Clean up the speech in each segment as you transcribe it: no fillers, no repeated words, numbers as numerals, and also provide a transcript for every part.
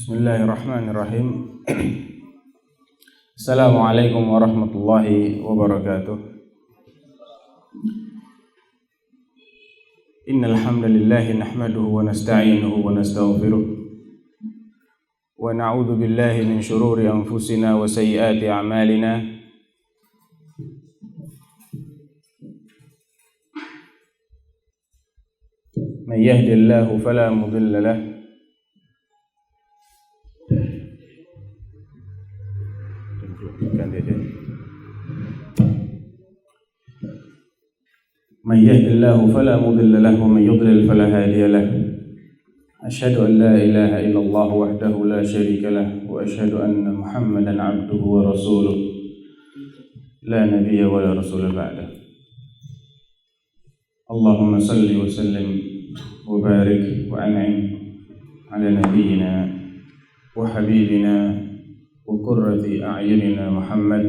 Bismillahirrahmanirrahim. Assalamualaikum warahmatullahi wabarakatuh. Innal hamdalillah nahmaduhu wa nasta'inuhu wa nastaghfiruh wa na'udzu billahi min shururi anfusina wa sayyiati a'malina. Man yahdihillahu fala mudilla lahu من يهد الله فلا مضل له ومن يضلل فلا هادي له أشهد أن لا إله إلا الله وحده لا شريك له وأشهد أن محمدا عبده ورسوله لا نبي ولا رسول بعده اللهم صل وسلم وبارك وأنعم على نبينا وحبيبنا وقرة أعيننا محمد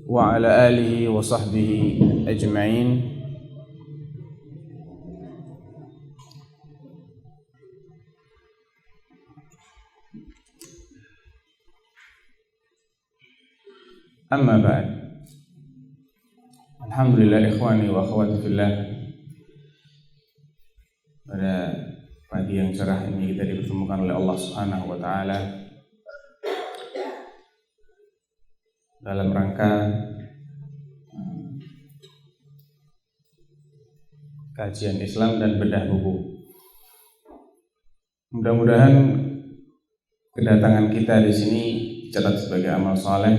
wa ala alihi wa sahbihi ajma'in. Amma ba'd. Alhamdulillah ikhwani wa akhwati fillah. Pada pagi yang cerah ini kita dipertemukan oleh Allah Subhanahu wa taala dalam rangka kajian Islam dan bedah buku. Mudah-mudahan kedatangan kita di sini dicatat sebagai amal saleh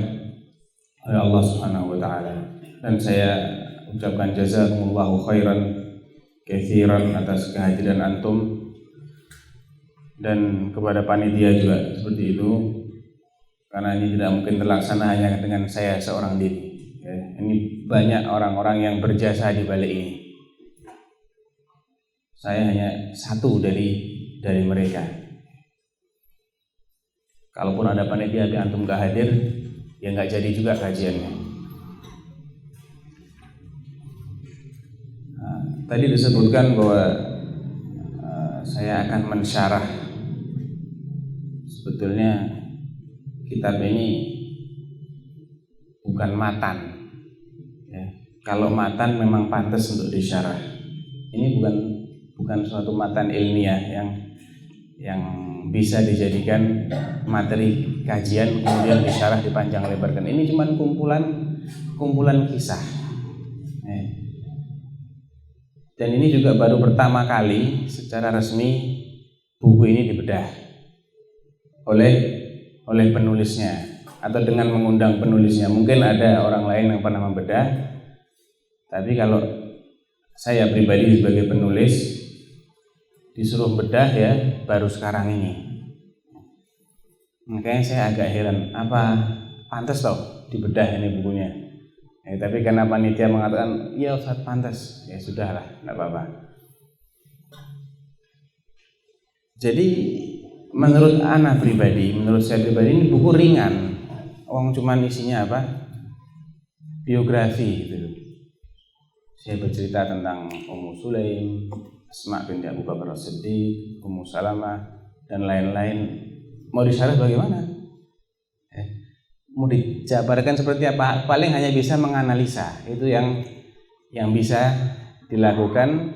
oleh Allah Subhanahu wa taala. Dan saya ucapkan jazakumullahu khairan katsiran atas kehadiran antum, dan kepada panitia juga seperti itu. Karena ini tidak mungkin terlaksana hanya dengan saya seorang diri. Ya, ini banyak orang-orang yang berjasa di balik ini. Saya hanya satu dari mereka. Kalaupun ada panitia tapi antum gak hadir, ya gak jadi juga kajiannya. Nah, tadi disebutkan bahwa saya akan mensyarah sebetulnya kitab ini bukan matan. Ya, kalau matan memang pantas untuk disyarah. Ini bukan suatu matan ilmiah yang bisa dijadikan materi kajian kemudian disyarah dipanjang lebarkan. Ini cuma kumpulan kisah. Ya. Dan ini juga baru pertama kali secara resmi buku ini dibedah oleh penulisnya atau dengan mengundang penulisnya. Mungkin ada orang lain yang pernah membedah, tapi kalau saya pribadi sebagai penulis disuruh bedah ya baru sekarang ini. Makanya saya agak heran, apa pantas toh dibedah ini bukunya? Tapi karena panitia mengatakan iya Ustaz pantas, ya sudahlah, enggak apa-apa. Jadi menurut saya pribadi ini buku ringan. Cuman isinya apa? Biografi gitu. Saya bercerita tentang Ummu Sulaim, Asma binti Abu Bakar As-Siddiq, Ummu Salamah dan lain-lain. Mau disyarah bagaimana? Mau dijabarkan seperti apa? Paling hanya bisa menganalisa. Itu yang bisa dilakukan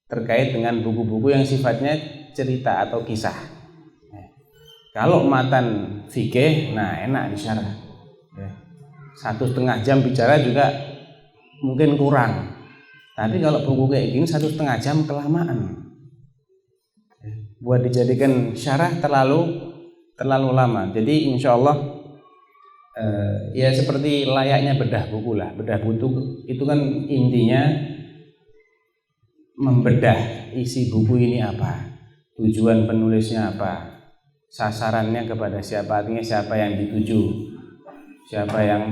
terkait dengan buku-buku yang sifatnya cerita atau kisah. Kalau matan fikih, nah enak disyarah. 1,5 jam bicara juga mungkin kurang. Tapi kalau buku kayak gini 1,5 jam kelamaan. Buat dijadikan syarah terlalu lama. Jadi insya Allah ya seperti layaknya bedah buku lah. Bedah buku itu kan intinya membedah isi buku ini apa, tujuan penulisnya apa, sasarannya kepada siapa, artinya siapa yang dituju, siapa yang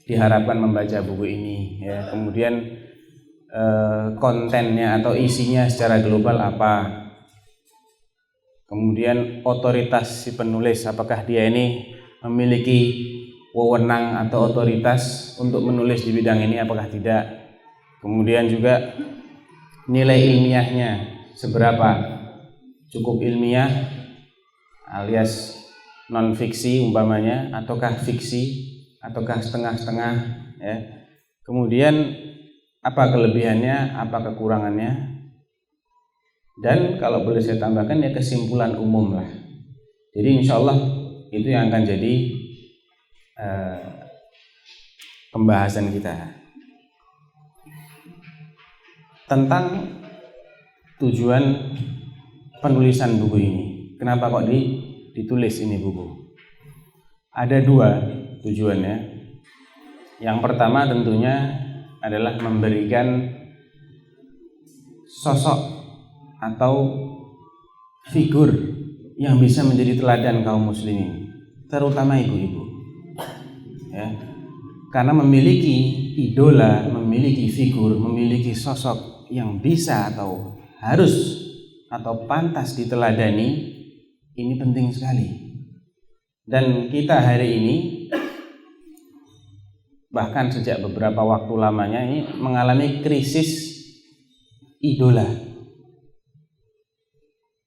diharapkan membaca buku ini, ya. Kemudian kontennya atau isinya secara global apa, kemudian otoritas si penulis, apakah dia ini memiliki wewenang atau otoritas untuk menulis di bidang ini, apakah tidak. Kemudian juga nilai ilmiahnya seberapa, cukup ilmiah alias non fiksi umpamanya, ataukah fiksi, ataukah setengah-setengah, ya. Kemudian apa kelebihannya, apa kekurangannya, dan kalau boleh saya tambahkan ya kesimpulan umum lah. Jadi insya Allah itu yang akan jadi pembahasan kita tentang tujuan penulisan buku ini. Kenapa kok ditulis ini buku? Ada dua tujuannya. Yang pertama tentunya adalah memberikan sosok atau figur yang bisa menjadi teladan kaum muslimin, terutama ibu-ibu, ya. Karena memiliki idola, memiliki figur, memiliki sosok yang bisa atau harus atau pantas diteladani, ini penting sekali. Dan kita hari ini bahkan sejak beberapa waktu lamanya ini mengalami krisis idola.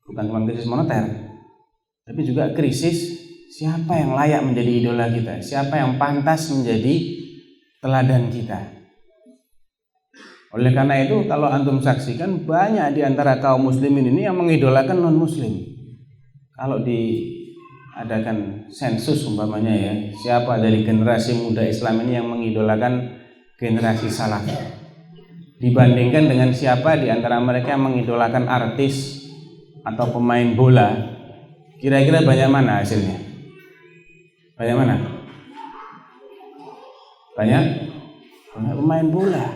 Bukan cuma krisis moneter, tapi juga krisis siapa yang layak menjadi idola kita, siapa yang pantas menjadi teladan kita. Oleh karena itu kalau antum saksikan banyak di antara kaum muslimin ini yang mengidolakan non muslim. Kalau diadakan sensus umpamanya ya, siapa dari generasi muda Islam ini yang mengidolakan generasi salaf, dibandingkan dengan siapa di antara mereka yang mengidolakan artis atau pemain bola, kira-kira banyak mana hasilnya? Banyak mana? Banyak pemain bola.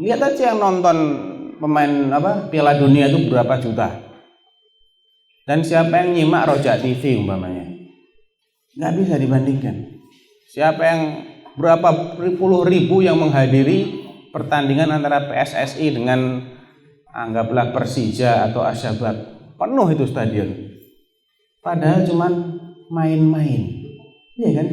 Lihat aja yang nonton pemain Piala Dunia itu berapa juta. Dan siapa yang nyimak Rojak TV umpamanya, nggak bisa dibandingkan. Siapa yang berapa puluh ribu yang menghadiri pertandingan antara PSSI dengan anggaplah Persija atau Asyabab, penuh itu stadion. Padahal cuman main-main, iya kan?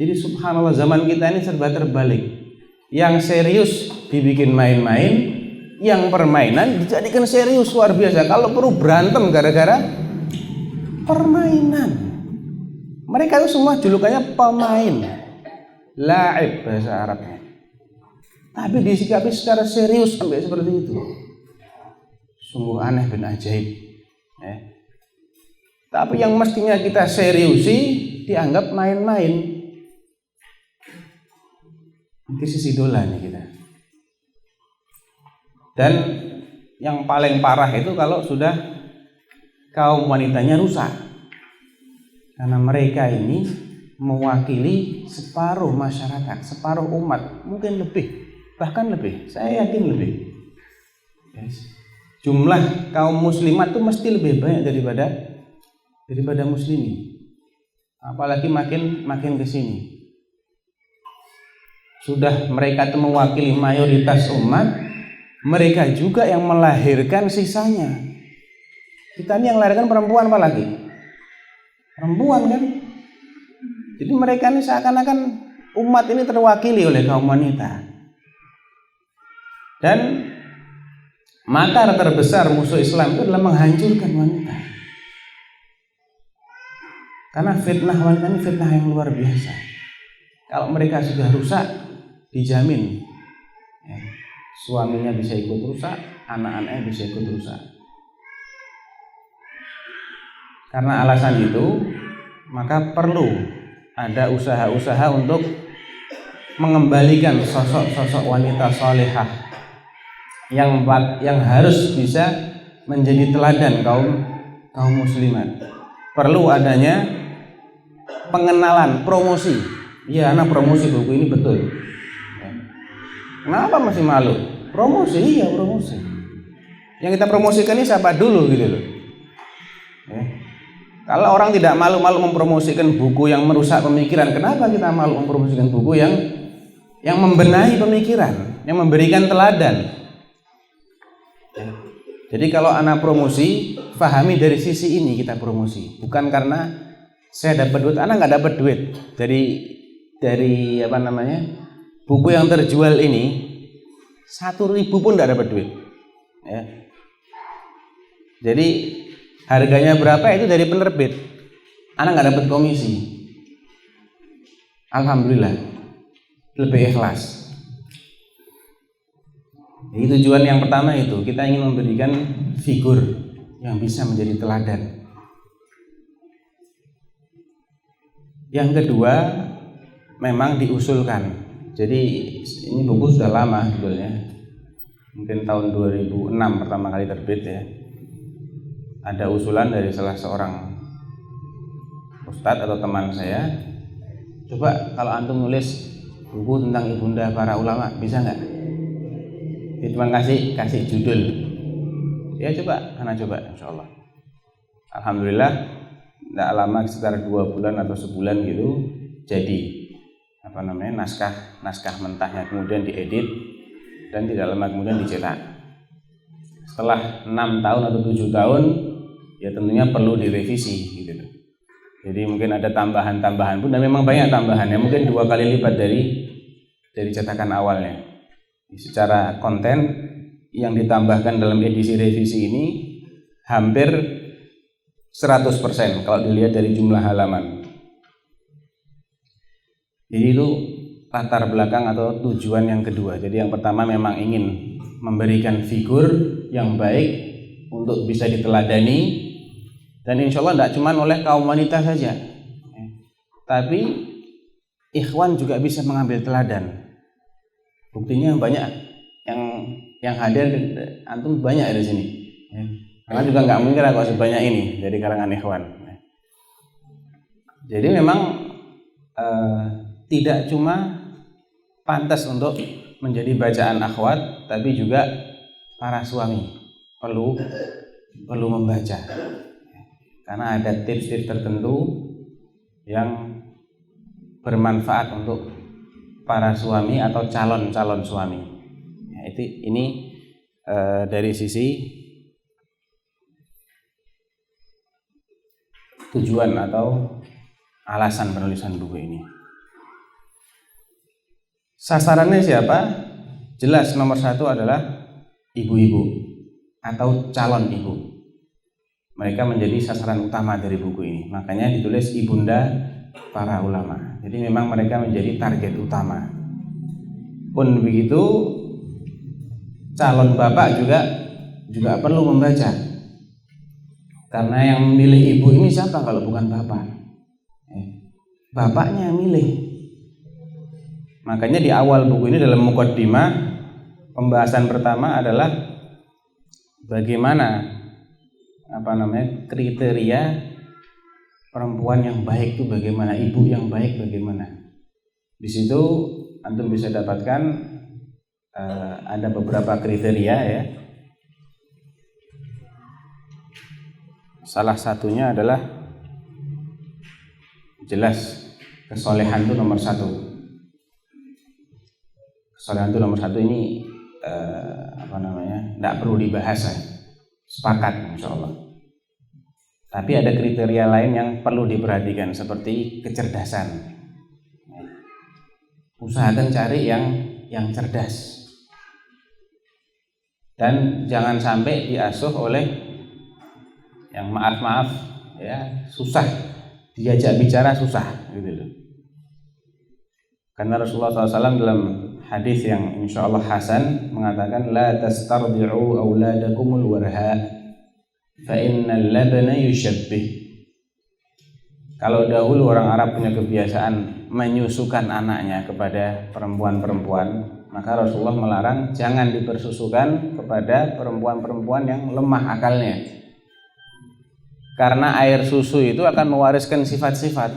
Jadi subhanallah zaman kita ini serba terbalik. Yang serius dibikin main-main, yang permainan dijadikan serius luar biasa. Kalau perlu berantem gara-gara permainan. Mereka itu semua julukannya pemain, la'ib bahasa Arabnya. Tapi disikapi secara serius sampai seperti itu. Sungguh aneh bin ajaib. Tapi yang mestinya kita seriusi dianggap main-main. Krisis idola nih kita. Dan yang paling parah itu kalau sudah kaum wanitanya rusak. Karena mereka ini mewakili separuh masyarakat, separuh umat, mungkin lebih, bahkan lebih. Saya yakin lebih. Jumlah kaum muslimat itu mesti lebih banyak daripada muslimin. Apalagi makin ke sini. Sudah mereka itu mewakili mayoritas umat, mereka juga yang melahirkan sisanya. Kita ini yang melahirkan perempuan apalagi? Perempuan kan? Jadi mereka ini seakan-akan umat ini terwakili oleh kaum wanita. Dan makar terbesar musuh Islam itu adalah menghancurkan wanita. Karena fitnah wanita ini fitnah yang luar biasa. Kalau mereka sudah rusak, dijamin ya, suaminya bisa ikut rusak, anak-anaknya bisa ikut rusak. Karena alasan itu, maka perlu ada usaha-usaha untuk mengembalikan sosok-sosok wanita salihah yang harus bisa menjadi teladan kaum muslimat. Perlu adanya pengenalan, promosi. Ya, anak promosi buku ini betul. Kenapa masih malu? Promosi, iya promosi. Yang kita promosikan ini siapa dulu gitu loh. Ya. Kalau orang tidak malu-malu mempromosikan buku yang merusak pemikiran, kenapa kita malu mempromosikan buku yang membenahi pemikiran, yang memberikan teladan? Ya. Jadi kalau anak promosi, pahami dari sisi ini kita promosi, bukan karena saya dapat duit, anak nggak dapat duit dari buku yang terjual ini 1.000 pun nggak dapat duit. ya. Jadi harganya berapa itu dari penerbit. Anak nggak dapat komisi. Alhamdulillah, lebih ikhlas. Jadi tujuan yang pertama itu kita ingin memberikan figur yang bisa menjadi teladan. Yang kedua, memang diusulkan. Jadi ini buku sudah lama sebetulnya. Mungkin tahun 2006 pertama kali terbit ya. Ada usulan dari salah seorang ustadz atau teman saya, coba kalau antum nulis buku tentang ibunda para ulama, bisa nggak? Dia cuma kasih judul. Ya coba, anak coba, insya Allah. Alhamdulillah, tidak lama sekitar 2 bulan atau sebulan gitu, jadi naskah mentahnya kemudian diedit dan tidak lama kemudian dicetak. Setelah 6 tahun atau 7 tahun, ya tentunya perlu direvisi gitu. Jadi mungkin ada tambahan-tambahan pun, dan memang banyak tambahannya, mungkin 2 kali lipat dari cetakan awalnya. Secara konten yang ditambahkan dalam edisi revisi ini hampir 100% kalau dilihat dari jumlah halaman. Jadi itu latar belakang atau tujuan yang kedua. Jadi yang pertama memang ingin memberikan figur yang baik untuk bisa diteladani, dan insya Allah tidak cuma oleh kaum wanita saja, tapi ikhwan juga bisa mengambil teladan. Buktinya banyak yang hadir, antum banyak di sini. Karena juga nggak mungkin kalau sebanyak ini dari kalangan ikhwan. Jadi memang tidak cuma pantas untuk menjadi bacaan akhwat, tapi juga para suami perlu membaca. Karena ada tips-tips tertentu yang bermanfaat untuk para suami atau calon-calon suami. Ya, ini dari sisi tujuan atau alasan penulisan buku ini. Sasarannya siapa? Jelas nomor 1 adalah ibu-ibu atau calon ibu. Mereka menjadi sasaran utama dari buku ini. Makanya ditulis ibunda para ulama. Jadi memang mereka menjadi target utama. Pun begitu, calon bapak juga perlu membaca. Karena yang memilih ibu ini siapa kalau bukan bapak? Bapaknya yang milih. Makanya di awal buku ini dalam muqaddimah, pembahasan pertama adalah bagaimana kriteria perempuan yang baik itu bagaimana, ibu yang baik bagaimana. Di situ antum bisa dapatkan ada beberapa kriteria ya. Salah satunya adalah jelas kesolehan itu nomor 1. Kesolehan itu nomor 1 ini tidak perlu dibahas ya. Sepakat insya Allah. Tapi ada kriteria lain yang perlu diperhatikan seperti kecerdasan. Usahakan cari yang cerdas. Dan jangan sampai diasuh oleh yang maaf ya, susah. Diajak bicara susah gitu loh. Karena Rasulullah SAW dalam hadis yang insya Allah hasan mengatakan la tastardi'u auladakumul warha fa innal labana yushabbih. Kalau dahulu orang Arab punya kebiasaan menyusukan anaknya kepada perempuan-perempuan, maka Rasulullah melarang jangan dipersusukan kepada perempuan-perempuan yang lemah akalnya. Karena air susu itu akan mewariskan sifat-sifat.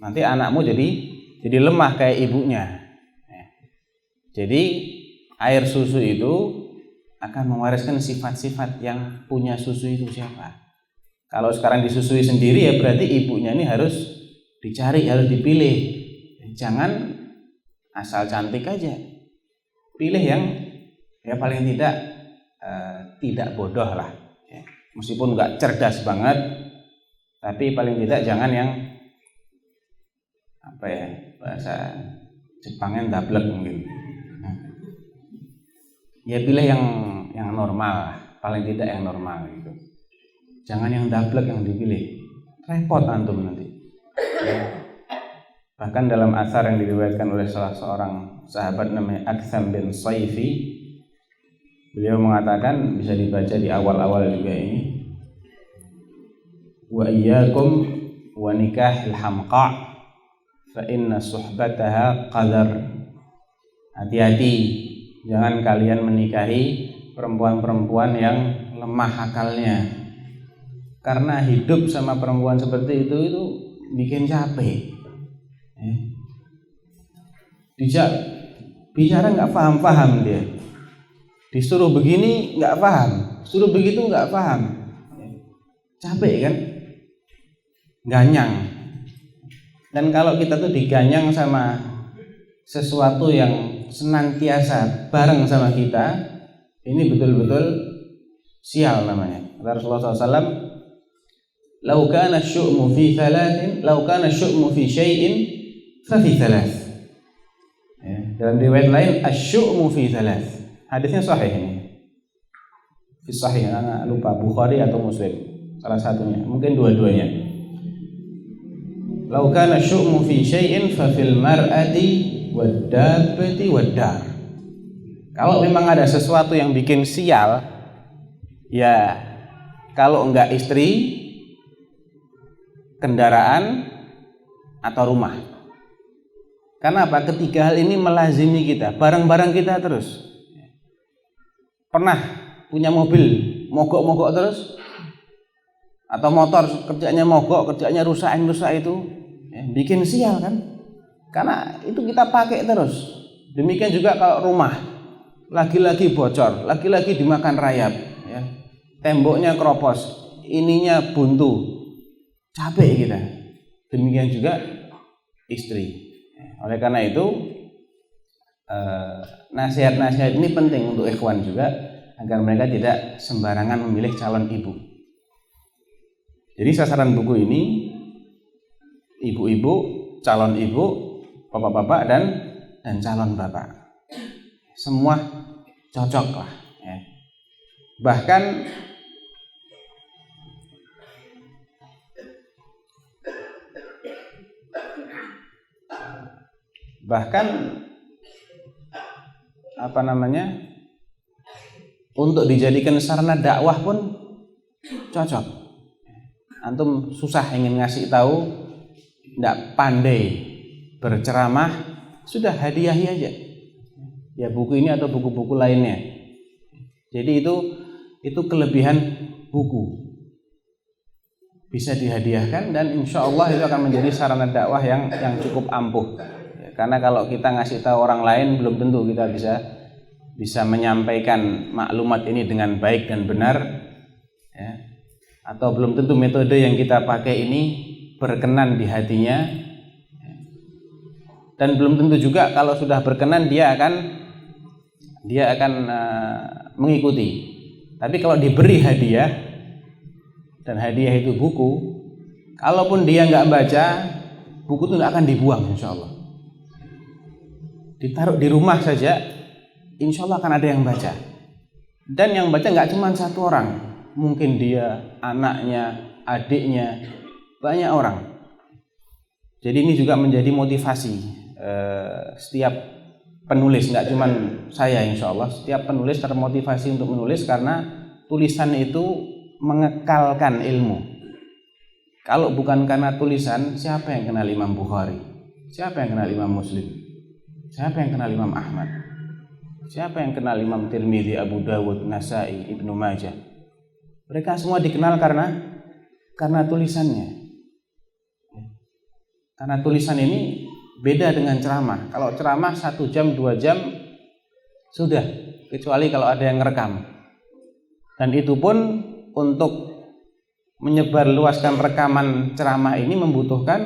Nanti anakmu jadi lemah kayak ibunya. Jadi air susu itu akan mewariskan sifat-sifat yang punya susu itu siapa. Kalau sekarang disusui sendiri ya berarti ibunya ini harus dicari, harus dipilih. Jangan asal cantik aja. Pilih yang ya paling tidak bodoh lah. Meskipun nggak cerdas banget, tapi paling tidak jangan yang bahasa Jepangnya ndablek mungkin. Ya pilih yang normal, paling tidak yang normal gitu. Jangan yang dablek yang dipilih, repot antum nanti. Bahkan dalam asar yang diriwayatkan oleh salah seorang sahabat namanya Aktham bin Saifi, beliau mengatakan, bisa dibaca di awal-awal juga ini, wa iyyakum wa nikahil hamqa fa inna suhbataha qadar. Hati-hati, jangan kalian menikahi perempuan-perempuan yang lemah akalnya, karena hidup sama perempuan seperti itu bikin capek. Bicara nggak paham dia, disuruh begini nggak paham, suruh begitu nggak paham, capek kan, ganyang. Dan kalau kita tuh diganyang sama sesuatu yang senantiasa bareng sama kita, ini betul-betul sial namanya. Rasulullah SAW, "Lau kana syu'mu fi thalathin, lau kana syu'mu fi syai'in fa fi thalath." Ya, dalam riwayat lain, "Asy-syu'mu fi thalath." Hadisnya sahih ini. Fi sahih, saya lupa Bukhari atau Muslim, salah satunya, mungkin dua-duanya. "Lau kana syu'mu fi syai'in fa fil mar'ati wad-dabbati wad-dar." Kalau memang ada sesuatu yang bikin sial, ya kalau enggak istri, kendaraan, atau rumah. Karena apa? Ketiga hal ini melazimi kita, barang-barang kita terus. Pernah punya mobil mogok-mogok terus, atau motor kerjanya mogok, kerjanya rusak itu, bikin sial kan? Karena itu kita pakai terus. Demikian juga kalau rumah, lagi-lagi bocor, lagi-lagi dimakan rayap, ya. Temboknya keropos, ininya buntu, capek kita. Demikian juga istri. Oleh karena itu, nasihat-nasihat ini penting untuk ikhwan juga, agar mereka tidak sembarangan memilih calon ibu. Jadi sasaran buku ini ibu-ibu, calon ibu, bapak-bapak dan calon bapak, semua cocok lah, ya. Bahkan apa namanya, untuk dijadikan sarana dakwah pun cocok. Antum susah ingin ngasih tahu, tidak pandai berceramah, sudah hadiahi aja, ya buku ini atau buku-buku lainnya. Jadi itu kelebihan buku, bisa dihadiahkan, dan insya Allah itu akan menjadi sarana dakwah yang cukup ampuh. Ya, karena kalau kita ngasih tahu orang lain, belum tentu kita bisa menyampaikan maklumat ini dengan baik dan benar, ya. Atau belum tentu metode yang kita pakai ini berkenan di hatinya, dan belum tentu juga kalau sudah berkenan dia akan mengikuti. Tapi kalau diberi hadiah, dan hadiah itu buku, kalaupun dia nggak baca, buku itu nggak akan dibuang, insya Allah. Ditaruh di rumah saja, insya Allah akan ada yang baca. Dan yang baca nggak cuma satu orang, mungkin dia, anaknya, adiknya, banyak orang. Jadi ini juga menjadi motivasi setiap penulis, nggak cuma saya, insya Allah setiap penulis termotivasi untuk menulis, karena tulisan itu mengekalkan ilmu. Kalau bukan karena tulisan, siapa yang kenal Imam Bukhari? Siapa yang kenal Imam Muslim? Siapa yang kenal Imam Ahmad? Siapa yang kenal Imam Tirmidzi, Abu Dawud, Nasai, Ibnu Majah? Mereka semua dikenal karena tulisannya. Karena tulisan ini beda dengan ceramah. Kalau ceramah 1 jam 2 jam sudah, kecuali kalau ada yang ngerekam. Dan itu pun untuk menyebarluaskan rekaman ceramah ini membutuhkan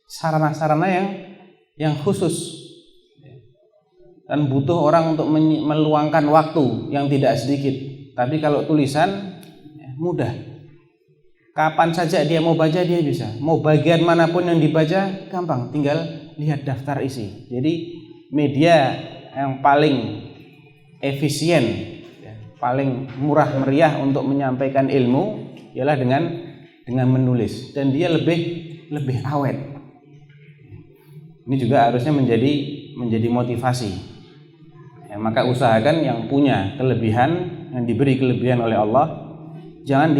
sarana-sarana yang khusus, dan butuh orang untuk meluangkan waktu yang tidak sedikit. Tapi kalau tulisan mudah, kapan saja dia mau baca dia bisa, mau bagian manapun yang dibaca gampang, tinggal lihat daftar isi. Jadi media yang paling efisien, paling murah meriah untuk menyampaikan ilmu ialah dengan menulis, dan dia lebih awet. Ini juga harusnya menjadi motivasi. Ya, maka usahakan yang punya kelebihan, yang diberi kelebihan oleh Allah, jangan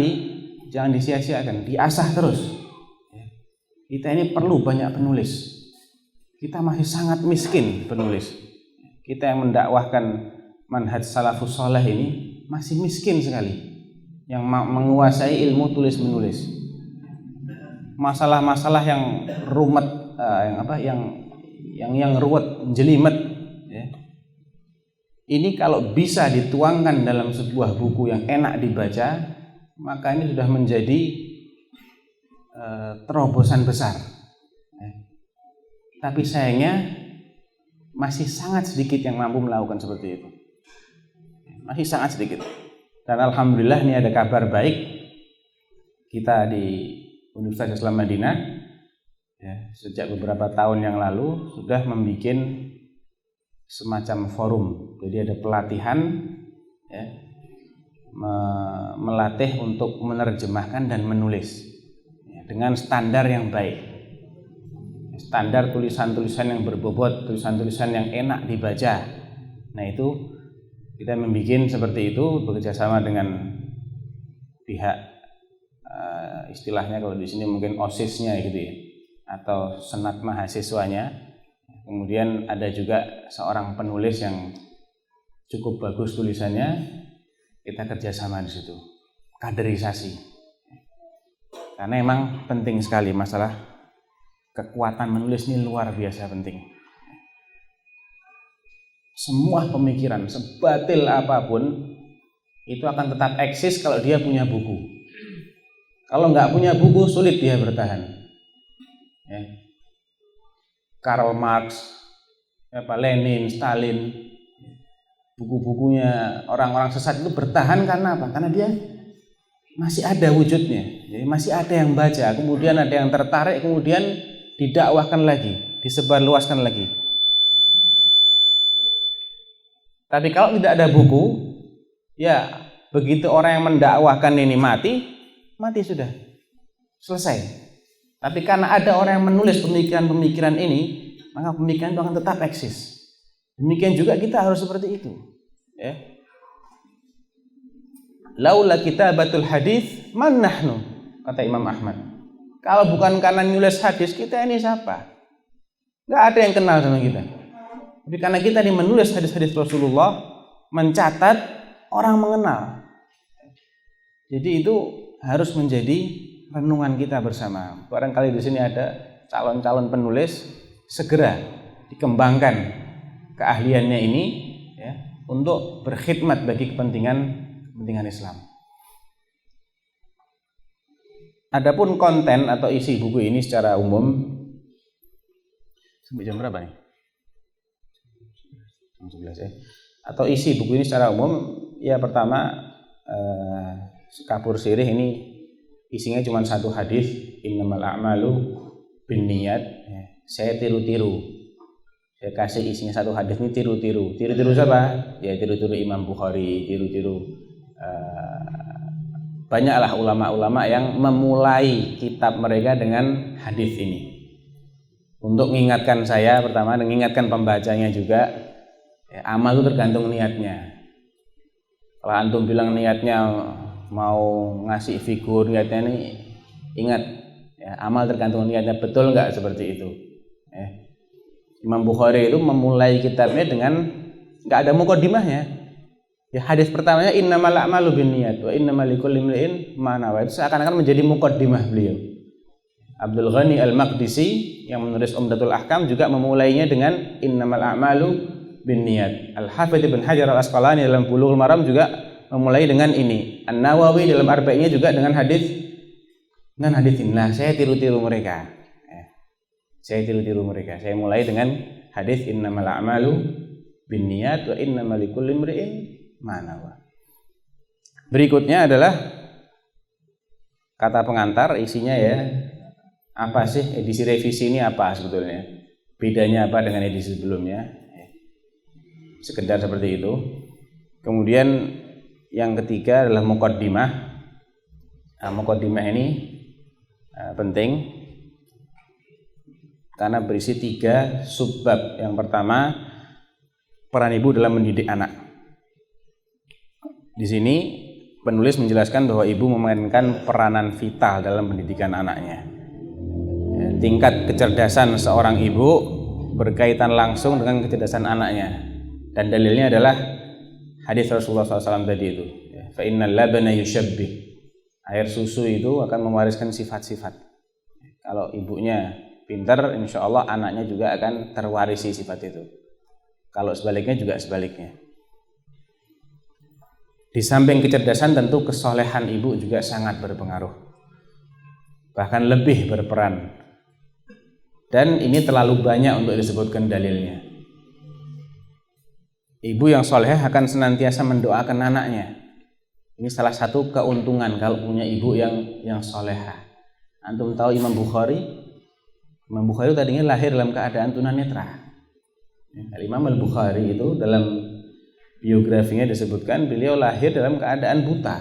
disia-siakan, diasah terus. Kita ini perlu banyak penulis. Kita masih sangat miskin penulis. Kita yang mendakwahkan manhaj salafus saleh ini masih miskin sekali yang menguasai ilmu tulis menulis. Masalah-masalah yang rumet, yang ruwet, jelimet, ya. Ini kalau bisa dituangkan dalam sebuah buku yang enak dibaca, maka ini sudah menjadi terobosan besar. Tapi sayangnya masih sangat sedikit yang mampu melakukan seperti itu. Masih sangat sedikit. Dan alhamdulillah ini ada kabar baik. Kita di Universitas Islam Madinah, ya, sejak beberapa tahun yang lalu sudah membuat semacam forum. Jadi ada pelatihan, ya, melatih untuk menerjemahkan dan menulis, ya, dengan standar yang baik. Standar tulisan-tulisan yang berbobot, tulisan-tulisan yang enak dibaca. Nah, itu kita membuat seperti itu bekerjasama dengan pihak istilahnya kalau di sini mungkin OSIS-nya gitu ya, atau senat mahasiswanya. Kemudian ada juga seorang penulis yang cukup bagus tulisannya, kita kerjasama di situ, kaderisasi. Karena emang penting sekali masalah kekuatan menulis ini, luar biasa penting. Semua pemikiran sebatil apapun itu akan tetap eksis kalau dia punya buku. Kalau nggak punya buku sulit dia bertahan. Ya. Karl Marx, Lenin, Stalin, buku-bukunya orang-orang sesat itu bertahan karena apa? Karena dia masih ada wujudnya. Jadi masih ada yang baca, kemudian ada yang tertarik, kemudian didakwahkan lagi, disebarluaskan lagi. Tapi kalau tidak ada buku, ya begitu orang yang mendakwahkan ini mati sudah, selesai. Tapi karena ada orang yang menulis pemikiran-pemikiran ini, maka pemikiran itu akan tetap eksis. Demikian juga kita harus seperti itu, ya. Laula kitabatul hadis man nahnu, kata Imam Ahmad. Kalau bukan karena nulis hadis, kita ini siapa? Gak ada yang kenal sama kita. Tapi karena kita ini menulis hadis-hadis Rasulullah, mencatat, orang mengenal. Jadi itu harus menjadi renungan kita bersama. Barangkali di sini ada calon-calon penulis, segera dikembangkan keahliannya ini, ya, untuk berkhidmat bagi kepentingan Islam. Adapun konten atau isi buku ini secara umum, sampai jam berapa nih? Jam 11 ya. Atau isi buku ini secara umum, ya pertama Kapur Sirih ini isinya cuma satu hadis, innamal a'malu binniyat. Ya, saya tiru-tiru. Saya kasih isinya satu hadis ini tiru-tiru. Tiru-tiru siapa? Ya tiru-tiru Imam Bukhari, tiru-tiru banyaklah ulama-ulama yang memulai kitab mereka dengan hadis ini. Untuk mengingatkan saya pertama, dan mengingatkan pembacanya juga, ya, amal itu tergantung niatnya. Kalau antum bilang niatnya mau ngasih figur, niatnya ini, ingat, ya, amal tergantung niatnya, betul nggak seperti itu? Ya. Imam Bukhari itu memulai kitabnya dengan nggak ada muqaddimahnya. Ya, hadis pertamanya innamal a'malu binniyat wa innamal likulli imri'in ma nawa. Itu seakan-akan menjadi muqaddimah beliau. Abdul Ghani Al-Maqdisi yang menulis Umdatul Ahkam juga memulainya dengan innamal a'malu binniyat. Al-Hafidz Ibnu Hajar Al-Asqalani dalam Bulughul Maram juga memulai dengan ini. An-Nawawi dalam Arba'innya juga dengan hadis ini. Nah, saya tiru-tiru mereka. Saya mulai dengan hadis innamal a'malu binniyat wa innamal likulli imri'in ma nawa. Berikutnya adalah kata pengantar, isinya ya. Apa sih edisi revisi ini, apa sebetulnya? Bedanya apa dengan edisi sebelumnya? Sekedar seperti itu. Kemudian yang ketiga adalah muqaddimah. Nah, muqaddimah ini penting karena berisi 3 subbab. Yang pertama, peran ibu dalam mendidik anak. Di sini penulis menjelaskan bahwa ibu memainkan peranan vital dalam pendidikan anaknya. Tingkat kecerdasan seorang ibu berkaitan langsung dengan kecerdasan anaknya. Dan dalilnya adalah hadis Rasulullah SAW tadi itu. Fa innal labana yushabbih. Air susu itu akan mewariskan sifat-sifat. Kalau ibunya pintar, insya Allah anaknya juga akan terwarisi sifat itu. Kalau sebaliknya juga sebaliknya. Di samping kecerdasan tentu kesolehan ibu juga sangat berpengaruh. Bahkan lebih berperan. Dan ini terlalu banyak untuk disebutkan dalilnya. Ibu yang solehah akan senantiasa mendoakan anaknya. Ini salah satu keuntungan kalau punya ibu yang solehah. Antum tahu Imam Bukhari? Imam Bukhari tadinya lahir dalam keadaan tunanetra. Imam Al-Bukhari itu dalam biografinya disebutkan beliau lahir dalam keadaan buta.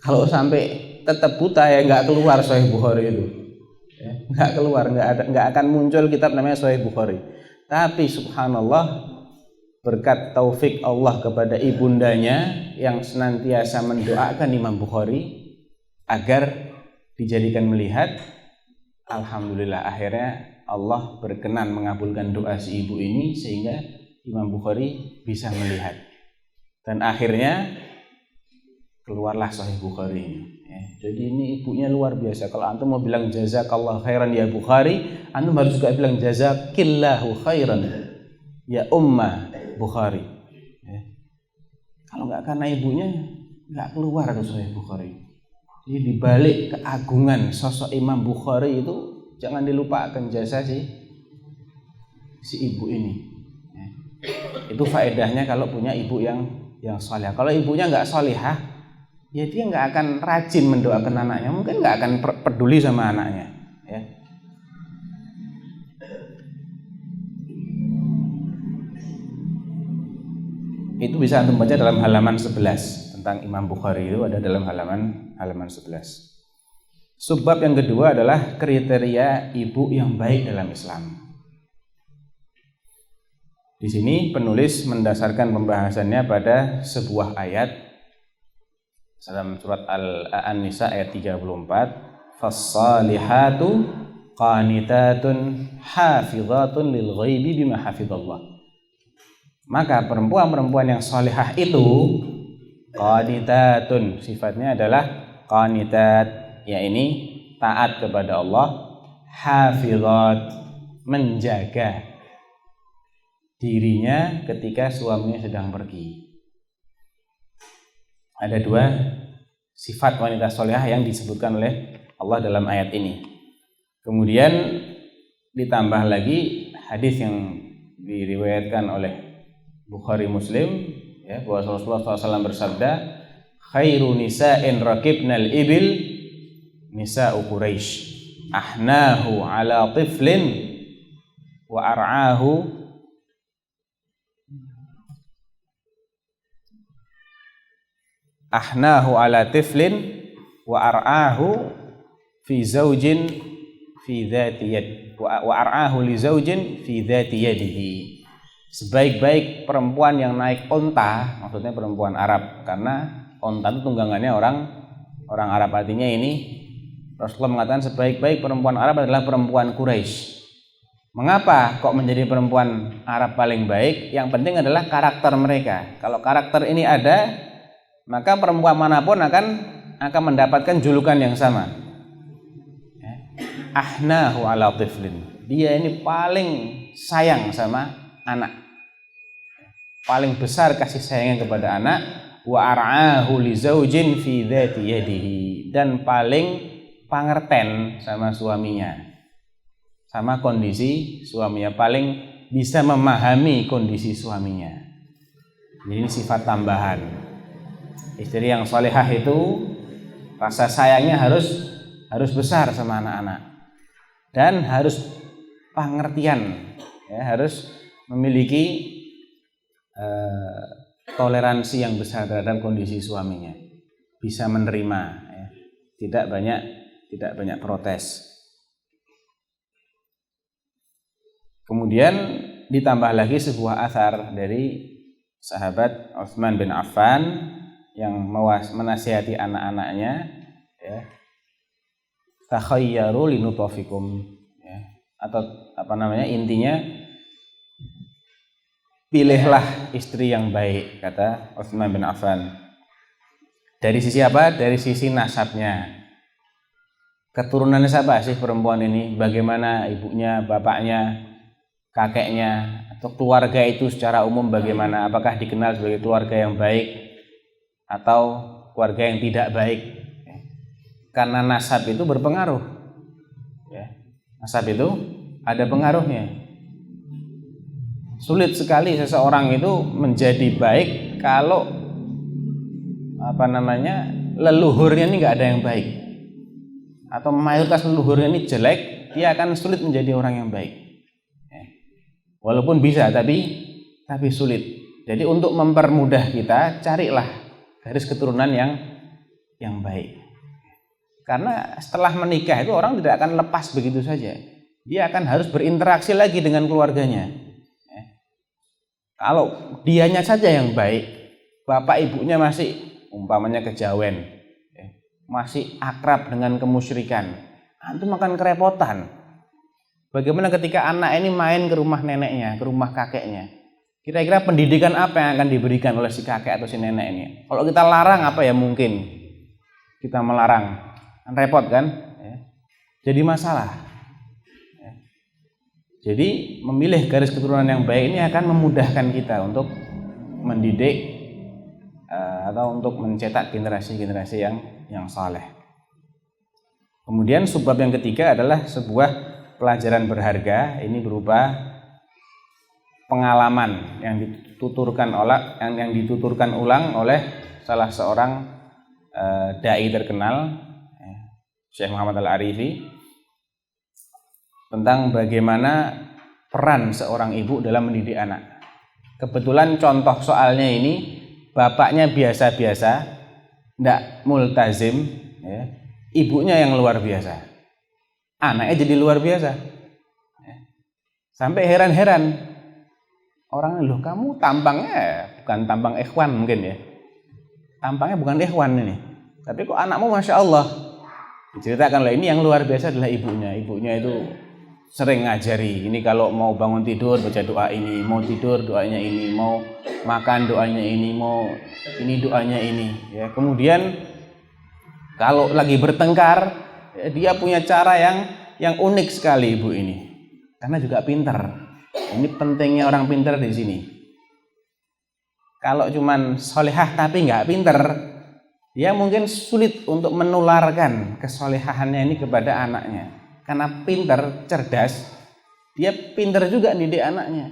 Kalau sampai tetap buta ya nggak keluar Sahih Bukhari itu. Nggak keluar, nggak akan muncul kitab namanya Sahih Bukhari. Tapi subhanallah, berkat taufik Allah kepada ibundanya yang senantiasa mendoakan Imam Bukhari agar dijadikan melihat, alhamdulillah akhirnya Allah berkenan mengabulkan doa si ibu ini sehingga Imam Bukhari bisa melihat. Dan akhirnya keluarlah Sahih Bukhari ini. Jadi ini ibunya luar biasa. Kalau antum mau bilang jazakallah khairan ya Bukhari, antum harus juga bilang jazakillahu khairan ya ummah Bukhari. Kalau nggak karena ibunya nggak keluar tuh Sahih Bukhari. Jadi dibalik keagungan sosok Imam Bukhari itu jangan dilupakan jasa si ibu ini. Itu faedahnya kalau punya ibu yang salihah. Kalau ibunya nggak salihah, ya dia nggak akan rajin mendoakan anaknya, mungkin nggak akan peduli sama anaknya. Ya. Itu bisa antum baca dalam halaman 11 tentang Imam Bukhari, itu ada dalam halaman 11. Subbab yang kedua adalah kriteria ibu yang baik dalam Islam. Di sini penulis mendasarkan pembahasannya pada sebuah ayat dalam surat An-Nisa ayat 34, fas-salihatu qanitatun hafizatun lil ghaibi bima hafizallah. Maka perempuan-perempuan yang salihah itu qanitatun, sifatnya adalah qanitat, yakni taat kepada Allah, hafizat, menjaga dirinya ketika suaminya sedang pergi. Ada 2 sifat wanita salihah yang disebutkan oleh Allah dalam ayat ini. Kemudian ditambah lagi hadis yang diriwayatkan oleh Bukhari Muslim, ya, bahwa Rasulullah SAW bersabda, khairu nisa'in rakibnal ibil nisa'u Quraisy, ahnahu ala tiflin wa ar'ahu ala tiflin wa ar'ahu fi zaujin fi dhati yad wa ar'ahu li zaujin fi dhati yadihi. Sebaik-baik perempuan yang naik onta, maksudnya perempuan Arab, karena onta itu tunggangannya orang Arab. Artinya ini Rasulullah mengatakan sebaik-baik perempuan Arab adalah perempuan Quraisy. Mengapa kok menjadi perempuan Arab paling baik? Yang penting adalah karakter mereka. Kalau karakter ini ada, maka perempuan manapun akan mendapatkan julukan yang sama. Ahnahu ala tiflin. Dia ini paling sayang sama anak. Paling besar kasih sayangnya kepada anak. Wa ar'ahu li zaujin fi dhati yadihi, dan paling pangerten sama suaminya, sama kondisi suaminya, paling bisa memahami kondisi suaminya. Jadi ini sifat tambahan. Istri yang salihah itu rasa sayangnya harus besar sama anak-anak, dan harus pengertian, ya, harus memiliki toleransi yang besar terhadap kondisi suaminya, bisa menerima, ya. tidak banyak protes. Kemudian ditambah lagi sebuah athar dari sahabat Utsman bin Affan yang menasihati anak-anaknya, ya, takhayyaru linutafikum, ya, atau intinya pilihlah istri yang baik, kata Utsman bin Affan. Dari sisi apa? Dari sisi nasabnya. Keturunannya siapa sih perempuan ini? Bagaimana ibunya, bapaknya, kakeknya, atau keluarga itu secara umum bagaimana? Apakah dikenal sebagai keluarga yang baik atau keluarga yang tidak baik? Karena nasab itu berpengaruh, ya. Nasab itu ada pengaruhnya. Sulit sekali seseorang itu menjadi baik kalau leluhurnya ini nggak ada yang baik, atau mayoritas leluhurnya ini jelek, dia akan sulit menjadi orang yang baik. Walaupun bisa, tapi sulit. Jadi untuk mempermudah kita, carilah garis keturunan yang baik. Karena setelah menikah itu orang tidak akan lepas begitu saja. Dia akan harus berinteraksi lagi dengan keluarganya. Kalau dianya saja yang baik, bapak ibunya masih umpamanya kejawen, masih akrab dengan kemusyrikan, antum akan kerepotan. Bagaimana ketika anak ini main ke rumah neneknya, ke rumah kakeknya? Kira-kira pendidikan apa yang akan diberikan oleh si kakek atau si nenek ini? Kalau kita larang, apa ya mungkin kita melarang? Kan repot kan? Jadi masalah. Jadi memilih garis keturunan yang baik ini akan memudahkan kita untuk mendidik atau untuk mencetak generasi-generasi yang saleh. Kemudian subbab yang ketiga adalah sebuah pelajaran berharga, ini berupa pengalaman yang dituturkan ulang oleh salah seorang dai terkenal, Syekh Muhammad Al-Arifi, tentang bagaimana peran seorang ibu dalam mendidik anak. Kebetulan contoh soalnya ini bapaknya biasa-biasa, tidak multazim, ya. Ibunya yang luar biasa, anaknya jadi luar biasa, ya. Sampai heran-heran orang, loh kamu tampangnya bukan tampang ikhwan mungkin ya, tampangnya bukan ikhwan ini, tapi kok anakmu masya Allah. Diceritakan lah, ini yang luar biasa adalah ibunya itu sering ngajari, ini kalau mau bangun tidur baca doa ini, mau tidur doanya ini, mau makan doanya ini, mau ini doanya ini, ya. Kemudian kalau lagi bertengkar, ya, dia punya cara yang unik sekali ibu ini, karena juga pintar. Ini pentingnya orang pintar di sini. Kalau cuman solehah tapi nggak pintar, dia mungkin sulit untuk menularkan kesolehahannya ini kepada anaknya. Karena pintar, cerdas, dia pintar juga mendidik anaknya.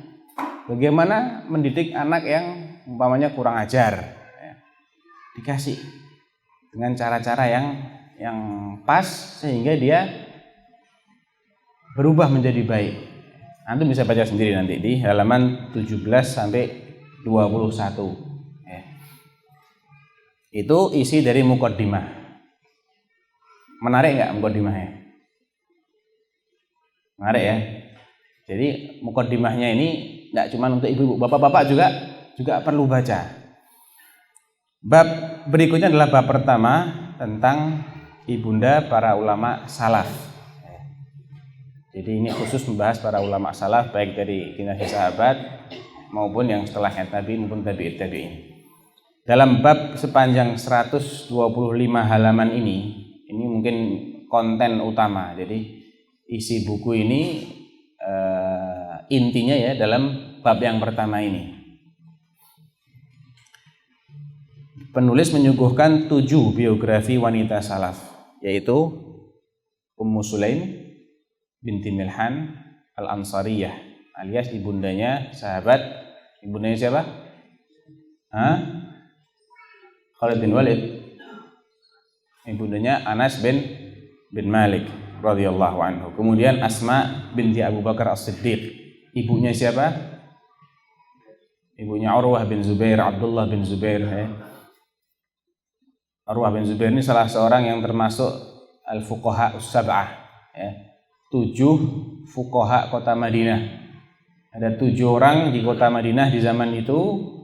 Bagaimana mendidik anak yang umpamanya kurang ajar, ya. Dikasih dengan cara-cara yang pas sehingga dia berubah menjadi baik. Antum bisa baca sendiri nanti di halaman 17 sampai 21. Ya. Itu isi dari muqaddimah. Menarik nggak muqaddimahnya? Menarik ya. Jadi muqaddimahnya ini tidak cuma untuk ibu-ibu, bapak-bapak juga perlu baca. Bab berikutnya adalah bab pertama tentang ibunda para ulama salaf. Jadi ini khusus membahas para ulama salaf baik dari generasi sahabat maupun yang setelahnya tabi'in maupun tabi'in. Dalam bab sepanjang 125 halaman ini mungkin konten utama. Jadi isi buku ini intinya ya dalam bab yang pertama ini. Penulis menyuguhkan 7 biografi wanita salaf, yaitu Ummu Sulaim binti Milhan Al-Ansariyah, alias ibundanya sahabat. Ibundanya siapa? Khalid bin Walid. Ibundanya Anas bin Malik radhiyallahu anhu. Kemudian Asma binti Abu Bakar As-Siddiq. Ibunya siapa? ibunya Urwah bin Zubair, Abdullah bin Zubair. Urwah bin Zubair ini salah seorang yang termasuk al-fuqaha us-sab'ah, 7 fuqaha kota Madinah. Ada 7 orang di kota Madinah di zaman itu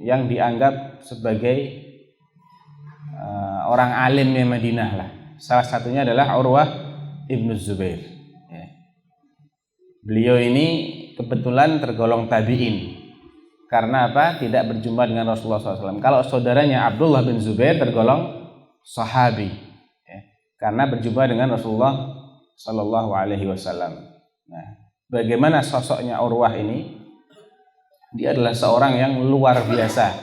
yang dianggap sebagai orang alim di Madinah lah. Salah satunya adalah Urwah ibn Zubair. Beliau ini kebetulan tergolong tabi'in. Karena apa? Tidak berjumpa dengan Rasulullah SAW. Kalau saudaranya Abdullah bin Zubair tergolong sahabi, karena berjumpa dengan Rasulullah Sallallahu Alaihi Wasallam. Nah, bagaimana sosoknya Urwah ini? Dia adalah seorang yang luar biasa,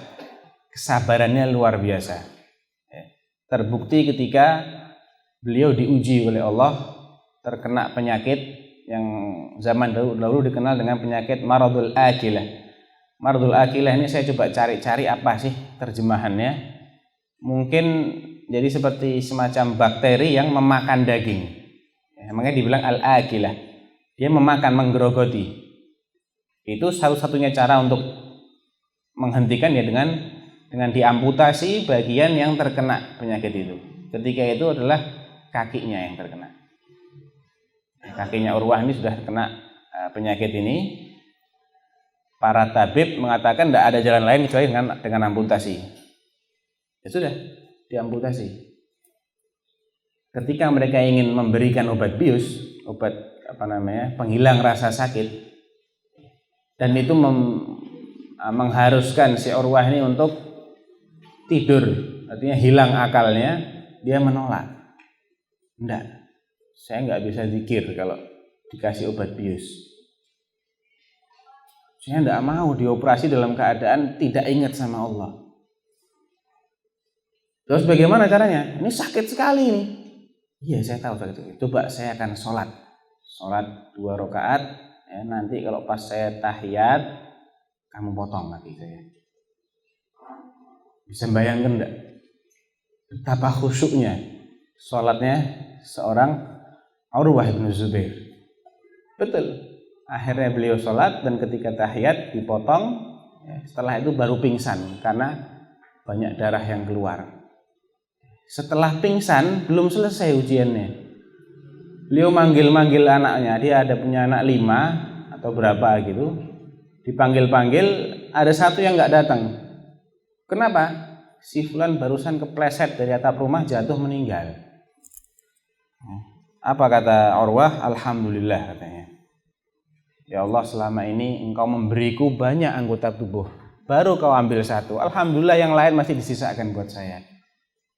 kesabarannya luar biasa. Terbukti ketika beliau diuji oleh Allah, terkena penyakit yang zaman dahulu dikenal dengan penyakit maradul akilah. Maradul akilah ini saya coba cari-cari apa sih terjemahannya. Mungkin jadi seperti semacam bakteri yang memakan daging. Makanya dibilang al-akilah. Dia memakan, menggerogoti. Itu satu-satunya cara untuk menghentikan ya dengan diamputasi bagian yang terkena penyakit itu. Ketika itu adalah kakinya yang terkena. Kakinya Urwah ini sudah terkena penyakit ini. Para tabib mengatakan tidak ada jalan lain kecuali dengan amputasi. Ya sudah, diamputasi. Ketika mereka ingin memberikan obat bius, obat penghilang rasa sakit, dan itu mengharuskan si Urwah ini untuk tidur, artinya hilang akalnya, dia menolak. Enggak, saya nggak bisa zikir kalau dikasih obat bius. Saya enggak mau dioperasi dalam keadaan tidak ingat sama Allah. Terus bagaimana caranya? Ini sakit sekali ini. Iya, saya tahu sakit. Coba saya akan sholat 2 rakaat. Nanti kalau pas saya tahiyat, kamu potong kaki saya. Bisa bayangkan enggak? Betapa khusyuknya sholatnya seorang Urwah bin Zubair. Betul. Akhirnya beliau sholat dan ketika tahiyat dipotong. Setelah itu baru pingsan karena banyak darah yang keluar. Setelah pingsan belum selesai ujiannya. Beliau manggil-manggil anaknya. Dia ada punya anak 5 atau berapa gitu. Dipanggil-panggil, ada satu yang nggak datang. Kenapa? Si fulan barusan kepleset dari atap rumah, jatuh meninggal. Apa kata Urwah? Alhamdulillah katanya. Ya Allah, selama ini engkau memberiku banyak anggota tubuh. Baru kau ambil 1. Alhamdulillah yang lain masih disisakan buat saya.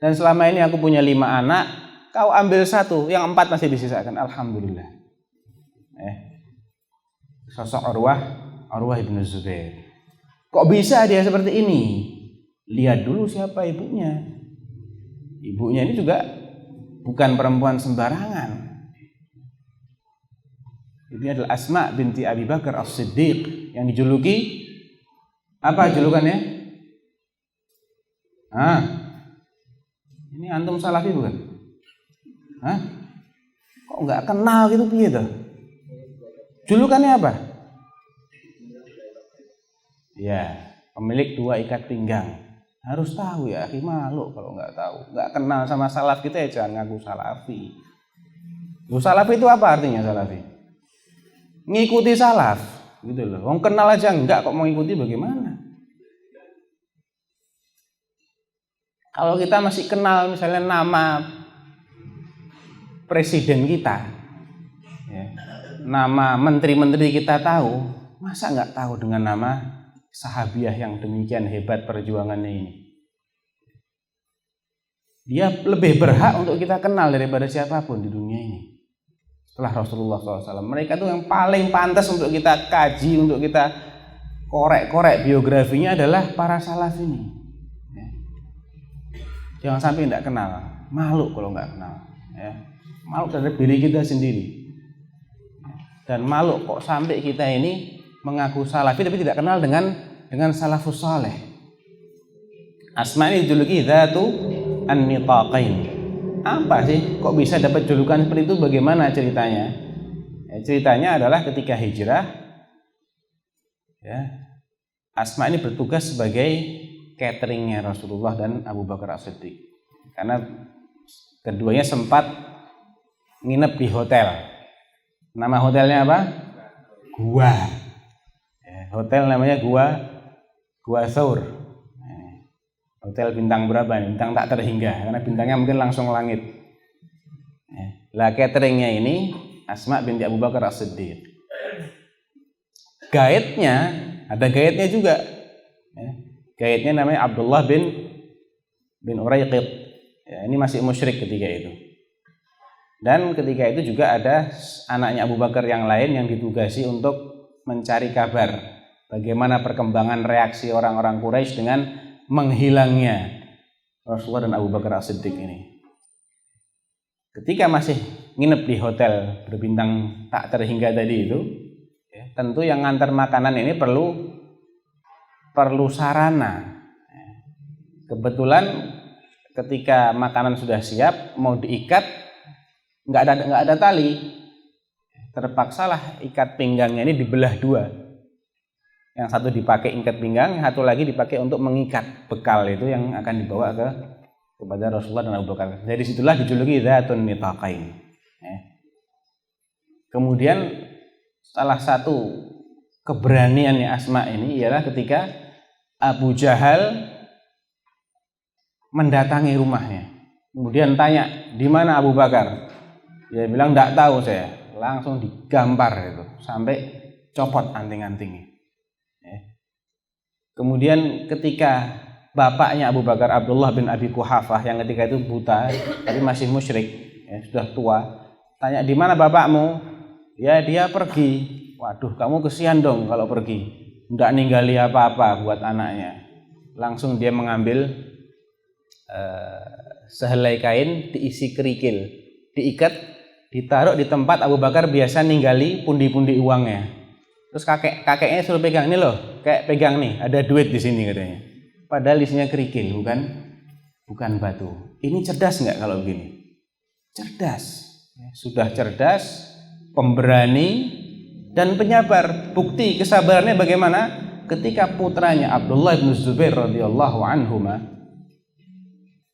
Dan selama ini aku punya 5 anak, kau ambil 1, yang 4 masih disisakan. Alhamdulillah. Sosok Urwah bin Zubair. Kok bisa dia seperti ini? Lihat dulu siapa ibunya. Ibunya ini juga bukan perempuan sembarangan. Ini adalah Asma binti Abi Bakar As-Siddiq yang dijuluki apa julukannya? Ini antum salafi bukan? Kok nggak kenal gitu piye tuh? Julukannya apa? Ya, pemilik 2 ikat pinggang. Harus tahu ya, akhi, malu kalau nggak tahu. Nggak kenal sama salaf kita ya jangan ngaku salafi. Salafi itu apa artinya salafi? Ngikuti salaf, gitu loh. Wong kenal aja enggak kok mau ngikuti bagaimana? Kalau kita masih kenal misalnya nama presiden kita, nama menteri-menteri kita tahu, masa nggak tahu dengan nama sahabiah yang demikian hebat perjuangannya ini? Dia lebih berhak untuk kita kenal daripada siapapun di dunia ini. Setelah Rasulullah SAW, mereka tuh yang paling pantas untuk kita kaji, untuk kita korek-korek biografinya adalah para salaf ini. Jangan sampai tidak kenal, malu kalau nggak kenal, malu terhadap diri kita sendiri, dan malu kok sampai kita ini mengaku salafi tapi tidak kenal dengan salafus saleh. Asma ini dijuluki Dzatu an-Nitaqain. Apa sih? Kok bisa dapat julukan seperti itu? Bagaimana ceritanya? Ceritanya adalah ketika hijrah, Asma ini bertugas sebagai cateringnya Rasulullah dan Abu Bakar As-Siddiq. Karena keduanya sempat nginep di hotel. Nama hotelnya apa? Gua. Hotel namanya Gua Thaur. Hotel bintang berapa nih? Bintang tak terhingga, karena bintangnya mungkin langsung langit. Lah cateringnya ini Asma binti Abu Bakar As-Siddiq. Guide-nya, ada guide-nya juga. Guide-nya namanya Abdullah bin Uraiqid. Ya, ini masih musyrik ketika itu. Dan ketika itu juga ada anaknya Abu Bakar yang lain yang ditugasi untuk mencari kabar bagaimana perkembangan reaksi orang-orang Quraisy dengan menghilangnya Rasulullah dan Abu Bakar As-Siddiq ini. Ketika masih nginep di hotel berbintang tak terhingga tadi itu, ya, tentu yang ngantar makanan ini perlu sarana. Kebetulan ketika makanan sudah siap mau diikat, nggak ada tali, terpaksalah ikat pinggangnya ini dibelah dua. Yang satu dipakai ikat pinggang, yang satu lagi dipakai untuk mengikat bekal itu yang akan dibawa kepada Rasulullah dan Abu Bakar. Dari situlah dijuluki Dzatun Nitaqain. Kemudian salah satu keberaniannya Asma ini ialah ketika Abu Jahal mendatangi rumahnya. Kemudian tanya, "Di mana Abu Bakar?" Dia bilang, "Enggak tahu saya." Langsung digampar itu sampai copot anting-antingnya. Kemudian ketika bapaknya Abu Bakar, Abdullah bin Abi Quhafah, yang ketika itu buta tapi masih musyrik, ya, sudah tua, tanya, "Di mana bapakmu?" Ya, dia pergi. Waduh, kamu kesian dong kalau pergi, enggak ninggali apa-apa buat anaknya. Langsung dia mengambil sehelai kain diisi kerikil, diikat, ditaruh di tempat Abu Bakar biasa ninggali pundi-pundi uangnya. Terus kakeknya suruh pegang, "Ini loh, kayak pegang nih, ada duit di sini," katanya. Padahal isinya kerikil, bukan batu. Ini cerdas nggak kalau begini? Cerdas. Sudah cerdas, pemberani, dan penyabar. Bukti kesabarannya bagaimana? Ketika putranya Abdullah bin Zubair radhiyallahu anhuma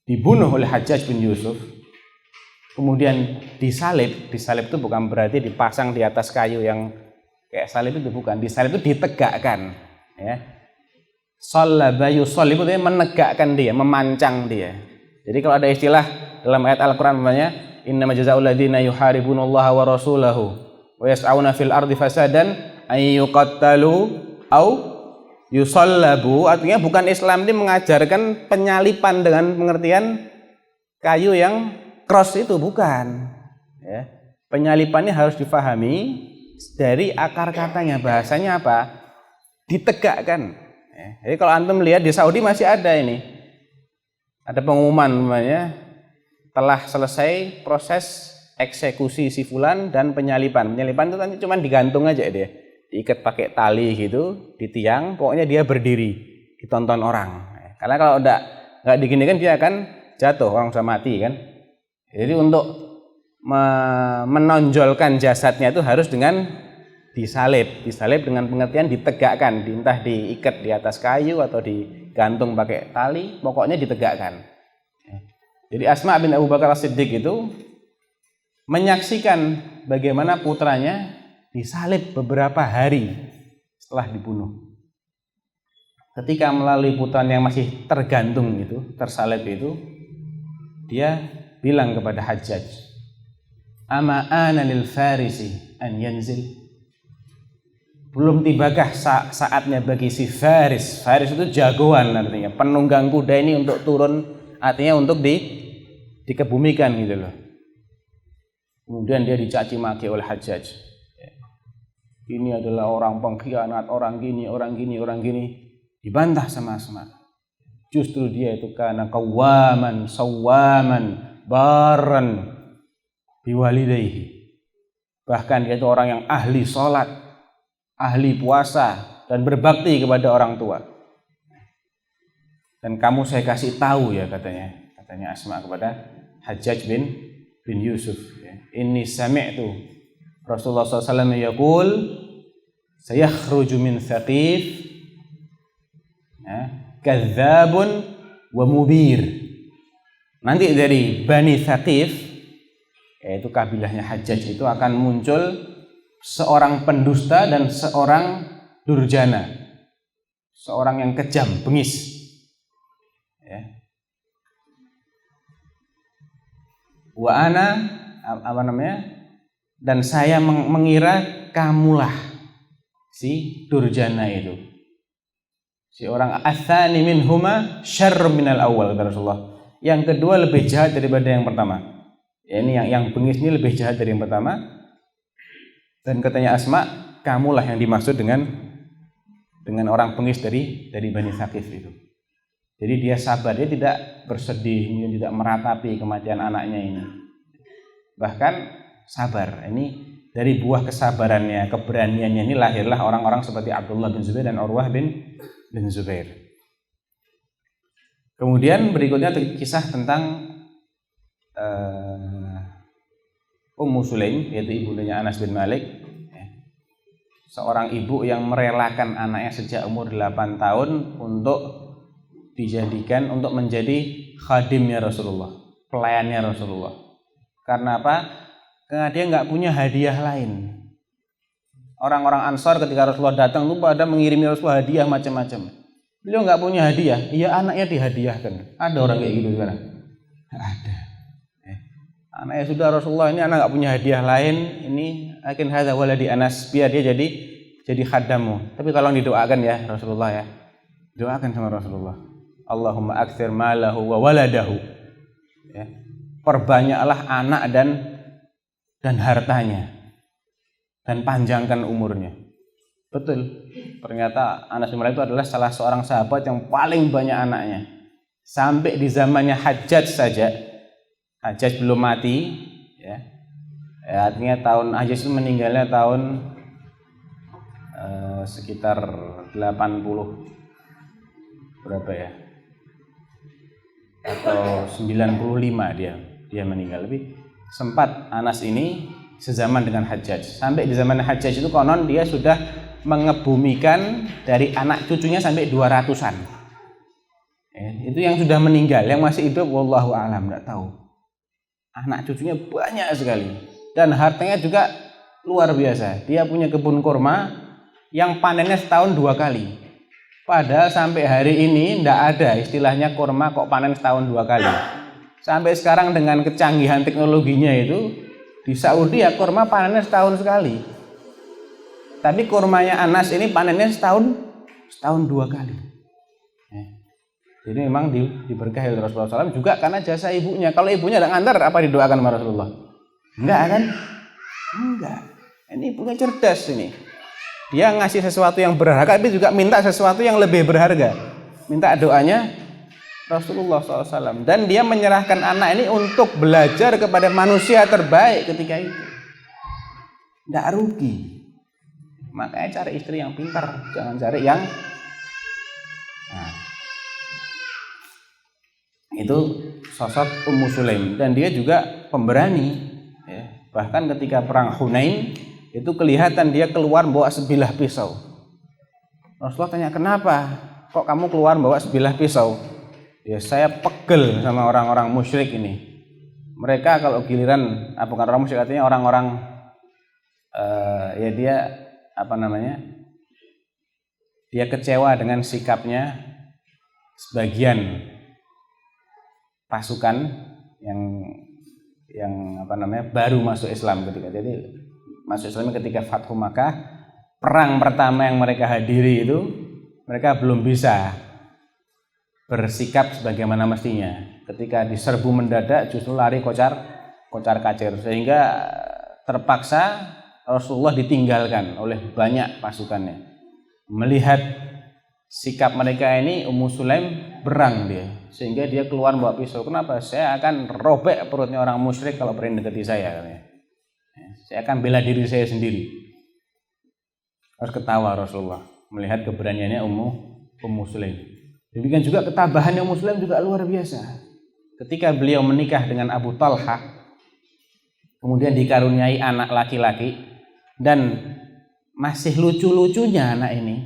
dibunuh oleh Hajjaj bin Yusuf, kemudian disalib itu bukan berarti dipasang di atas kayu yang kayak salib, itu bukan. Disalib itu ditegakkan, ya. Shallaba yusallibu itu menegakkan dia, memancang dia. Jadi kalau ada istilah dalam ayat Al-Qur'an namanya innama jazaa'ul ladzina yuharibunallaha wa rasulahu wa yas'auna fil ardi fasadan ay yuqattalu au yusallabu, artinya bukan Islam ini mengajarkan penyalipan dengan pengertian kayu yang cross, itu bukan, ya. Penyalipannya harus difahami dari akar katanya, bahasanya apa? Ditegakkan. Jadi kalau antum lihat di Saudi masih ada ini, ada pengumuman namanya telah selesai proses eksekusi si fulan dan penyalipan. Penyalipan itu kan cuma digantung aja dia, diikat pakai tali gitu di tiang, pokoknya dia berdiri ditonton orang. Karena kalau nggak diginikan dia akan jatuh, orang bisa mati kan. Jadi untuk menonjolkan jasadnya itu harus dengan disalib dengan pengertian ditegakkan, entah diikat di atas kayu atau digantung pakai tali, pokoknya ditegakkan. Jadi Asma bin Abu Bakar As-Siddiq itu menyaksikan bagaimana putranya disalib beberapa hari setelah dibunuh. Ketika melalui putranya yang masih tergantung itu, tersalib itu, dia bilang kepada Hajjaj, "Ama ana lil farisi an yanzil?" Belum tibakah saatnya bagi si Faris? Faris itu jagoan artinya, penunggang kuda ini untuk turun, artinya untuk dikebumikan gitu loh. Kemudian dia dicaci maki oleh Hajjaj. Ini adalah orang pengkhianat, orang gini. Dibantah sama Asma. Justru dia itu kana qawwaman, sawwaman, barran biwalidayhi. Bahkan dia itu orang yang ahli sholat, ahli puasa, dan berbakti kepada orang tua. Dan kamu saya kasih tahu ya, katanya Asma kepada Hajjaj bin Yusuf. Inni sami'tu Rasulullah SAW yaqul sayakhruju min Thaqif Kadzabun wa mubir. Nanti dari Bani Thaqif, yaitu kabilahnya Hajjaj, itu akan muncul seorang pendusta dan seorang durjana, seorang yang kejam, bengis. Wa ana dan saya mengira kamulah si durjana itu, si orang atsani minhuma syarr minal awal, kata Rasulullah. Yang kedua lebih jahat daripada yang pertama. Ini yang bengis ini lebih jahat dari yang pertama. Dan katanya Asma, kamulah yang dimaksud dengan orang bengis dari Bani Thaqif itu. Jadi dia sabar, dia tidak bersedih, tidak meratapi kematian anaknya ini. Bahkan sabar. Ini dari buah kesabarannya, keberaniannya ini lahirlah orang-orang seperti Abdullah bin Zubair dan Urwah bin Zubair. Kemudian berikutnya kisah tentang Ummu Sulaim, yaitu ibundanya Anas bin Malik. Seorang ibu yang merelakan anaknya sejak umur 8 tahun untuk menjadi khadimnya Rasulullah, pelayannya Rasulullah. Karena apa? Karena dia nggak punya hadiah lain. Orang-orang Ansor ketika Rasulullah datang itu pada mengirimi Rasulullah hadiah macam-macam. Beliau nggak punya hadiah, ya anaknya dihadiahkan. Ada orang kayak gitu sekarang? Ada. Anaknya sudah Rasulullah, ini anak nggak punya hadiah lain, ini akin hadza waladi Anas, biar dia jadi khadammu. Tapi kalau didoakan ya Rasulullah ya, doakan sama Rasulullah. Allahumma aktsir malahu wa waladahu. Ya. Perbanyaklah anak dan hartanya, dan panjangkan umurnya. Betul. Ternyata Anas bin Malik itu adalah salah seorang sahabat yang paling banyak anaknya. Sampai di zamannya Hajjaj saja, Hajjaj belum mati, ya. Artinya Hajjaj itu meninggalnya tahun sekitar 80 berapa ya? Atau 95 dia meninggal. Lebih sempat Anas ini sezaman dengan Hajjaj. Sampai di zaman Hajjaj itu konon dia sudah mengebumikan dari anak cucunya sampai 200-an. Itu yang sudah meninggal, yang masih hidup wallahu a'lam, enggak tahu. Anak cucunya banyak sekali dan hartanya juga luar biasa. Dia punya kebun kurma yang panennya setahun 2 kali. Padahal sampai hari ini enggak ada istilahnya kurma kok panen setahun 2 kali. Sampai sekarang dengan kecanggihan teknologinya itu di Saudi ya kurma panennya setahun sekali. Tapi kurmanya Anas ini panennya setahun 2 kali. Jadi memang diberkahi oleh Rasulullah SAW juga karena jasa ibunya. Kalau ibunya tidak ngantar, apa didoakan sama Rasulullah? Enggak kan? Enggak. Ini ibunya cerdas ini. Dia ngasih sesuatu yang berharga, tapi juga minta sesuatu yang lebih berharga. Minta doanya Rasulullah SAW. Dan dia menyerahkan anak ini untuk belajar kepada manusia terbaik ketika itu. Enggak rugi. Makanya cari istri yang pintar, jangan cari yang itu sosok Ummu Sulaim. Dan dia juga pemberani ya. Bahkan ketika perang Hunain itu kelihatan dia keluar bawa sebilah pisau. Rasulullah tanya, kenapa kok kamu keluar bawa sebilah pisau? Ya saya pegel sama orang-orang musyrik ini. Mereka kalau giliran bukan orang musyrik, artinya orang-orang ya dia dia kecewa dengan sikapnya sebagian pasukan yang baru masuk Islam jadi masuk Islam ketika Fathu Makkah, perang pertama yang mereka hadiri itu mereka belum bisa bersikap sebagaimana mestinya. Ketika diserbu mendadak justru lari kocar kacir, sehingga terpaksa Rasulullah ditinggalkan oleh banyak pasukannya. Melihat sikap mereka ini, Ummu Sulaim berang dia, sehingga dia keluar bawa pisau. Kenapa? Saya akan robek perutnya orang musyrik kalau berani dekati saya, katanya. Saya akan bela diri saya sendiri. Harus ketawa Rasulullah melihat keberaniannya Ummu Sulaim. Demikian juga ketabahannya Ummu Sulaim juga luar biasa. Ketika beliau menikah dengan Abu Talha, kemudian dikaruniai anak laki-laki, dan masih lucu-lucunya anak ini.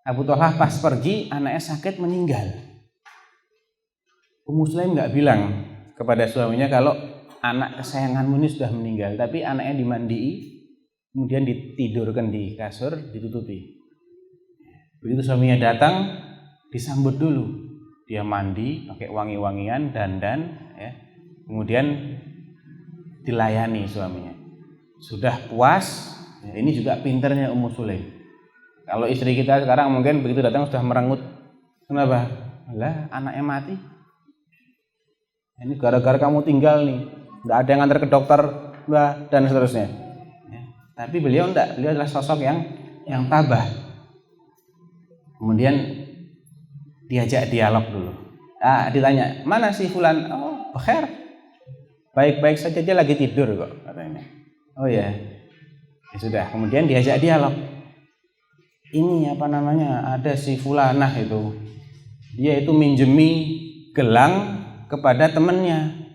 Abu Thalhah pas pergi, anaknya sakit meninggal. Ummu Sulaim nggak bilang kepada suaminya kalau anak kesayanganmu ini sudah meninggal, tapi anaknya dimandii, kemudian ditidurkan di kasur, ditutupi. Begitu suaminya datang, disambut dulu. Dia mandi, pakai wangi-wangian, dandan, ya. Kemudian dilayani suaminya. Sudah puas, ya, ini juga pinternya Ummu Sulaim. Kalau istri kita sekarang mungkin begitu datang sudah merengut. Kenapa? Lah, anaknya mati. Ini gara-gara kamu tinggal nih, nggak ada yang antar ke dokter, Mbah, dan seterusnya. Ya. Tapi beliau enggak, beliau adalah sosok yang tabah. Kemudian diajak dialog dulu. Ditanya, mana si fulan? Oh, bekhair. Baik-baik saja, dia lagi tidur kok, katanya. Oh ya, ya sudah. Kemudian diajak dialog. Ini ada si fulanah itu. Dia itu minjemi gelang kepada temannya.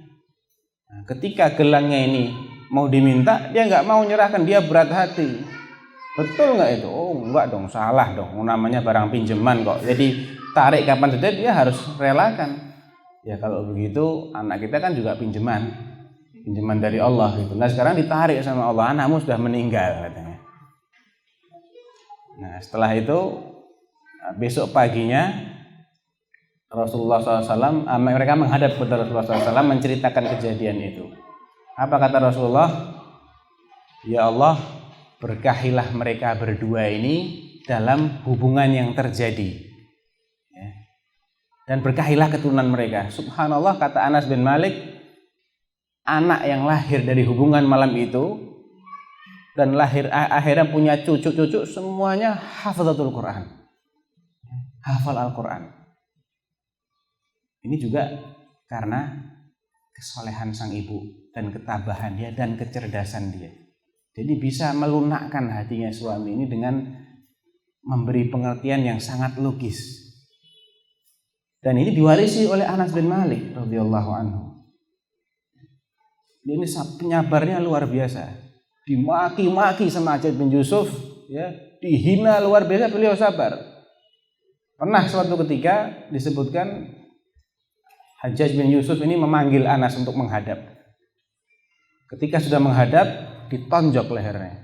Nah, ketika gelangnya ini mau diminta, dia nggak mau nyerahkan, dia berat hati. Betul nggak itu? Oh enggak dong, salah dong. Namanya barang pinjaman kok. Jadi tarik kapan saja dia harus relakan. Ya kalau begitu anak kita kan juga pinjaman dari Allah gitu. Nah sekarang ditarik sama Allah, anakmu sudah meninggal katanya. Nah setelah itu besok paginya Rasulullah SAW, mereka menghadap kepada Rasulullah SAW menceritakan kejadian itu. Apa kata Rasulullah? Ya Allah, berkahilah mereka berdua ini dalam hubungan yang terjadi, ya. Dan berkahilah keturunan mereka. Subhanallah, kata Anas bin Malik, anak yang lahir dari hubungan malam itu dan akhirnya punya cucu-cucu semuanya hafazatul Quran, hafal Al-Quran. Ini juga karena kesolehan sang ibu dan ketabahan dia dan kecerdasan dia. Jadi bisa melunakkan hatinya suami ini dengan memberi pengertian yang sangat logis. Dan ini diwarisi oleh Anas bin Malik radhiyallahu anhu. Ini penyabarnya luar biasa. Dimaki-maki sama Hajjaj bin Yusuf, ya, dihina luar biasa, beliau sabar. Pernah suatu ketika disebutkan Hajjaj bin Yusuf ini memanggil Anas untuk menghadap. Ketika sudah menghadap, ditonjok lehernya.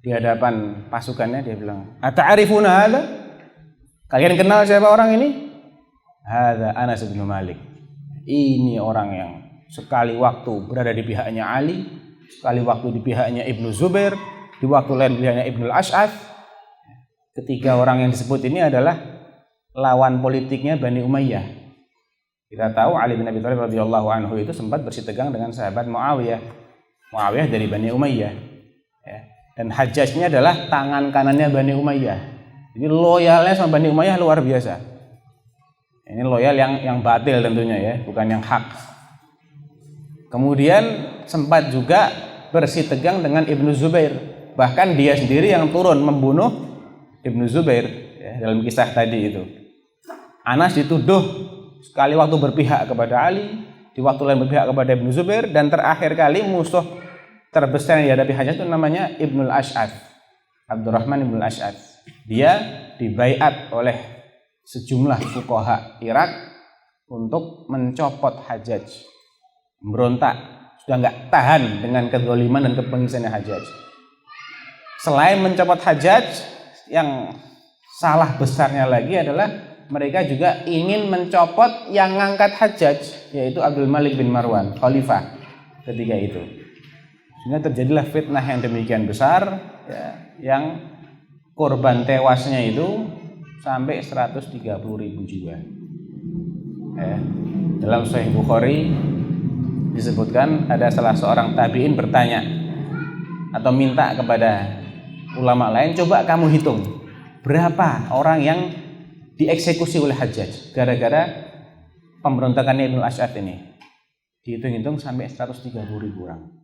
Di hadapan pasukannya dia bilang, "Ata'rifuna hadza? Kalian kenal siapa orang ini?" "Hadza Anas bin Malik." Ini orang yang sekali waktu berada di pihaknya Ali, sekali waktu di pihaknya Ibnu Zubair, di waktu lain pihaknya Ibnu Al-Ash'ath. Ketiga orang yang disebut ini adalah lawan politiknya Bani Umayyah. Kita tahu Ali bin Abi Thalib radhiyallahu anhu itu sempat bersitegang dengan sahabat Muawiyah dari Bani Umayyah, ya. Dan Hajjajnya adalah tangan kanannya Bani Umayyah. Jadi loyalnya sama Bani Umayyah luar biasa. Ini loyal yang batil tentunya, ya, bukan yang hak. Kemudian sempat juga bersitegang dengan Ibnu Zubair. Bahkan dia sendiri yang turun membunuh Ibnu Zubair, ya, dalam kisah tadi itu. Anas dituduh sekali waktu berpihak kepada Ali, di waktu lain berpihak kepada Ibnu Zubair, dan terakhir kali musuh terbesar yang dihadapi Hajjaj itu namanya Ibnu Al-Ash'ath, Abdurrahman Ibnu Al-Ash'ath. Dia dibaiat oleh sejumlah fuqaha Irak untuk mencopot Hajjaj, memberontak, sudah nggak tahan dengan kezaliman dan kepengisannya Hajjaj. Selain mencopot Hajjaj, yang salah besarnya lagi adalah mereka juga ingin mencopot yang ngangkat Hajjaj, yaitu Abdul Malik bin Marwan, khalifah ketika itu. Sehingga terjadilah fitnah yang demikian besar, ya, yang korban tewasnya itu sampai 130.000 jiwa. Ya. Dalam Sahih Bukhari disebutkan ada salah seorang tabi'in bertanya atau minta kepada ulama lain, coba kamu hitung berapa orang yang dieksekusi oleh Hajjaj gara-gara pemberontakannya Ibnu Ash'ath ini. Dihitung-hitung sampai 130.000 orang.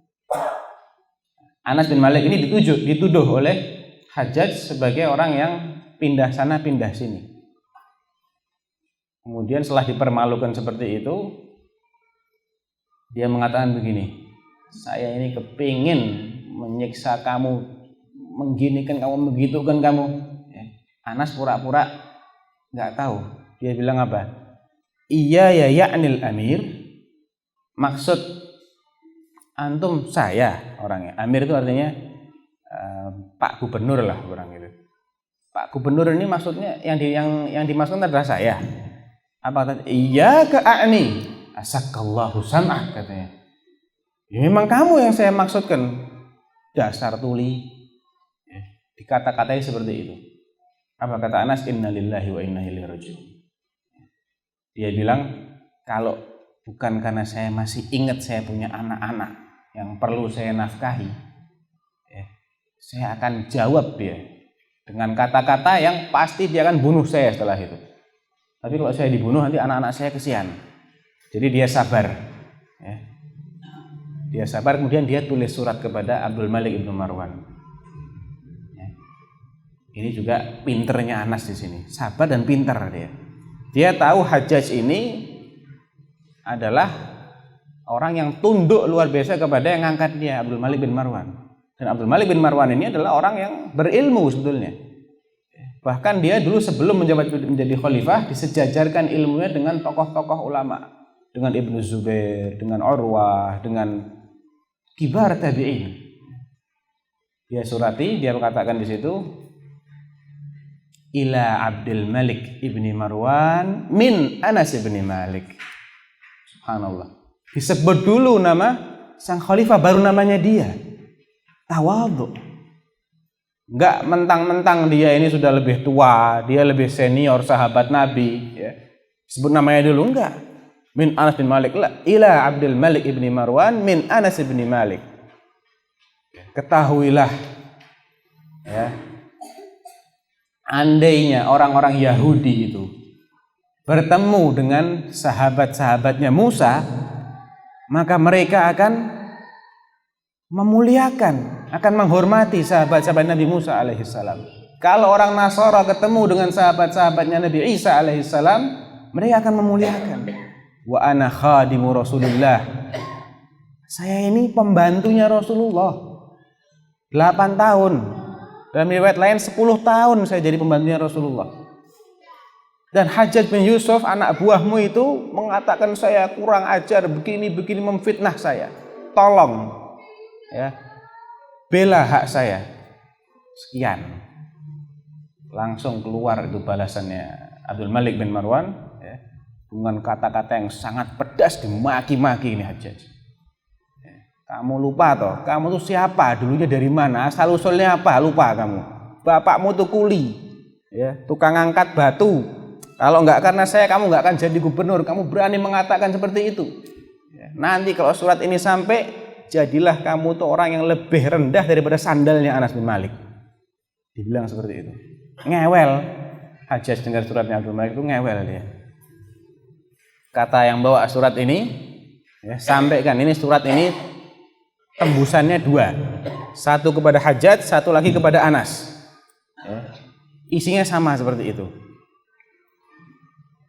Anas bin Malik ini dituduh oleh Hajjaj sebagai orang yang pindah sana pindah sini. Kemudian setelah dipermalukan seperti itu, dia mengatakan begini, saya ini kepingin menyiksa kamu, mengginikan kamu, menggitukan kamu. Anas pura-pura nggak tahu. Dia bilang apa? Iya ya ya'nil amir. Maksud antum saya orangnya. Amir itu artinya Pak Gubernur lah orang itu. Pak Gubernur ini maksudnya yang dimaksudkan adalah saya. Apa kata? Iya ke a'ni. Asakallahu sam'ah katanya. Ya memang kamu yang saya maksudkan. Dasar tuli. Ya, dikata-katai seperti itu. Apa kata Anas? Inna lillahi wa inna ilaihi raji'un. Dia bilang, kalau bukan karena saya masih ingat saya punya anak-anak yang perlu saya nafkahi, ya, saya akan jawab dia dengan kata-kata yang pasti dia akan bunuh saya setelah itu. Tapi kalau saya dibunuh nanti anak-anak saya kesian. Jadi dia sabar. Ya. Dia sabar, kemudian dia tulis surat kepada Abdul Malik ibnu Marwan. Ya. Ini juga pinternya Anas di sini, sabar dan pintar dia. Dia tahu Hajjaj ini adalah orang yang tunduk luar biasa kepada yang ngangkat dia, Abdul Malik bin Marwan. Dan Abdul Malik bin Marwan ini adalah orang yang berilmu sebetulnya. Bahkan dia dulu sebelum menjadi khalifah disejajarkan ilmunya dengan tokoh-tokoh ulama, dengan Ibnu Zubair, dengan Urwah, dengan kibar tabi'in. Dia surati, dia katakan di situ, ila Abdul Malik ibni Marwan min Anas ibni Malik. Subhanallah. Disebut dulu nama sang khalifah, baru namanya dia. Tawadhu. Enggak mentang-mentang dia ini sudah lebih tua, dia lebih senior sahabat Nabi, ya. Sebut namanya dulu, enggak. Min Anas bin Malik, ila Abdul Malik ibni Marwan min Anas ibni Malik. Ketahuilah, ya, andainya orang-orang Yahudi itu bertemu dengan sahabat-sahabatnya Musa, maka mereka akan memuliakan, akan menghormati sahabat-sahabat Nabi Musa alaihissalam. Kalau orang Nasara ketemu dengan sahabat-sahabatnya Nabi Isa alaihissalam, mereka akan memuliakan. Wa ana khadimu Rasulullah. Saya ini pembantunya Rasulullah. 8 tahun. Dalam riwayat lain 10 tahun saya jadi pembantunya Rasulullah. Dan Hajjaj bin Yusuf, anak buahmu itu mengatakan saya kurang ajar, begini-begini, memfitnah saya. Tolong, ya, bela hak saya. Sekian. Langsung keluar itu balasannya Abdul Malik bin Marwan, ya, dengan kata-kata yang sangat pedas, dimaki-maki ini Hajjaj. Ya, kamu lupa toh, kamu tuh siapa, dulunya dari mana, asal usulnya apa, lupa kamu. Bapakmu tuh kuli, ya, tukang angkat batu. Kalau enggak karena saya, kamu enggak akan jadi gubernur. Kamu berani mengatakan seperti itu. Ya, nanti kalau surat ini sampai, jadilah kamu tuh orang yang lebih rendah daripada sandalnya Anas bin Malik. Dibilang seperti itu. Ngewel. Hajjaj dengar suratnya Abdul Malik itu ngewel dia. Kata yang bawa surat ini, ya, sampaikan ini surat ini tembusannya 2. Satu kepada Hajjaj, satu lagi kepada Anas. Ya, isinya sama seperti itu.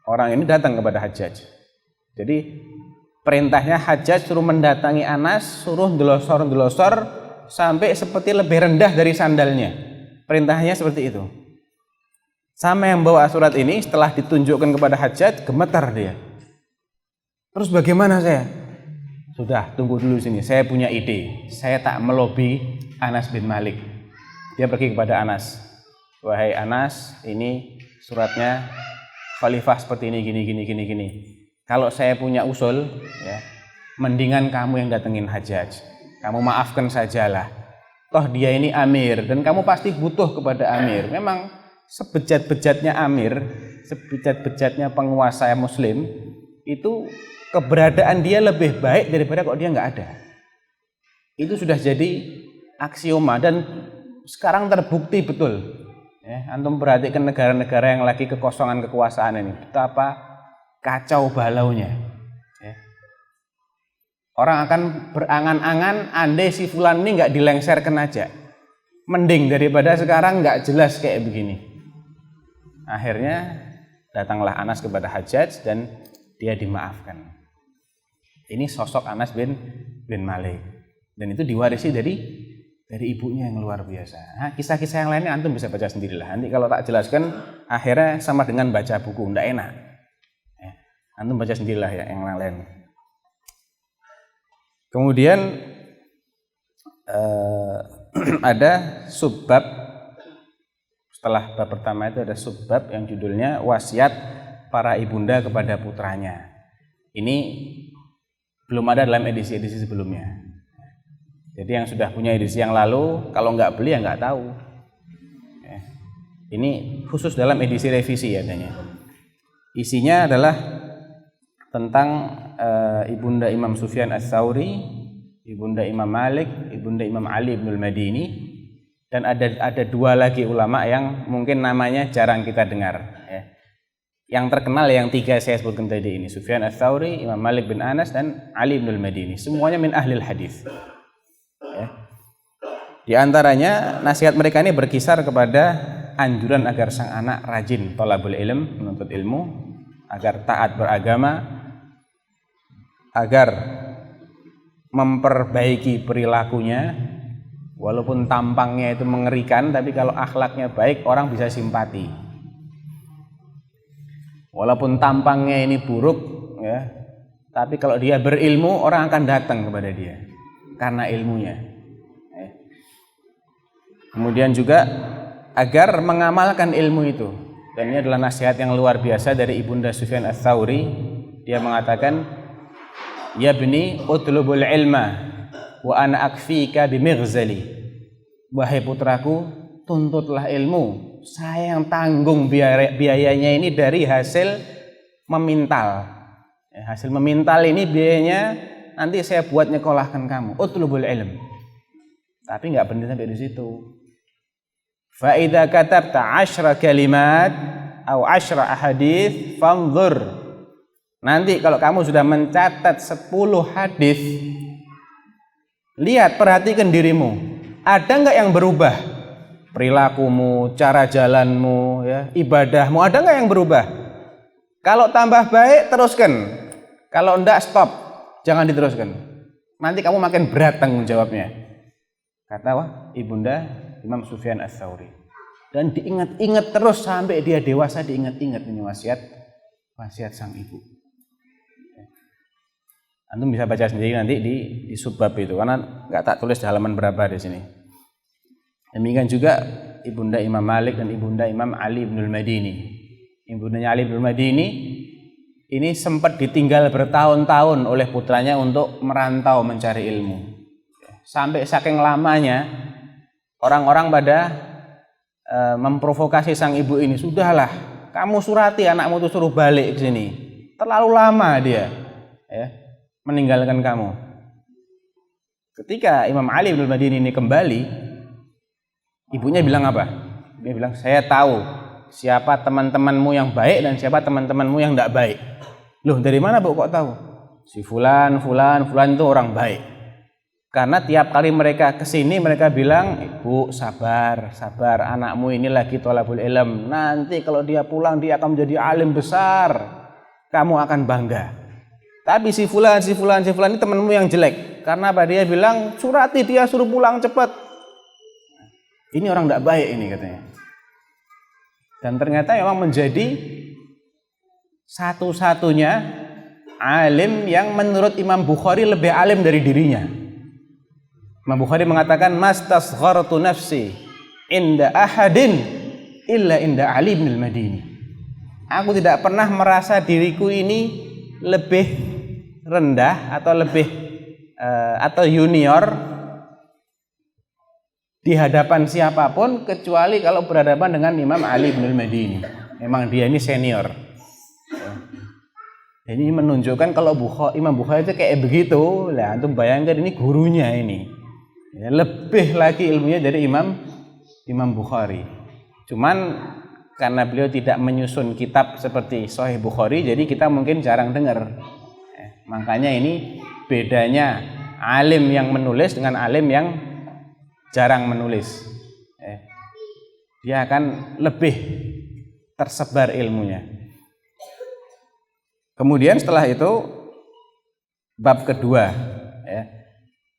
Orang ini datang kepada Hajjaj. Jadi perintahnya Hajjaj suruh mendatangi Anas, suruh ndelosor-ndelosor sampai seperti lebih rendah dari sandalnya. Perintahnya seperti itu. Sama yang bawa surat ini setelah ditunjukkan kepada Hajjaj, gemetar dia. Terus bagaimana saya? Sudah, tunggu dulu sini. Saya punya ide. Saya tak melobi Anas bin Malik. Dia pergi kepada Anas. Wahai Anas, ini suratnya khalifah seperti ini, gini. Kalau saya punya usul, ya, mendingan kamu yang datengin Hajjaj. Kamu maafkan sajalah. Toh dia ini amir dan kamu pasti butuh kepada amir. Memang sebejat-bejatnya amir, sebejat-bejatnya penguasa muslim, itu keberadaan dia lebih baik daripada kalau dia nggak ada. Itu sudah jadi aksioma dan sekarang terbukti betul. Ya, antum perhatikan negara-negara yang lagi kekosongan kekuasaan ini, betapa kacau balaunya. Ya. Orang akan berangan-angan andai si fulan ini nggak dilengserkan aja, mending daripada sekarang nggak jelas kayak begini. Akhirnya datanglah Anas kepada Hajjaj dan dia dimaafkan. Ini sosok Anas bin Malik dan itu diwarisi dari dari ibunya yang luar biasa. Nah, kisah-kisah yang lainnya antum bisa baca sendirilah. Nanti kalau tak jelaskan akhirnya sama dengan baca buku, ndak enak. Antum baca sendirilah ya yang lain. Kemudian ada subbab, setelah bab pertama itu ada subbab yang judulnya wasiat para ibunda kepada putranya. Ini belum ada dalam edisi-edisi sebelumnya. Jadi yang sudah punya edisi yang lalu, kalau nggak beli ya nggak tahu. Ini khusus dalam edisi revisi adanya. Isinya adalah tentang ibunda Imam Sufyan Ats-Tsauri, ibunda Imam Malik, ibunda Imam Ali bin Al-Madini, dan ada dua lagi ulama yang mungkin namanya jarang kita dengar. Yang terkenal yang tiga saya sebutkan tadi ini, Sufyan Ats-Tsauri, Imam Malik bin Anas, dan Ali bin Al-Madini. Semuanya min ahlil hadis. Di antaranya nasihat mereka ini berkisar kepada anjuran agar sang anak rajin thalabul ilm, menuntut ilmu, agar taat beragama, agar memperbaiki perilakunya, walaupun tampangnya itu mengerikan, tapi kalau akhlaknya baik orang bisa simpati. Walaupun tampangnya ini buruk, ya, tapi kalau dia berilmu orang akan datang kepada dia karena ilmunya. Kemudian juga agar mengamalkan ilmu itu. Dan ini adalah nasihat yang luar biasa dari ibunda Sufyan Ats-Tsauri. Dia mengatakan, "Ya bni, utlubul ilma wa ana akfika bimighzali." Wahai putraku, tuntutlah ilmu. Saya yang tanggung biayanya ini dari hasil memintal. Hasil memintal ini biayanya nanti saya buat nyekolahkan kamu. Utlubul ilm. Tapi nggak berhenti sampai di situ. Fa idza katabta 10 kalimat atau 10 ahadits fanzur. Nanti kalau kamu sudah mencatat 10 hadis, lihat, perhatikan dirimu. Ada nggak yang berubah? Perilakumu, cara jalanmu, ya, ibadahmu, ada nggak yang berubah? Kalau tambah baik, teruskan. Kalau enggak, stop. Jangan diteruskan. Nanti kamu makin berat tanggung jawabnya. Kata ibunda Imam Sufyan Ats-Tsauri. Dan diingat-ingat terus sampai dia dewasa, diingat-ingat ini wasiat sang ibu. Antum bisa baca sendiri nanti di subbab itu, karena nggak tak tulis di halaman berapa di sini. Demikian juga ibunda Imam Malik dan ibunda Imam Ali bin Al-Madini. Ibundanya Ali bin Al-Madini ini sempat ditinggal bertahun-tahun oleh putranya untuk merantau mencari ilmu. Sampai saking lamanya orang-orang pada memprovokasi sang ibu ini, sudahlah, kamu surati anakmu itu suruh balik ke sini. Terlalu lama dia, ya, meninggalkan kamu. Ketika Imam Ali bin Al-Madini ini kembali, ibunya bilang apa? Dia bilang, saya tahu siapa teman-temanmu yang baik dan siapa teman-temanmu yang tidak baik. Loh, dari mana bu kok tahu? Si fulan itu orang baik. Karena tiap kali mereka kesini mereka bilang, ibu sabar, anakmu ini lagi thalabul ilm. Nanti kalau dia pulang dia akan menjadi alim besar. Kamu akan bangga. Tapi si fulan ini temanmu yang jelek. Karena apa? Dia bilang, surati dia suruh pulang cepat. Ini orang tidak baik ini katanya. Dan ternyata memang menjadi satu-satunya alim yang menurut Imam Bukhari lebih alim dari dirinya. Imam Bukhari mengatakan, mastasghartu nafsi inda ahadin illa inda Ali bin Al-Madini. Aku tidak pernah merasa diriku ini lebih rendah atau junior di hadapan siapapun kecuali kalau berhadapan dengan Imam Ali bin Al-Madini. Memang dia ini senior. Ini menunjukkan kalau Imam Bukhari itu kayak begitu. Lah antum bayangkan ini gurunya ini. Ya, lebih lagi ilmunya dari Imam Bukhari. Cuman karena beliau tidak menyusun kitab seperti Sahih Bukhari, jadi kita mungkin jarang dengar. Makanya ini bedanya alim yang menulis dengan alim yang jarang menulis. Dia akan lebih tersebar ilmunya. Kemudian setelah itu bab kedua,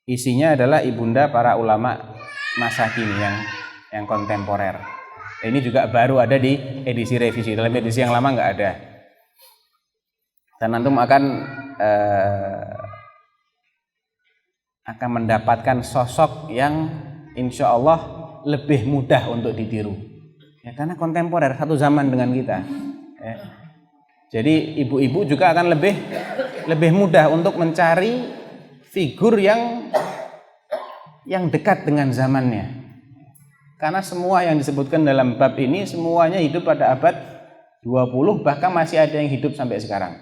isinya adalah ibunda para ulama masa kini yang kontemporer. Ini juga baru ada di edisi revisi. Dalam edisi yang lama nggak ada. Dan antum akan mendapatkan sosok yang insya Allah lebih mudah untuk ditiru. Ya, karena kontemporer, satu zaman dengan kita. Ya. Jadi ibu-ibu juga akan lebih mudah untuk mencari figur yang dekat dengan zamannya. Karena semua yang disebutkan dalam bab ini semuanya hidup pada abad 20, bahkan masih ada yang hidup sampai sekarang.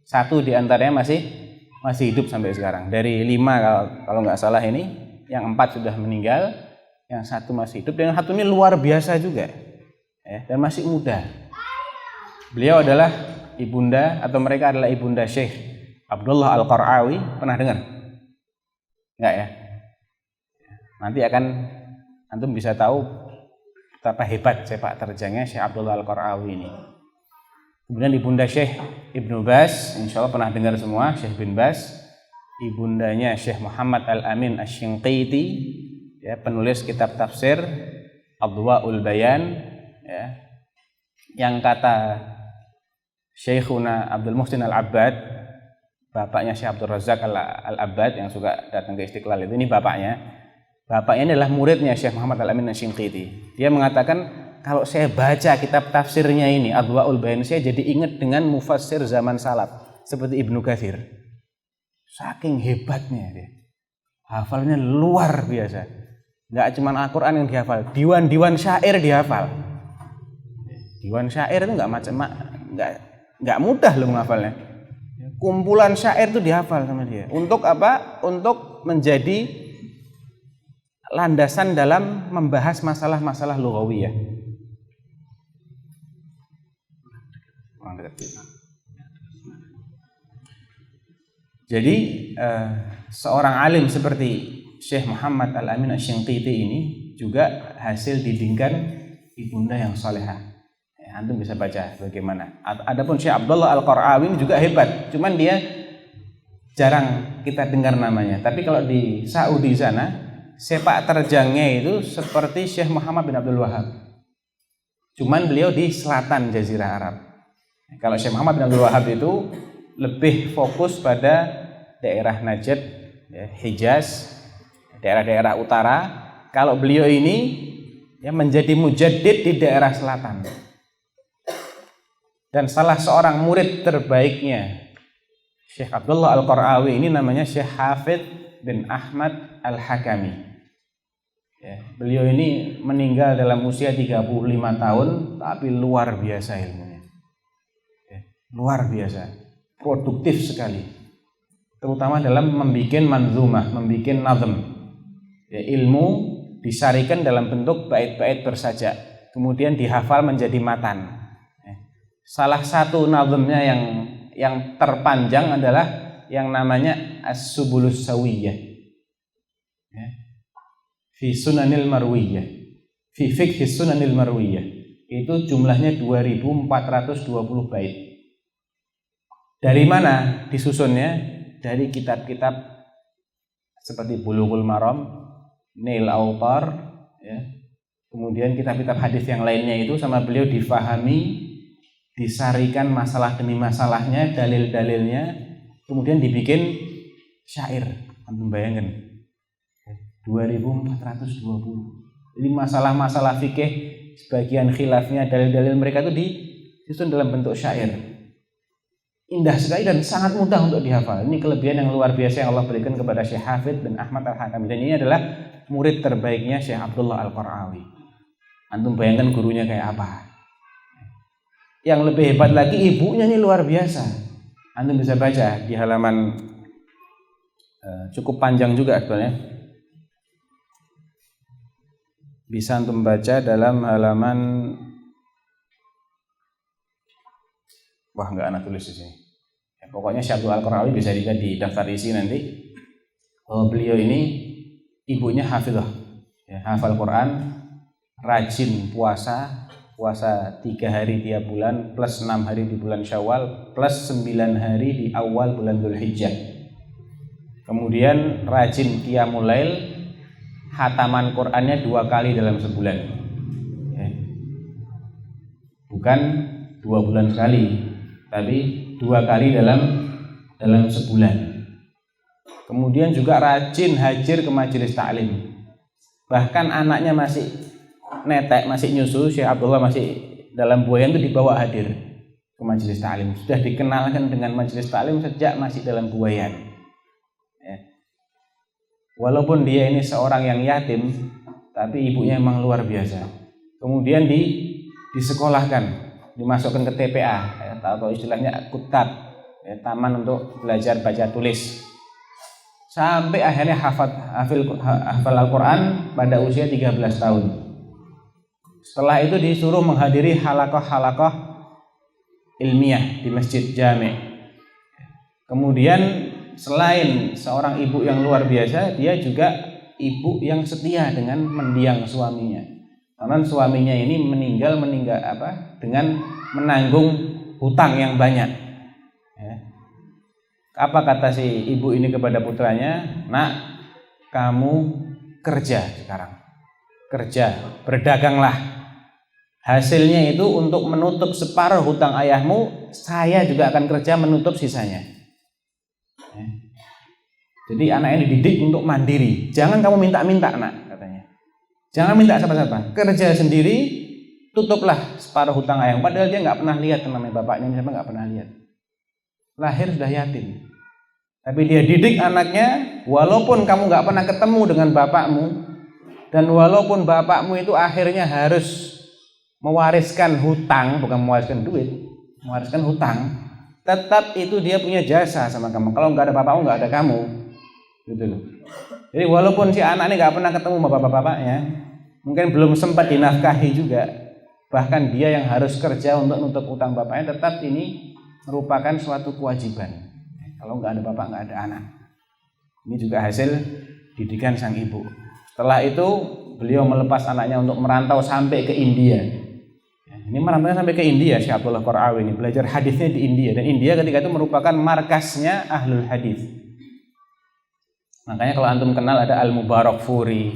Satu di antaranya masih hidup sampai sekarang. Dari 5 kalau nggak salah ini, yang 4 sudah meninggal, yang 1 masih hidup, dan yang 1 ini luar biasa juga, ya, dan masih muda. Beliau adalah ibunda, atau mereka adalah ibunda Syekh Abdullah Al-Qar'awi. Pernah dengar? Enggak ya? Nanti antum bisa tahu betapa hebat sepak terjangnya Syekh Abdullah Al-Qar'awi ini. Kemudian ibunda Syekh Ibnu Baz, insya Allah pernah dengar semua, Syekh bin Baz. Ibundanya Syekh Muhammad Al-Amin Asy-Syinqiti, ya, penulis kitab tafsir Adwa'ul Bayan, ya. Yang kata Syekhuna Abdul Muhsin Al-Abbad, bapaknya Syekh Abdul Razak Al-Abbad yang suka datang ke Istiqlal itu, ini bapaknya. Bapaknya adalah muridnya Syekh Muhammad Al-Amin Asy-Syinqiti. Dia mengatakan, kalau saya baca kitab tafsirnya ini, Adwa'ul Bayan, saya jadi ingat dengan mufassir zaman salaf seperti Ibnu Katsir. Saking hebatnya dia. Hafalnya luar biasa. Enggak cuma Al-Qur'an yang dihafal, diwan-diwan syair dihafal. Diwan syair itu enggak mudah loh menghafalnya. Kumpulan syair itu dihafal sama dia. Untuk apa? Untuk menjadi landasan dalam membahas masalah-masalah lughawiyah. Jadi seorang alim seperti Syekh Muhammad Al-Amin Asy-Syinqiti ini juga hasil didikan ibunda yang salehah. Ya, antum bisa baca bagaimana. Adapun Syekh Abdullah Al-Qar'awi juga hebat, cuman dia jarang kita dengar namanya. Tapi kalau di Saudi sana, sepak terjangnya itu seperti Syekh Muhammad bin Abdul Wahab. Cuman beliau di selatan Jazirah Arab. Kalau Syekh Muhammad bin Abdul Wahab itu lebih fokus pada daerah Najd, ya, Hijaz, daerah-daerah utara. Kalau beliau ini ya menjadi mujaddid di daerah selatan. Dan salah seorang murid terbaiknya Syekh Abdullah Al-Qar'awi ini namanya Syekh Hafidz bin Ahmad Al-Hakami. Ya, beliau ini meninggal dalam usia 35 tahun, tapi luar biasa ilmunya. Ya, luar biasa, produktif sekali, terutama dalam membuat manzumah, membuat nazm. Ya, ilmu disarikan dalam bentuk bait-bait bersajak, kemudian dihafal menjadi matan. Ya, salah satu nazmnya yang terpanjang adalah yang namanya As-Subulus Sawiyah. Ya. Fi Sunanil Marwiyah, fi Fiqh Sunanil Marwiyah, itu jumlahnya 2420 bait. Dari mana disusunnya? Dari kitab-kitab seperti Bulughul Maram, Nail Autar, ya. Kemudian kitab-kitab hadis yang lainnya itu sama beliau difahami, disarikan masalah demi masalahnya, dalil-dalilnya, kemudian dibikin syair. Antum bayangkan 2420. Jadi masalah-masalah fikih, sebagian khilafnya, dalil-dalil mereka itu disusun dalam bentuk syair. Indah sekali dan sangat mudah untuk dihafal. Ini kelebihan yang luar biasa yang Allah berikan kepada Syekh Hafidz bin Ahmad Al-Hakami. Dan ini adalah murid terbaiknya Syekh Abdullah Al-Qar'awi. Antum bayangkan gurunya kayak apa. Yang lebih hebat lagi, ibunya ini luar biasa. Antum bisa baca di halaman cukup panjang juga sebenarnya. Bisa antum baca dalam halaman, wah nggak anak tulis di sini. Ya, pokoknya Syekh Abdullah Al-Qar'awi bisa dilihat di daftar isi nanti. Beliau ini ibunya hafizah, ya, hafal Quran, rajin puasa 3 hari tiap bulan, plus 6 hari di bulan Syawal, plus 9 hari di awal bulan Dzulhijjah. Kemudian rajin qiyamul lail khataman Qur'annya 2 kali dalam sebulan. Ya. Bukan 2 bulan sekali, tapi 2 kali dalam sebulan. Kemudian juga rajin hadir ke majelis taklim. Bahkan anaknya masih netek, masih nyusu, Syekh Abdullah masih dalam buayan itu dibawa hadir ke majelis taklim. Sudah dikenalkan dengan majelis taklim sejak masih dalam buayan. Ya. Walaupun dia ini seorang yang yatim, tapi ibunya memang luar biasa. Kemudian disekolahkan, dimasukkan ke TPA, ya, atau istilahnya kutab, ya, taman untuk belajar baca tulis. Sampai akhirnya hafal Al-Quran pada usia 13 tahun. Setelah itu disuruh menghadiri halakoh-halakoh ilmiah di Masjid Jami'. Kemudian selain seorang ibu yang luar biasa, dia juga ibu yang setia dengan mendiang suaminya. Karena suaminya ini meninggal dengan menanggung hutang yang banyak. Ya. Apa kata si ibu ini kepada putranya? Nak, kamu kerja sekarang. Kerja, berdaganglah. Hasilnya itu untuk menutup separuh hutang ayahmu, saya juga akan kerja menutup sisanya. Ya. Jadi anaknya dididik untuk mandiri. Jangan kamu minta-minta, nak, katanya. Jangan minta siapa-siapa. Kerja sendiri, tutuplah separuh hutang ayahmu. Padahal dia nggak pernah lihat namanya bapaknya, siapa nggak pernah lihat. Lahir sudah yatim. Tapi dia didik anaknya, walaupun kamu nggak pernah ketemu dengan bapakmu, dan walaupun bapakmu itu akhirnya harus mewariskan hutang, bukan mewariskan duit, mewariskan hutang, tetap itu dia punya jasa sama kamu. Kalau nggak ada bapakmu, nggak ada kamu, gitu loh. Jadi walaupun si anak ini nggak pernah ketemu sama bapak-bapaknya, mungkin belum sempat dinafkahi juga, bahkan dia yang harus kerja untuk nutup hutang bapaknya, tetap ini merupakan suatu kewajiban. Kalau nggak ada bapak, nggak ada anak. Ini juga hasil didikan sang ibu. Setelah itu beliau melepas anaknya untuk merantau sampai ke India. Ini merantau sampai ke India, Syekh Abdullah Qara'awi ini belajar hadisnya di India, dan India ketika itu merupakan markasnya ahlul hadis. Makanya kalau antum kenal ada Al-Mubarakfuri,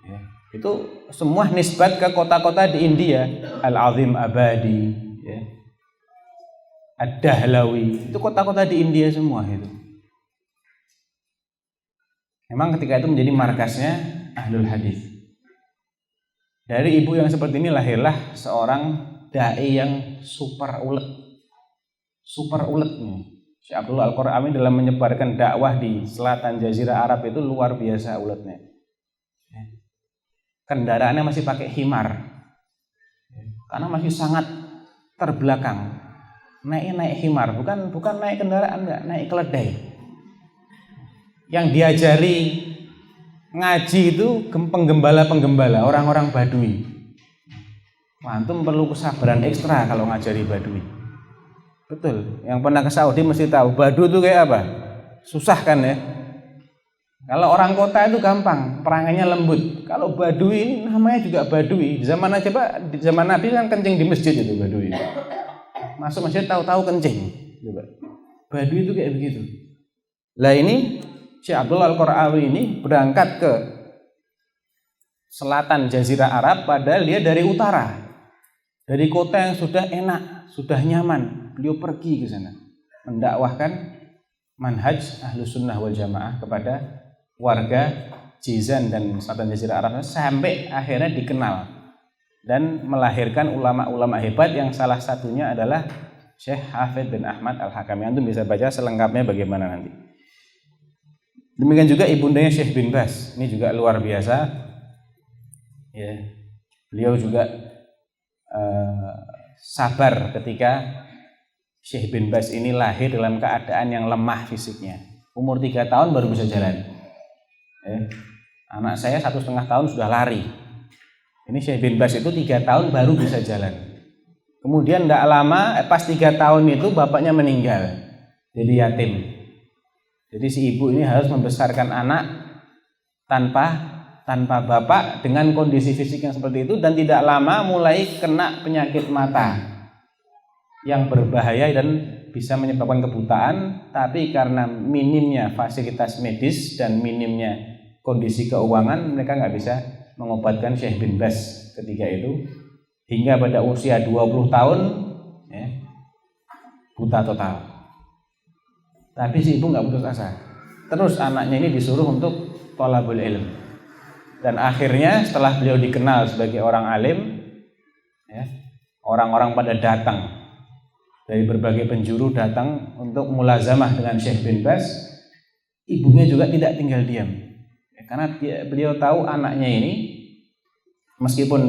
ya, itu semua nisbat ke kota-kota di India, Al-Azim Abadi, ya, Ad-Dahlawi, itu kota-kota di India semua itu. Memang ketika itu menjadi markasnya ahlul hadis. Dari ibu yang seperti ini lahirlah seorang dai yang super ulet nih. Syekh Abdullah Al-Qara'awi dalam menyebarkan dakwah di selatan Jazirah Arab itu luar biasa uletnya. Kendaraannya masih pakai himar, karena masih sangat terbelakang. Naik himar, bukan naik kendaraan, enggak, naik keledai. Yang diajari ngaji itu penggembala orang-orang Badui. Antum perlu kesabaran ekstra kalau ngajari Badui. Betul, yang pernah ke Saudi mesti tahu Badui itu kayak apa. Susah kan ya. Kalau orang kota itu gampang, perangainya lembut. Kalau Badui ini namanya juga Badui. Di zaman Nabi kan kencing di masjid itu Badui. Masuk masjid tahu-tahu kencing. Badui itu kayak begitu. Lah ini Syekh Abdullah Al-Qara'awi ini berangkat ke selatan Jazirah Arab, padahal dia dari utara, dari kota yang sudah enak, sudah nyaman. Beliau pergi ke sana mendakwahkan manhaj Ahlus Sunnah wal Jamaah kepada warga Jizan dan selatan Jazirah Arab, sampai akhirnya dikenal dan melahirkan ulama-ulama hebat yang salah satunya adalah Syekh Hafidz bin Ahmad Al-Hakami. Antum bisa baca selengkapnya bagaimana nanti. Demikian juga ibundanya Syekh bin Baz, ini juga luar biasa. Ya, beliau juga sabar ketika Syekh bin Baz ini lahir dalam keadaan yang lemah fisiknya. Umur 3 tahun baru bisa jalan. Anak saya 1,5 tahun sudah lari. Ini Syekh bin Baz itu 3 tahun baru bisa jalan. Kemudian tidak lama, pas 3 tahun itu bapaknya meninggal, jadi yatim. Jadi si ibu ini harus membesarkan anak tanpa bapak dengan kondisi fisik yang seperti itu, dan tidak lama mulai kena penyakit mata yang berbahaya dan bisa menyebabkan kebutaan. Tapi karena minimnya fasilitas medis dan minimnya kondisi keuangan mereka nggak bisa mengobatkan Syekh bin Baz ketika itu, hingga pada usia 20 tahun ya, buta total. Tapi si ibu nggak putus asa, terus anaknya ini disuruh untuk thalabul ilm, dan akhirnya setelah beliau dikenal sebagai orang alim ya, orang-orang pada datang dari berbagai penjuru, datang untuk mulazamah dengan Syekh bin Baz. Ibunya juga tidak tinggal diam ya, karena beliau tahu anaknya ini meskipun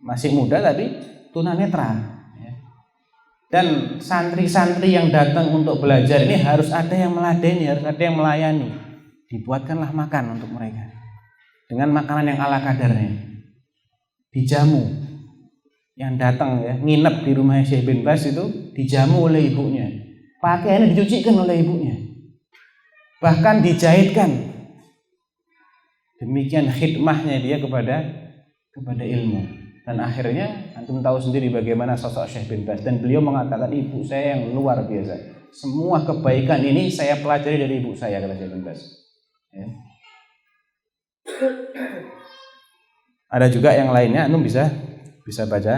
masih muda tapi tunanetra ya. Dan santri-santri yang datang untuk belajar ini harus ada yang meladeni, harus ada yang melayani. Dibuatkanlah makan untuk mereka dengan makanan yang ala kadarnya, dijamu. Yang datang ya, nginep di rumah Syekh bin Baz itu dijamu oleh ibunya, pakaiannya dicucikan oleh ibunya, bahkan dijahitkan. Demikian khidmahnya dia kepada ilmu. Dan akhirnya antum tahu sendiri bagaimana sosok Syekh bin Baz, dan beliau mengatakan ibu saya yang luar biasa. Semua kebaikan ini saya pelajari dari ibu saya, kata Syekh bin Baz. Ya. Ada juga yang lainnya, antum bisa baca.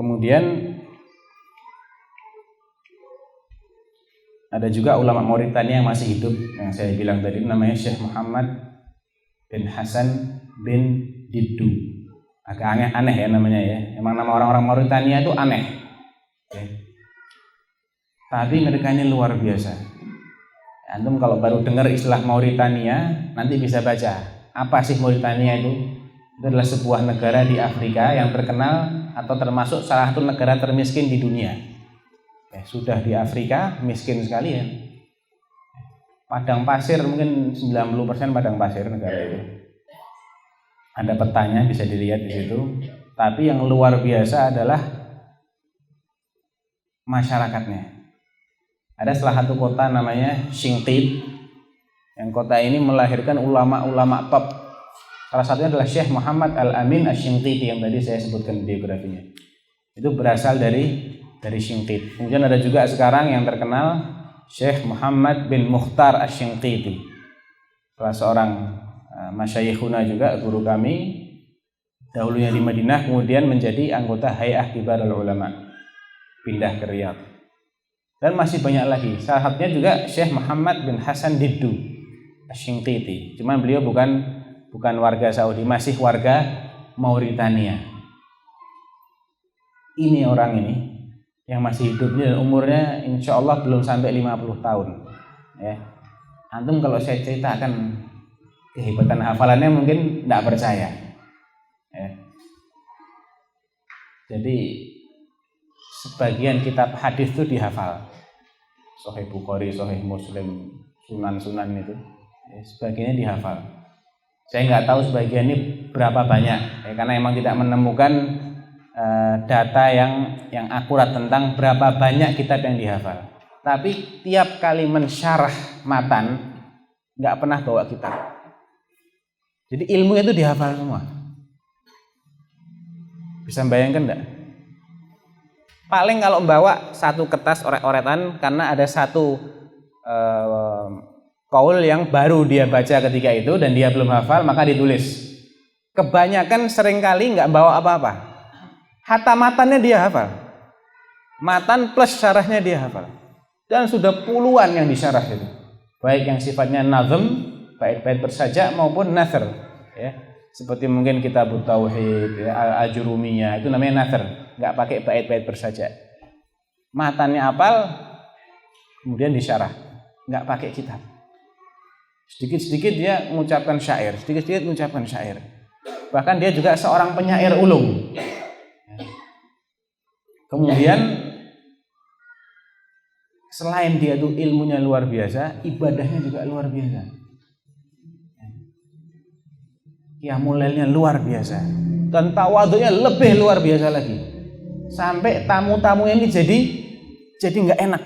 Kemudian ada juga ulama Mauritania yang masih hidup, yang saya bilang tadi, namanya Syekh Muhammad bin Hasan bin Diddu. Agak aneh ya namanya ya. Emang nama orang-orang Mauritania itu aneh ya. Tapi mereka ini luar biasa. Antum kalau baru dengar istilah Mauritania, nanti bisa baca apa sih Mauritania itu. Itu adalah sebuah negara di Afrika yang terkenal atau termasuk salah satu negara termiskin di dunia. Sudah di Afrika, miskin sekali ya. Padang pasir, mungkin 90% padang pasir negara itu. Ada petanya bisa dilihat di situ. Tapi yang luar biasa adalah masyarakatnya. Ada salah satu kota namanya Shinqit. Yang kota ini melahirkan ulama-ulama top. Salah satunya adalah Syekh Muhammad Al-Amin Asy-Shinqiti yang tadi saya sebutkan biografinya. Itu berasal dari Shinqit. Kemudian ada juga sekarang yang terkenal Syekh Muhammad bin Mukhtar Asy-Shinqiti. Salah seorang masyayikhuna juga, guru kami. Dahulunya di Madinah, kemudian menjadi anggota Hay'ah Kibarul Ulama. Pindah ke Riyadh. Dan masih banyak lagi. Salah satunya juga Syekh Muhammad bin Hasan Diddu Asy-Shinqiti. Cuman beliau bukan warga Saudi, masih warga Mauritania. Ini orang ini yang masih hidupnya dan umurnya insya Allah belum sampai 50 tahun ya. Antum kalau saya ceritakan kehebatan hafalannya mungkin tidak percaya ya. Jadi sebagian kitab hadis itu dihafal, Sahih Bukhari, Sahih Muslim, Sunan itu ya, sebagiannya dihafal. Saya nggak tahu sebagian ini berapa banyak ya, karena emang tidak menemukan data yang akurat tentang berapa banyak kitab yang dihafal. Tapi tiap kali mensyarah matan nggak pernah bawa kitab. Jadi ilmu itu dihafal semua. Bisa bayangkan enggak? Paling kalau membawa satu kertas oret-oretan karena ada satu kaul yang baru dia baca ketika itu dan dia belum hafal, maka ditulis. Kebanyakan seringkali nggak bawa apa-apa. Hatta matannya dia hafal. Matan plus syarahnya dia hafal. Dan sudah puluhan yang disyarah itu. Baik yang sifatnya nazm, bait-bait bersaja maupun nathar ya. Seperti mungkin kitab Tauhid ya, Al-Ajurumiyah, itu namanya nathar, nggak pakai bait-bait bersaja. Matannya hafal, kemudian disyarah, nggak pakai kitab. Sedikit-sedikit dia mengucapkan syair, sedikit-sedikit mengucapkan syair. Bahkan dia juga seorang penyair ulung. Kemudian selain dia itu ilmunya luar biasa, ibadahnya juga luar biasa. Qiyamul lailnya luar biasa. Dan tawadhunya lebih luar biasa lagi. Sampai tamu-tamu ini jadi nggak enak.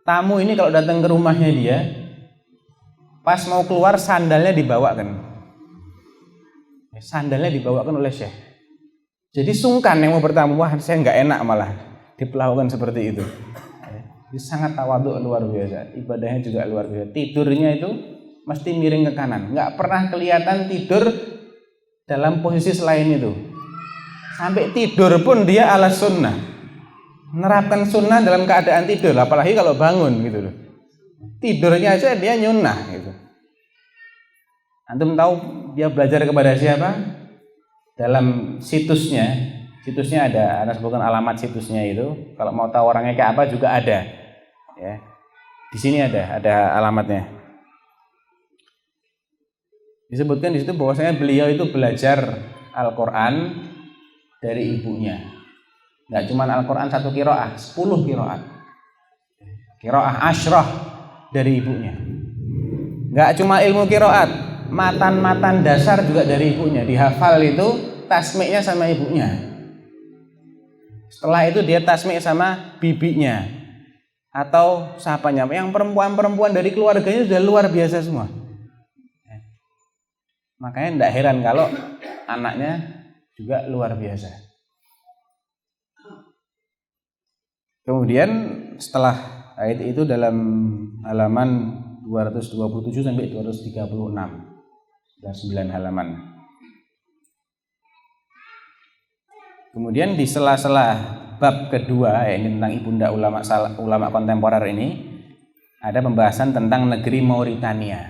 Tamu ini kalau datang ke rumahnya dia, pas mau keluar sandalnya dibawakan. Sandalnya dibawakan oleh Syekh. Jadi sungkan yang mau bertamu, wah saya nggak enak malah diperlakukan seperti itu. Dia sangat tawadhu luar biasa, ibadahnya juga luar biasa. Tidurnya itu mesti miring ke kanan, nggak pernah kelihatan tidur dalam posisi selain itu. Sampai tidur pun dia ala sunnah, menerapkan sunnah dalam keadaan tidur, apalagi kalau bangun gitu loh. Tidurnya aja dia nyunnah gitu. Antum tahu dia belajar kepada siapa? Dalam situsnya ada sebutkan alamat situsnya itu. Kalau mau tahu orangnya kayak apa juga ada. Ya, di sini ada alamatnya. Disebutkan di situ bahwasanya beliau itu belajar Al-Quran dari ibunya. Nggak cuma Al-Quran 1 qiraah, 10 qiraat. Qiraah asyrah dari ibunya. Nggak cuma ilmu qiraat, matan-matan dasar juga dari ibunya. Dihafal itu tasmiknya sama ibunya. Setelah itu dia tasmik sama bibinya. Atau siapanya, yang perempuan-perempuan dari keluarganya sudah luar biasa semua. Makanya tidak heran kalau anaknya juga luar biasa. Kemudian setelah ayat itu dalam halaman 227 sampai 236, sudah 9 halaman. Kemudian di sela-sela bab kedua, ini tentang ibunda ulama kontemporer ini, ada pembahasan tentang negeri Mauritania.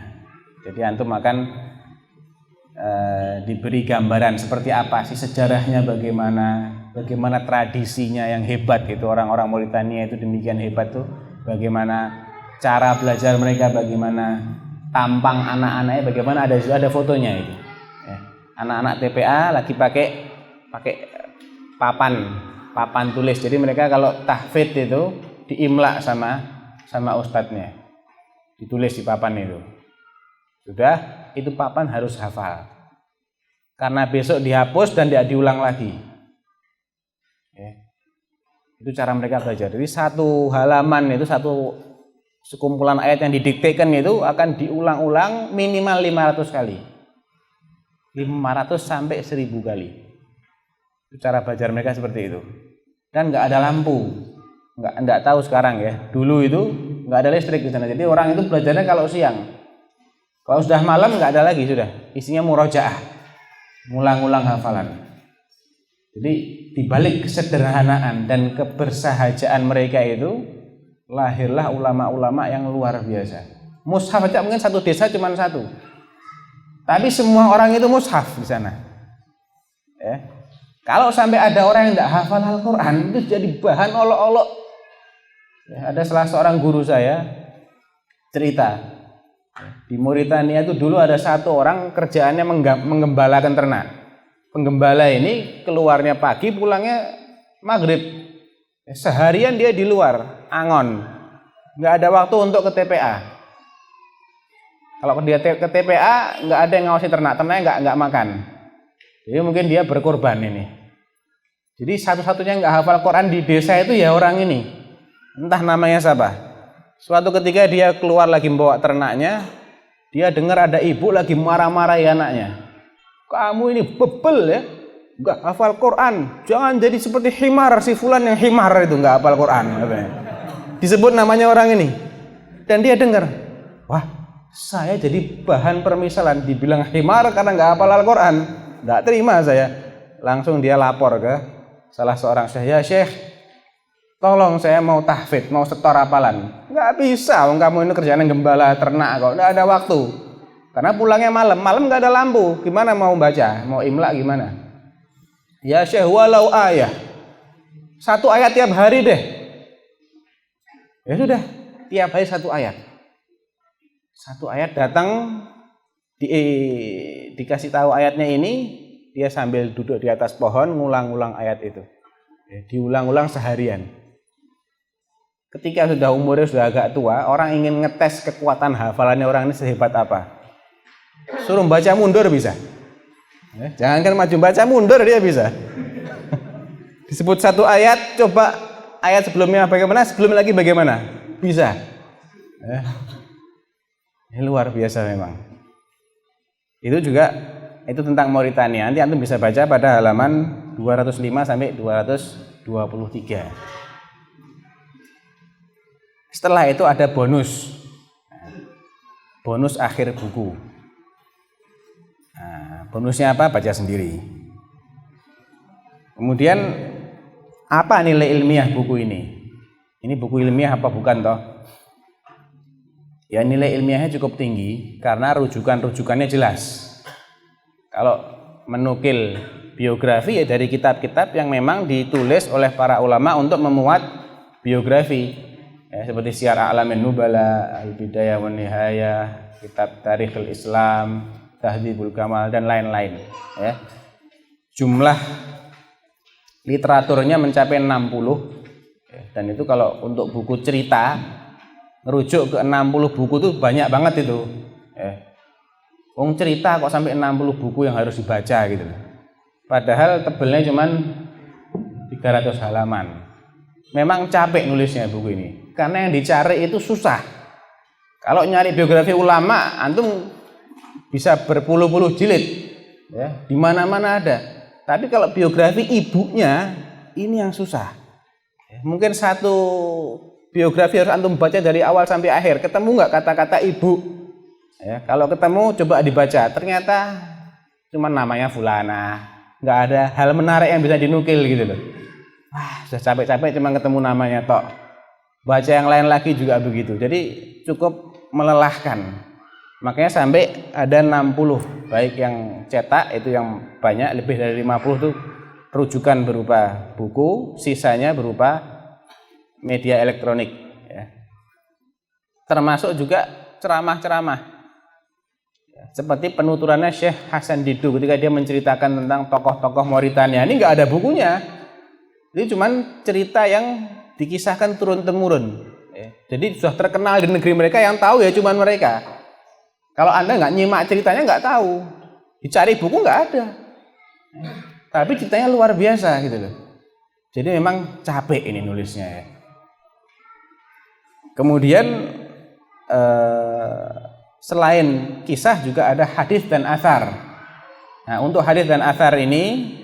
Jadi antum akan diberi gambaran seperti apa sih sejarahnya, bagaimana tradisinya yang hebat itu, orang-orang Mauritania itu demikian hebat tuh, bagaimana cara belajar mereka, bagaimana tampang anak-anaknya, bagaimana ada fotonya itu. Anak-anak TPA lagi pakai papan tulis. Jadi mereka kalau tahfidz itu diimla sama ustadznya, ditulis di papan itu. Sudah, itu papan harus hafal. Karena besok dihapus dan tidak diulang lagi. Itu cara mereka belajar. Jadi satu halaman itu, satu sekumpulan ayat yang didiktekan itu akan diulang-ulang minimal 500 kali. 500 sampai 1000 kali. Itu cara belajar mereka seperti itu. Dan nggak ada lampu. Nggak tahu sekarang ya. Dulu itu nggak ada listrik di sana. Jadi orang itu belajarnya kalau siang. Kalau sudah malam nggak ada lagi, sudah isinya murojaah, ngulang-ulang hafalan. Jadi dibalik kesederhanaan dan kebersahajaan mereka itu lahirlah ulama-ulama yang luar biasa. Mushaf aja mungkin satu desa cuma satu, tapi semua orang itu mushaf di sana. Kalau sampai ada orang yang tidak hafal Al-Quran, itu jadi bahan olok-olok. Ada salah seorang guru saya cerita, di Mauritania itu dulu ada satu orang kerjaannya menggembalakan ternak. Penggembala ini keluarnya pagi, pulangnya maghrib. Seharian dia di luar, angon. Nggak ada waktu untuk ke TPA. Kalau dia ke TPA, nggak ada yang ngawasi ternaknya nggak makan. Jadi mungkin dia berkorban ini. Jadi satu-satunya nggak hafal Quran di desa itu ya orang ini. Entah namanya siapa. Suatu ketika dia keluar lagi membawa ternaknya, dia dengar ada ibu lagi marah-marahi anaknya. Kamu ini bebel ya, nggak hafal Quran. Jangan jadi seperti himar, si fulan yang himar itu nggak hafal Quran. Disebut namanya orang ini. Dan dia dengar, wah, saya jadi bahan permisalan, dibilang himar karena nggak hafal Al-Quran. Nggak terima saya. Langsung dia lapor ke salah seorang syekh. Ya syekh, tolong saya mau tahfidz, mau setor hafalan. Nggak bisa, kamu ini kerjaan gembala ternak kok, nggak ada waktu. Karena pulangnya malam nggak ada lampu. Gimana mau baca, mau imla gimana? Ya syekh, walau ayat, satu ayat tiap hari deh. Ya sudah, tiap hari satu ayat. Satu ayat datang, dikasih tahu ayatnya ini, dia sambil duduk di atas pohon ngulang-ulang ayat itu. Diulang-ulang seharian. Ketika sudah umurnya sudah agak tua, orang ingin ngetes kekuatan hafalannya orang ini sehebat apa. Suruh baca mundur bisa. Jangankan maju, baca mundur dia bisa. Disebut satu ayat, coba ayat sebelumnya bagaimana, sebelumnya lagi bagaimana. Bisa. Ini luar biasa memang. Itu juga itu tentang Mauritania. Nanti antum bisa baca pada halaman 205 sampai 223. Setelah itu ada bonus akhir buku. Nah, bonusnya apa? Baca sendiri. Kemudian apa nilai ilmiah buku ini? Ini buku ilmiah apa bukan toh? Ya nilai ilmiahnya cukup tinggi karena rujukannya jelas. Kalau menukil biografi ya dari kitab-kitab yang memang ditulis oleh para ulama untuk memuat biografi. Ya, seperti Syiar A'lamin Nubala, Al-Bidayah wan Nihayah, kitab Tarikhul Islam, Tahdzibul Kamal dan lain-lain. Ya. Jumlah literaturnya mencapai 60. Ya, dan itu kalau untuk buku cerita merujuk ke 60 buku itu banyak banget itu. Cerita kok sampai 60 buku yang harus dibaca gitu. Padahal tebelnya cuma 300 halaman. Memang capek nulisnya buku ini. Karena yang dicari itu susah. Kalau nyari biografi ulama, antum bisa berpuluh-puluh jilid. Ya, di mana-mana ada. Tapi kalau biografi ibunya, ini yang susah. Mungkin satu biografi harus antum baca dari awal sampai akhir. Ketemu nggak kata-kata ibu? Ya, kalau ketemu coba dibaca. Ternyata cuma namanya fulana. Nggak ada hal menarik yang bisa dinukil gitu loh. Wah, sudah capek-capek cuma ketemu namanya tok. Baca yang lain lagi juga begitu. Jadi cukup melelahkan. Makanya sampai ada 60. Baik yang cetak itu yang banyak, lebih dari 50 itu rujukan berupa buku, sisanya berupa media elektronik. Ya. Termasuk juga ceramah-ceramah. Ya, seperti penuturannya Syekh Hasan Didu ketika dia menceritakan tentang tokoh-tokoh Mauritania. Ini nggak ada bukunya. Ini cuman cerita yang dikisahkan turun-temurun. Ya. Jadi sudah terkenal di negeri mereka, yang tahu ya cuman mereka. Kalau Anda nggak nyimak ceritanya nggak tahu. Dicari buku nggak ada. Ya. Tapi ceritanya luar biasa gitu loh. Jadi memang capek ini nulisnya ya. Kemudian selain kisah juga ada hadis dan athar. Nah, untuk hadis dan athar ini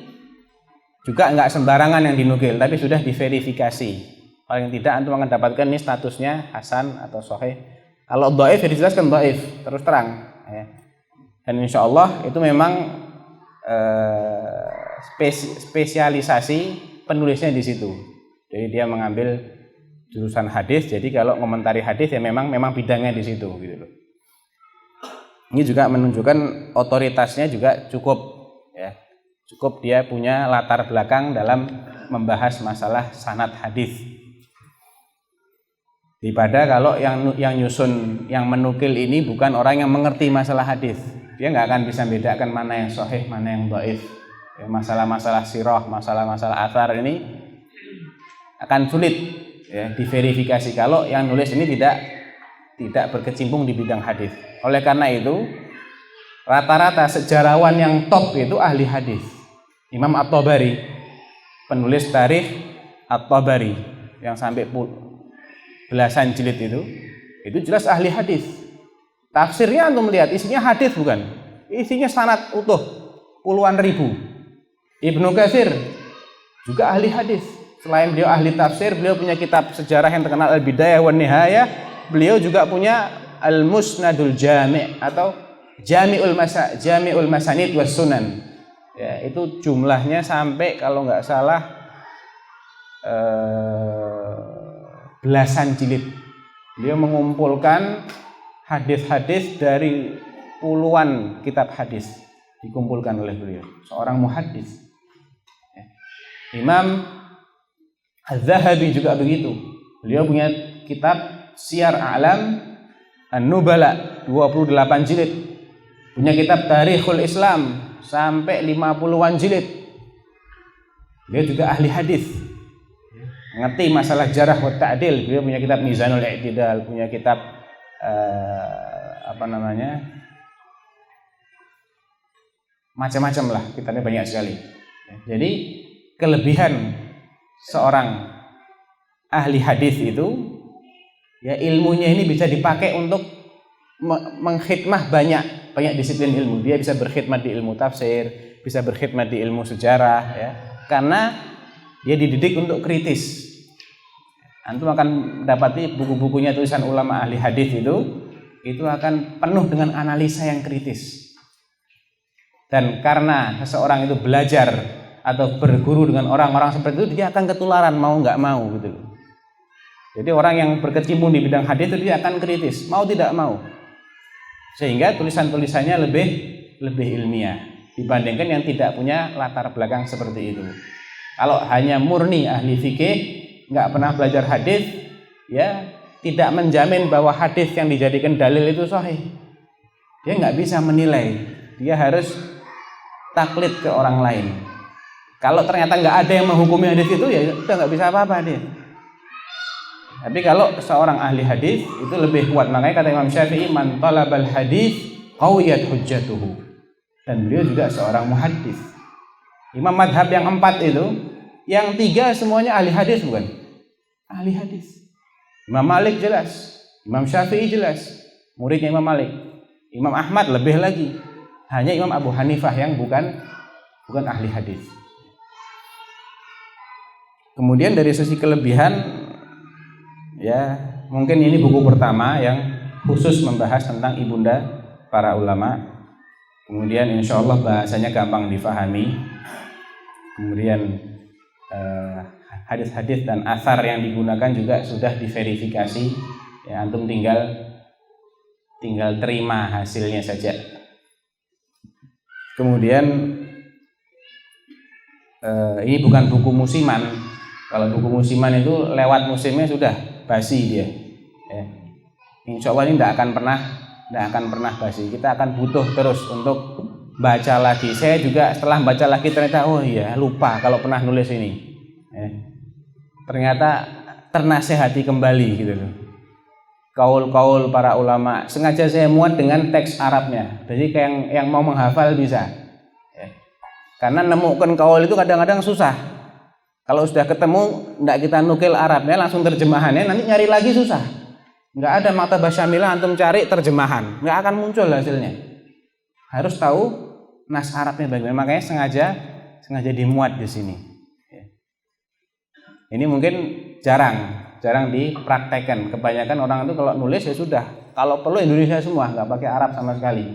juga nggak sembarangan yang dinukil, tapi sudah diverifikasi. Paling tidak antum akan dapatkan ini statusnya hasan atau sahih. Kalau dhaif ya dijelaskan dhaif, terus terang. Ya. Dan insya Allah itu memang spesialisasi penulisnya di situ. Jadi dia mengambil jurusan hadis. Jadi kalau komentari hadis ya memang bidangnya di situ gitu loh. Ini juga menunjukkan otoritasnya juga cukup ya. Cukup dia punya latar belakang dalam membahas masalah sanad hadis. Daripada kalau yang nyusun, yang menukil ini bukan orang yang mengerti masalah hadis. Dia nggak akan bisa bedakan mana yang sahih, mana yang dhaif. Ya, masalah-masalah sirah, masalah-masalah athar ini akan sulit ya diverifikasi kalau yang nulis ini tidak berkecimpung di bidang hadis. Oleh karena itu rata-rata sejarawan yang top itu ahli hadis. Imam At-Tabari, penulis Tarikh At-Tabari yang sampai belasan jilid itu jelas ahli hadis. Tafsirnya antum melihat isinya hadis bukan? Isinya sanad utuh puluhan ribu. Ibnu Katsir juga ahli hadis. Selain beliau ahli tafsir, beliau punya kitab sejarah yang terkenal Al-Bidayah wan Nihayah. Beliau juga punya Al-Musnadul Jami' atau Jami'ul Masanid was Sunan. Ya, itu jumlahnya sampai kalau nggak salah belasan jilid. Beliau mengumpulkan hadis-hadis dari puluhan kitab hadis dikumpulkan oleh beliau, seorang muhaddis. Imam Az-Zahabi juga begitu. Beliau punya kitab Syiar A'lam An-Nubala 28 jilid. Punya kitab Tarikhul Islam sampai 50-an jilid. Beliau juga ahli hadis. Ngerti masalah jarah wa ta'dil. Beliau punya kitab Mizanul I'tidal, punya kitab macam-macam lah, kitabnya banyak sekali. Jadi kelebihan seorang ahli hadis itu ya ilmunya ini bisa dipakai untuk mengkhidmah banyak disiplin ilmu. Dia bisa berkhidmat di ilmu tafsir, bisa berkhidmat di ilmu sejarah ya. Karena dia dididik untuk kritis. Antum akan dapati buku-bukunya tulisan ulama ahli hadis itu akan penuh dengan analisa yang kritis. Dan karena seseorang itu belajar atau berguru dengan orang-orang seperti itu, dia akan ketularan mau nggak mau gitu. Jadi orang yang berkecimpung di bidang hadis itu dia akan kritis, mau tidak mau. Sehingga tulisan-tulisannya lebih ilmiah dibandingkan yang tidak punya latar belakang seperti itu. Kalau hanya murni ahli fikih, nggak pernah belajar hadis, ya tidak menjamin bahwa hadis yang dijadikan dalil itu sahih. Dia nggak bisa menilai, dia harus taklid ke orang lain. Kalau ternyata nggak ada yang menghukumi hadis itu, ya udah nggak bisa apa-apa dia. Tapi kalau seorang ahli hadis itu lebih kuat. Makanya kata Imam Syafi'i, man talabal hadis qawiyat hujjatuhu. Dan beliau juga seorang muhaddis. Imam madhab yang 4 itu, yang 3 semuanya ahli hadis bukan? Ahli hadis. Imam Malik jelas, Imam Syafi'i jelas, muridnya Imam Malik. Imam Ahmad lebih lagi. Hanya Imam Abu Hanifah yang bukan ahli hadis. Kemudian dari sisi kelebihan, ya mungkin ini buku pertama yang khusus membahas tentang ibunda para ulama. Kemudian insya Allah bahasanya gampang difahami. Kemudian hadis-hadis dan asar yang digunakan juga sudah diverifikasi. Ya, antum tinggal terima hasilnya saja. Kemudian ini bukan buku musiman. Kalau buku musiman itu lewat musimnya sudah basi dia. Ya. Insya Allah ini tidak akan pernah basi. Kita akan butuh terus untuk baca lagi. Saya juga setelah baca lagi ternyata oh iya lupa kalau pernah nulis ini. Ya. Ternyata ternasehati kembali gitu loh. Kaul-kaul para ulama. Sengaja saya muat dengan teks Arabnya. Jadi kayak yang mau menghafal bisa. Ya. Karena nemukan kaul itu kadang-kadang susah. Kalau sudah ketemu, tidak kita nukil Arabnya, langsung terjemahannya, nanti nyari lagi susah. Nggak ada maktabah syamilah, antum cari terjemahan, nggak akan muncul hasilnya. Harus tahu nas Arabnya bagaimana, makanya sengaja dimuat di sini. Ini mungkin jarang dipraktekkan. Kebanyakan orang itu kalau nulis ya sudah, kalau perlu Indonesia semua, nggak pakai Arab sama sekali.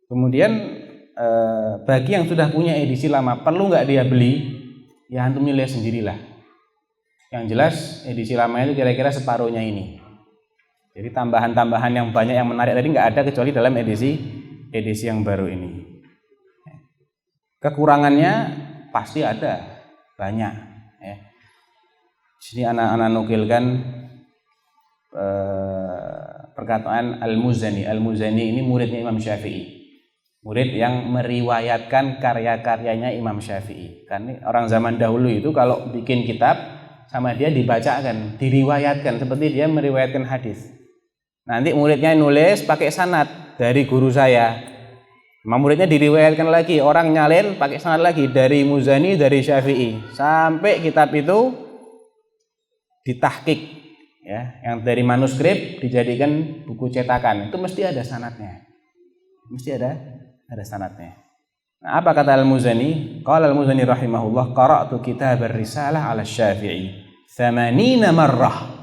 Kemudian bagi yang sudah punya edisi lama, perlu nggak dia beli? Ya antum nilai sendirilah. Yang jelas edisi lama itu kira-kira separuhnya ini. Jadi tambahan-tambahan yang banyak yang menarik tadi nggak ada kecuali dalam edisi yang baru ini. Kekurangannya pasti ada, banyak. Ya. Sini anak-anak nukilkan perkataan Al-Muzani. Al-Muzani ini muridnya Imam Syafi'i. Murid yang meriwayatkan karya-karyanya Imam Syafi'i. Kan orang zaman dahulu itu kalau bikin kitab sama dia dibacakan, diriwayatkan seperti dia meriwayatkan hadis. Nanti muridnya nulis pakai sanad dari guru saya. Muridnya diriwayatkan lagi, orang nyalin pakai sanad lagi dari Muzani, dari Syafi'i. Sampai kitab itu ditahqiq ya, yang dari manuskrip dijadikan buku cetakan. Itu mesti ada sanadnya. Mesti ada sanadnya. Nah, apa kata Al-Muzani? Qala Al-Muzani rahimahullah, qara'tu kitab ar-risalah 'ala Syafi'i 80 marrah.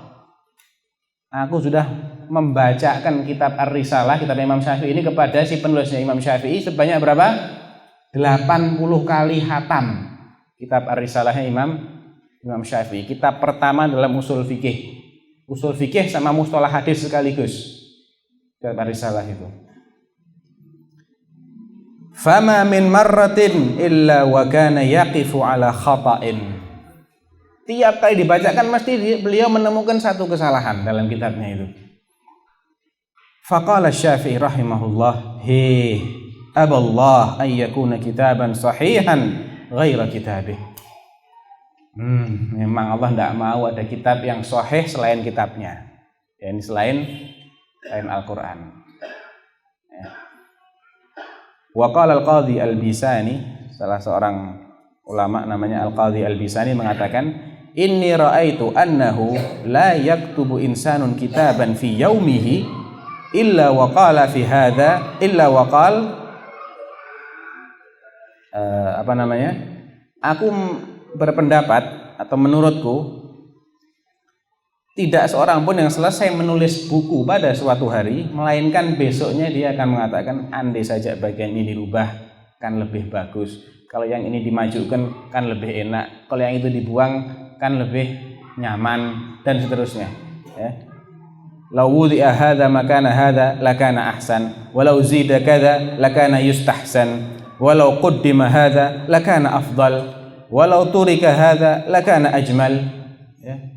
Aku sudah membacakan kitab Ar-Risalah, kitab Imam Syafi'i ini kepada si penulisnya Imam Syafi'i sebanyak berapa? 80 kali khatam kitab Ar-Risalahnya Imam Syafi'i. Kitab pertama dalam usul fikih. Usul fikih sama mustalah hadis sekaligus. Kitab Ar-Risalah itu. Fama min marratin illa wa kana yaqifu ala khata'in. Tiap kali dibacakan mesti beliau menemukan satu kesalahan dalam kitabnya itu. Faqala Syafi'i rahimahullah, "Hi, aballah an yakuna kitaban sahihan ghaira kitabih." Memang Allah tidak mau ada kitab yang sahih selain kitabnya. Ya, ini selain Al-Qur'an. Wa qala al-Qadhi al-Bisani, salah seorang ulama namanya Al-Qadhi al-Bisani mengatakan, "Inni ra'aitu annahu la yaktubu insanun kitaban fi yaumihi illa wa qala fi hadha illa wa qala Aku berpendapat atau menurutku tidak seorang pun yang selesai menulis buku pada suatu hari, melainkan besoknya dia akan mengatakan, andai saja bagian ini dirubah kan lebih bagus, kalau yang ini dimajukan kan lebih enak, kalau yang itu dibuang kan lebih nyaman, dan seterusnya. Ya. Lau wudi'a hadza makana hadza lakana ahsan, walau zida kadza lakana yustahsan, walau quddima hadza lakana afdal, walau turika hadza lakana ajmal. Ya.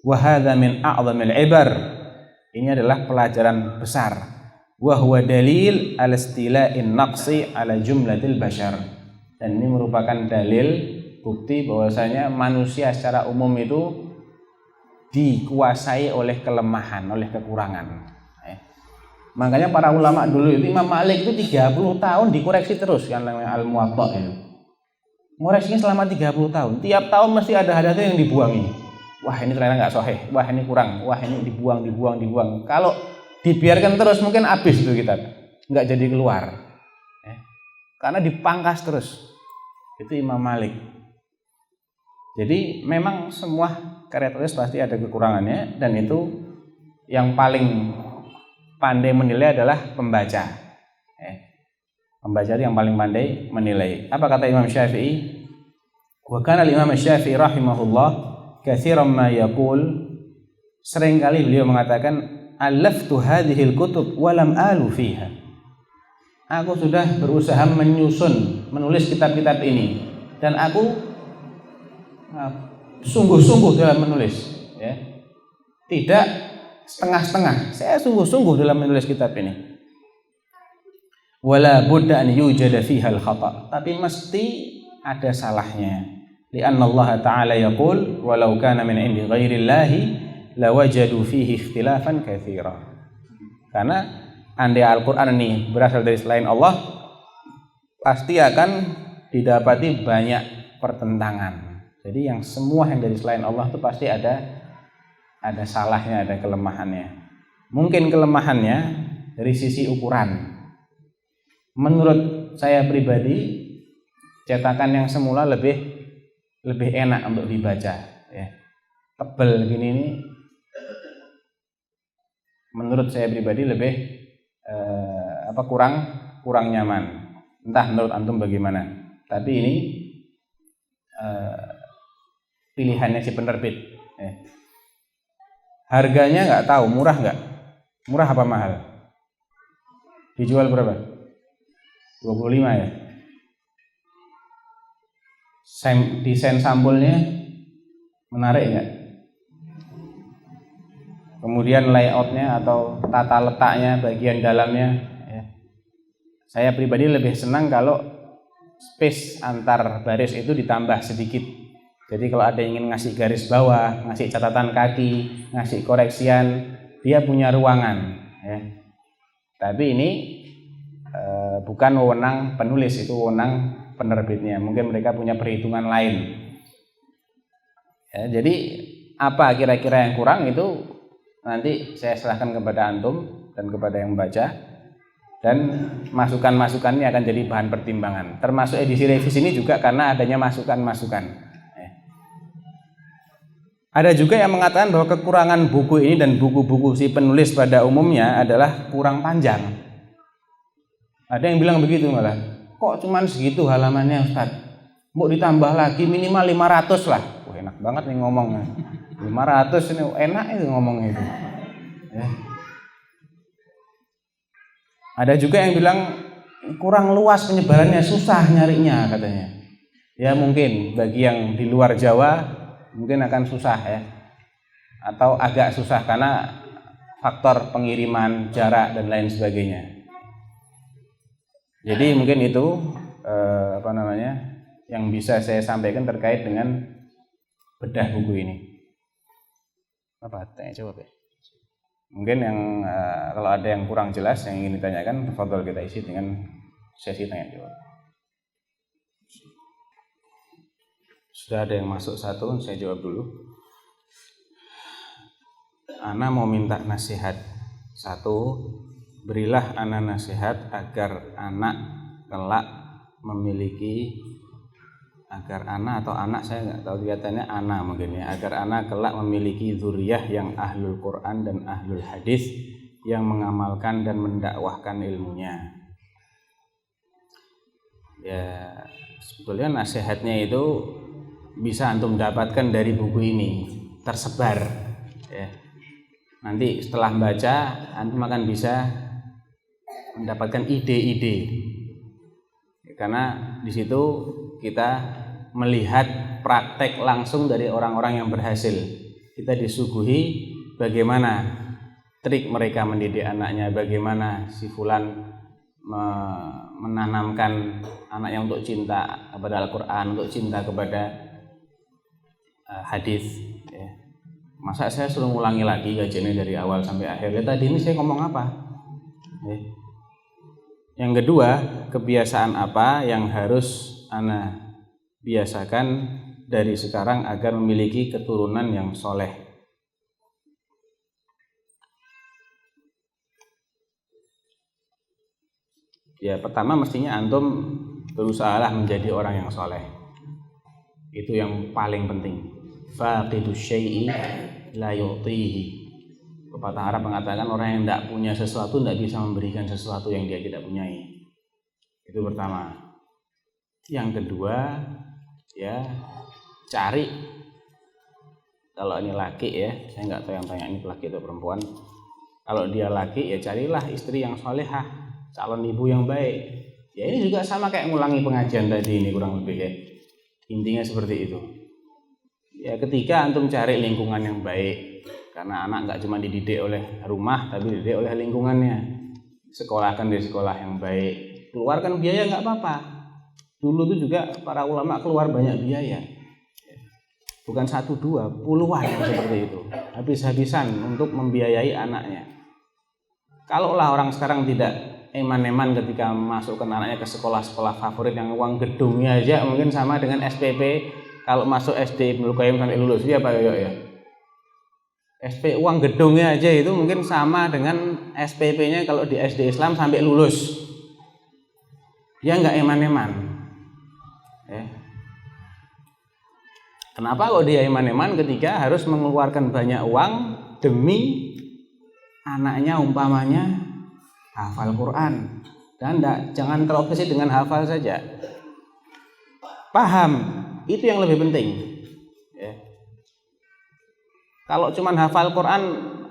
Wa hadza min a'dhamil ibar. Ini adalah pelajaran besar. Wa huwa dalil ala istila'in naqsi ala jumlatil bashar. Dan ini merupakan dalil bukti bahwasanya manusia secara umum itu dikuasai oleh kelemahan, oleh kekurangan. Makanya para ulama dulu itu, Imam Malik itu 30 tahun dikoreksi terus yang namanya Al-Muwatta itu. Ngoreksinya selama 30 tahun. Tiap tahun mesti ada hadisnya yang dibuang ini. Wah, ini ternyata nggak sahih. Wah, ini kurang. Wah, ini dibuang. Kalau dibiarkan terus mungkin habis itu kitab. Nggak jadi keluar. Karena dipangkas terus. Itu Imam Malik. Jadi memang semua karya tulis pasti ada kekurangannya, dan itu yang paling pandai menilai adalah pembaca. Pembaca itu yang paling pandai menilai. Apa kata Imam Syafi'i? Wa kana al-Imam Syafi'i rahimahullah katsiran ma yaqul, seringkali beliau mengatakan, alaftu hadhil kutub wa lam alu fiha. Aku sudah berusaha menulis kitab-kitab ini, dan aku sungguh-sungguh dalam menulis, ya. Tidak setengah-setengah. Saya sungguh-sungguh dalam menulis kitab ini. Wala budda an yujada fiha al-khata'. Tapi mesti ada salahnya. Lianna Allah Ta'ala yaqul walau kana min 'indi ghairillahi lawajadu fihi ikhtilafan katsira. Karena andai Al-Qur'an ini berasal dari selain Allah, pasti akan didapati banyak pertentangan. Jadi yang semua yang dari selain Allah itu pasti ada salahnya, ada kelemahannya. Mungkin kelemahannya dari sisi ukuran. Menurut saya pribadi, cetakan yang semula lebih enak untuk dibaca, ya. Tebel gini ini menurut saya pribadi lebih kurang nyaman. Entah menurut antum bagaimana. Tapi ini pilihannya si penerbit, ya. Harganya nggak tahu, murah nggak? Murah apa mahal? Dijual berapa? 25 ya. Desain sampulnya menarik nggak? Kemudian layoutnya atau tata letaknya, bagian dalamnya, ya. Saya pribadi lebih senang kalau space antar baris itu ditambah sedikit. Jadi kalau ada yang ingin ngasih garis bawah, ngasih catatan kaki, ngasih koreksian, dia punya ruangan, ya. Tapi ini bukan wewenang penulis, itu wewenang penerbitnya. Mungkin mereka punya perhitungan lain. Ya, jadi apa kira-kira yang kurang itu nanti saya serahkan kepada antum dan kepada yang membaca, dan masukan-masukannya akan jadi bahan pertimbangan. Termasuk edisi revisi ini juga karena adanya masukan-masukan. Ada juga yang mengatakan bahwa kekurangan buku ini dan buku-buku si penulis pada umumnya adalah kurang panjang. Ada yang bilang begitu malah. Kok cuman segitu halamannya Ustaz? Mau ditambah lagi minimal 500 lah. Wah, enak banget nih ngomongnya. 500 ini enak itu ngomongnya itu. Ya. Ada juga yang bilang kurang luas penyebarannya, susah nyarinya katanya. Ya mungkin bagi yang di luar Jawa mungkin akan susah, ya. Atau agak susah karena faktor pengiriman, jarak dan lain sebagainya. Jadi mungkin itu yang bisa saya sampaikan terkait dengan bedah buku ini. Apa? Tanya jawab ya. Mungkin yang kalau ada yang kurang jelas yang ingin ditanyakan, tafadhol kita isi dengan sesi tanya jawab. Sudah ada yang masuk satu, saya jawab dulu. Ana mau minta nasihat. Satu, berilah ana nasihat agar anak kelak memiliki agar ana atau anak, saya nggak tahu kelihatannya ana mungkin ya, agar ana kelak memiliki zuriyah yang ahlul Quran dan ahlul hadis, yang mengamalkan dan mendakwahkan ilmunya. Ya sebetulnya nasihatnya itu bisa antum dapatkan dari buku ini, tersebar ya. Nanti setelah baca antum akan bisa mendapatkan ide-ide, karena di situ kita melihat praktek langsung dari orang-orang yang berhasil. Kita disuguhi bagaimana trik mereka mendidik anaknya, bagaimana si fulan menanamkan anaknya untuk cinta kepada Al-Quran, untuk cinta kepada hadis ya. Masa saya suruh ngulangi lagi kajiannya dari awal sampai akhir? Ya, tadi ini saya ngomong apa ya. Yang kedua, kebiasaan apa yang harus ana biasakan dari sekarang agar memiliki keturunan yang soleh? Ya pertama mestinya antum berusahalah menjadi orang yang soleh. Itu yang paling penting. Faqidus syai'i la yu'tihi. Pepatah Arab mengatakan orang yang tidak punya sesuatu tidak bisa memberikan sesuatu yang dia tidak punyai. Itu pertama. Yang kedua, ya cari, kalau ini laki ya, saya nggak tahu yang tanya ini laki atau perempuan. Kalau dia laki ya carilah istri yang solehah, calon ibu yang baik. Ya ini juga sama kayak ngulangi pengajian tadi ini kurang lebih ya. Intinya seperti itu. Ya ketika antum cari lingkungan yang baik, karena anak nggak cuma dididik oleh rumah, tapi dididik oleh lingkungannya. Sekolahkan di sekolah yang baik, keluarkan biaya nggak apa-apa. Dulu itu juga para ulama keluar banyak biaya, bukan 1, 2, puluhan yang seperti itu, habis-habisan untuk membiayai anaknya. Kalaulah orang sekarang tidak eman-eman ketika masukkan anaknya ke sekolah-sekolah favorit yang uang gedungnya aja mungkin sama dengan SPP kalau masuk SD Ibnu Qayyim sampai lulus, ya Pak Yoyo ya. SP uang gedungnya aja itu mungkin sama dengan SPP-nya kalau di SD Islam sampai lulus. Ya nggak eman-eman. Ya. Kenapa kok dia eman-eman ketika harus mengeluarkan banyak uang demi anaknya umpamanya hafal Quran? Dan jangan terobsesi dengan hafal saja. Paham, itu yang lebih penting. Ya. Kalau cuman hafal Quran,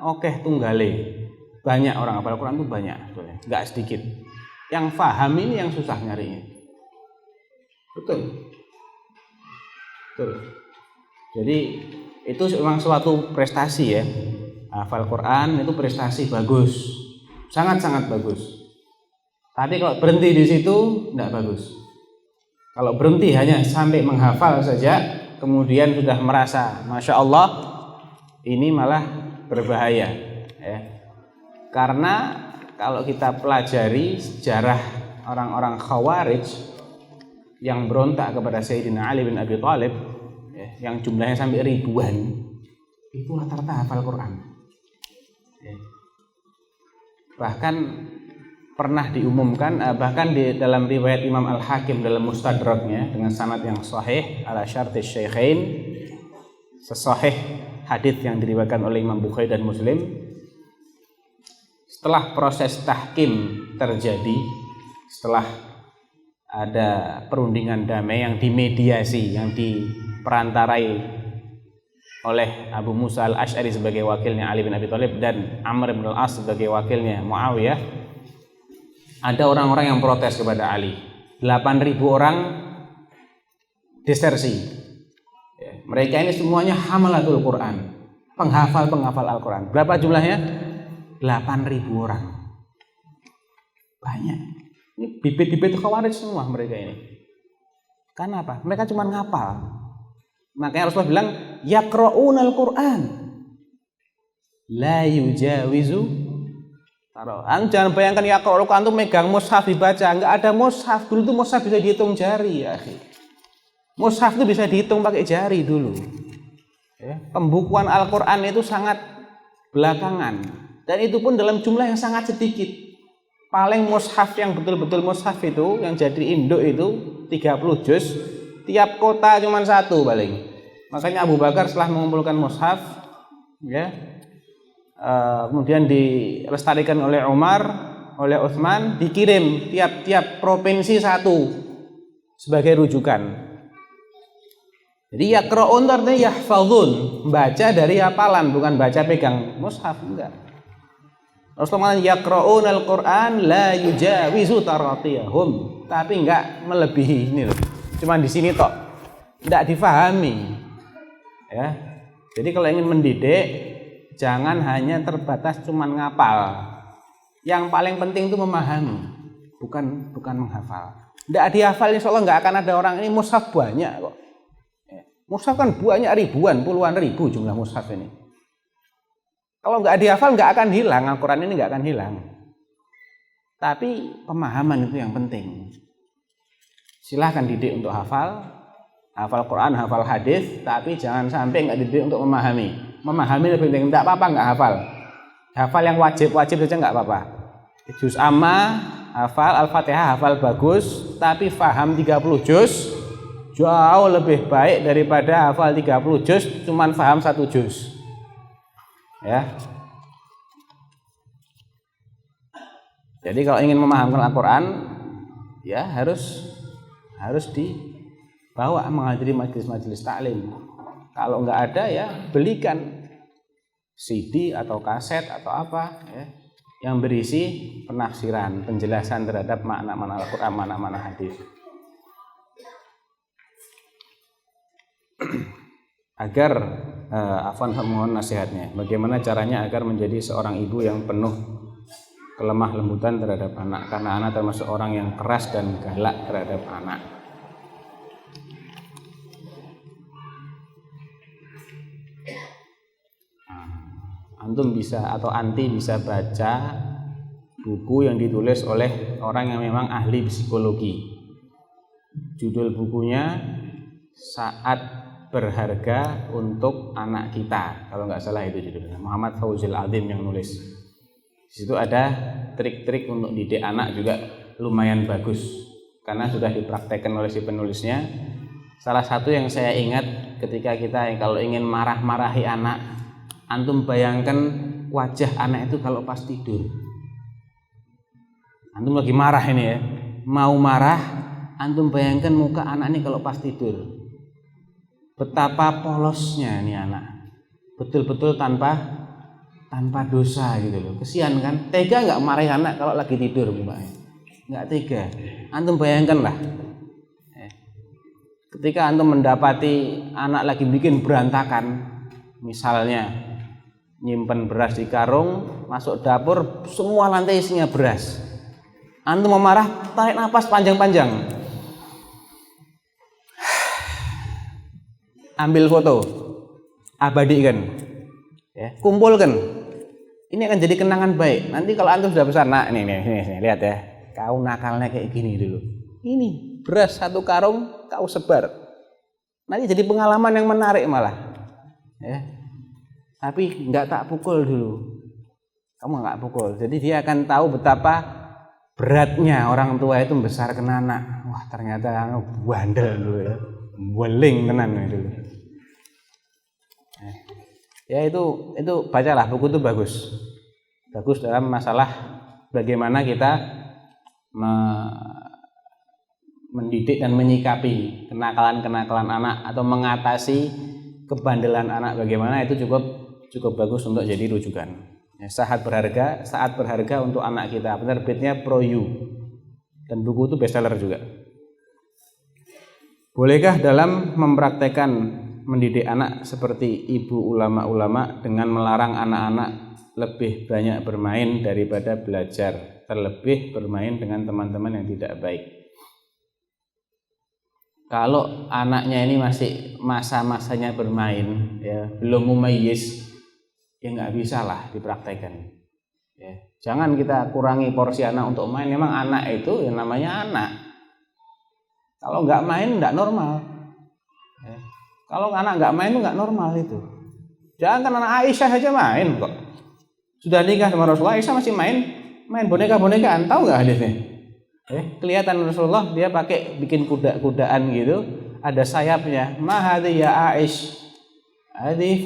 oke tunggale. Banyak orang hafal Quran itu banyak, nggak sedikit. Yang paham ini yang susah nyarinya. Betul. Jadi itu memang suatu prestasi ya. Hafal Quran itu prestasi bagus, sangat-sangat bagus. Tapi kalau berhenti di situ, tidak bagus. Kalau berhenti hanya sampai menghafal saja, kemudian sudah merasa Masya Allah, ini malah berbahaya ya. Karena kalau kita pelajari sejarah orang-orang Khawarij yang berontak kepada Sayyidina Ali bin Abi Thalib ya, yang jumlahnya sampai ribuan, itu rata-rata hafal Quran ya. Bahkan pernah diumumkan, bahkan di dalam riwayat Imam Al-Hakim dalam Mustadraknya dengan sanad yang sahih ala syartis syaikhain, sesahih hadis yang diriwayatkan oleh Imam Bukhari dan Muslim, setelah proses tahkim terjadi, setelah ada perundingan damai yang dimediasi, yang diperantarai oleh Abu Musa Al-Asy'ari sebagai wakilnya Ali bin Abi Thalib dan Amr bin Al-As sebagai wakilnya Muawiyah, ada orang-orang yang protes kepada Ali. 8.000 orang desersi. Mereka ini semuanya hamalatul Quran, penghafal Al-Quran. Berapa jumlahnya? 8.000 orang. Banyak. Ini bibit-bibit Khawarij semua mereka ini. Karena apa? Mereka cuma ngapal. Makanya Rasulullah bilang, yaqra'unal Quran la yujawizu. Jangan bayangkan yaqra'ul Quran itu megang mushaf dibaca. Enggak ada mushaf. Dulu itu mushaf bisa dihitung jari ya, akhi. Mushaf itu bisa dihitung pakai jari dulu. Ya, pembukuan Al-Quran itu sangat belakangan. Dan itu pun dalam jumlah yang sangat sedikit. Paling mushaf yang betul-betul mushaf itu, yang jadi induk itu 30 juz, tiap kota cuma satu paling. Makanya Abu Bakar setelah mengumpulkan mushaf, ya, kemudian dilestarikan oleh Umar, oleh Utsman, dikirim tiap-tiap provinsi satu sebagai rujukan. Jadi yaqra'un artinya yahfazun, baca dari hafalan, bukan baca pegang mushaf, enggak. Rasulullah yaqra'un al-Qur'an la yujawizu taratiyahum, tapi enggak melebihi ini loh. Cuma di sini tok. Enggak difahami. Ya. Jadi kalau ingin mendidik jangan hanya terbatas cuma ngapal. Yang paling penting itu memahami, bukan menghafal. Enggak dihafal insyaallah enggak akan ada orang ini mushaf banyak kok. Mushaf kan banyak ribuan, puluhan ribu jumlah mushaf ini. Kalau nggak dihafal nggak akan hilang, Al-Quran ini nggak akan hilang. Tapi pemahaman itu yang penting. Silahkan didik untuk hafal Quran, hafal hadis, tapi jangan sampai nggak didik untuk memahami. Memahami lebih penting. Nggak apa-apa nggak hafal. Hafal yang wajib saja nggak apa-apa. Juz amma, hafal Al-Fatihah, hafal bagus, tapi faham 30 juz jauh lebih baik daripada hafal 30 juz cuman faham 1 juz. Ya. Jadi kalau ingin memahamkan Al-Quran, ya harus dibawa menghadiri majelis-majelis taklim. Kalau nggak ada ya belikan CD atau kaset atau apa ya, yang berisi penafsiran, penjelasan terhadap makna-makna Al-Quran, makna-makna hadis. Agar Afwan mohon nasihatnya, bagaimana caranya agar menjadi seorang ibu yang penuh kelemah lembutan terhadap anak, karena anak termasuk orang yang keras dan galak terhadap anak. Antum bisa atau anti bisa baca buku yang ditulis oleh orang yang memang ahli psikologi. Judul bukunya Saat Berharga untuk Anak Kita, kalau nggak salah itu judulnya. Muhammad Fauzil Adzim yang nulis. Di situ ada trik-trik untuk didik anak juga lumayan bagus karena sudah dipraktekkan oleh si penulisnya. Salah satu yang saya ingat ketika kita kalau ingin marah-marahi anak, antum bayangkan wajah anak itu kalau pas tidur. Antum lagi marah ini ya, mau marah, antum bayangkan muka anak ini kalau pas tidur. Betapa polosnya ini anak, betul-betul tanpa dosa gitu loh. Kesian kan, tega nggak marahi anak kalau lagi tidur mukanya? Nggak tega. Antum bayangkan lah, ketika antum mendapati anak lagi bikin berantakan, misalnya nyimpen beras di karung, masuk dapur, semua lantai isinya beras. Antum mau marah, tarik nafas panjang-panjang. Ambil foto, abadikan, ya, kumpulkan. Ini akan jadi kenangan baik. Nanti kalau antum sudah besar, nah ini lihat ya, kau nakalnya kayak gini dulu. Ini beras 1 karung kau sebar. Nanti jadi pengalaman yang menarik malah. Ya. Tapi nggak tak pukul dulu. Kamu nggak pukul. Jadi dia akan tahu betapa beratnya orang tua itu membesarkan anak. Wah ternyata bandel dulu ya, weling tenan dulu. Ya itu bacalah buku itu bagus dalam masalah bagaimana kita mendidik dan menyikapi kenakalan anak atau mengatasi kebandelan anak, bagaimana itu cukup bagus untuk jadi rujukan. Ya, saat berharga untuk anak kita, penerbitnya Pro You, dan buku itu bestseller juga. Bolehkah dalam mempraktekkan mendidik anak seperti ibu ulama-ulama dengan melarang anak-anak lebih banyak bermain daripada belajar, terlebih bermain dengan teman-teman yang tidak baik? Kalau anaknya ini masih masa-masanya bermain, ya belum mumayyiz, ya nggak bisa lah dipraktekkan. Ya, jangan kita kurangi porsi anak untuk main. Memang anak itu yang namanya anak. Kalau nggak main nggak normal. Ya. Kalau anak nggak main itu nggak normal itu. Jangan anak Aisyah aja main kok. Sudah nikah sama Rasulullah, Aisyah masih main boneka-bonekaan. Tahu nggak hadisnya? Kelihatan Rasulullah dia pakai bikin kuda-kudaan gitu. ada sayapnya. Ma hadhi ya Aish? Hadhi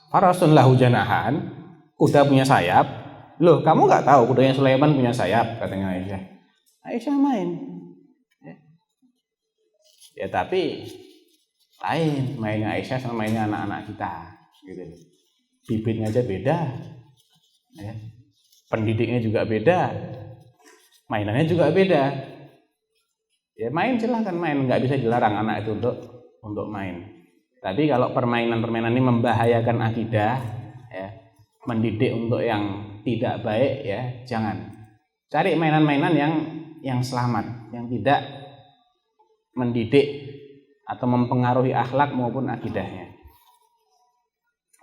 farasun lahu janahan. Kuda punya sayap. Loh, kamu nggak tahu kudanya Sulaiman punya sayap, katanya Aisyah. Aisyah main. Ya tapi lain mainnya Aisyah sama mainnya anak-anak kita, gitu. Bibitnya aja beda, ya. Pendidiknya juga beda, mainannya juga beda. Ya main silahkan main, nggak bisa dilarang anak itu untuk main. Tapi kalau permainan-permainan ini membahayakan akidah, ya, mendidik untuk yang tidak baik, ya jangan. Cari mainan-mainan yang selamat, yang tidak mendidik atau mempengaruhi akhlak maupun akidahnya.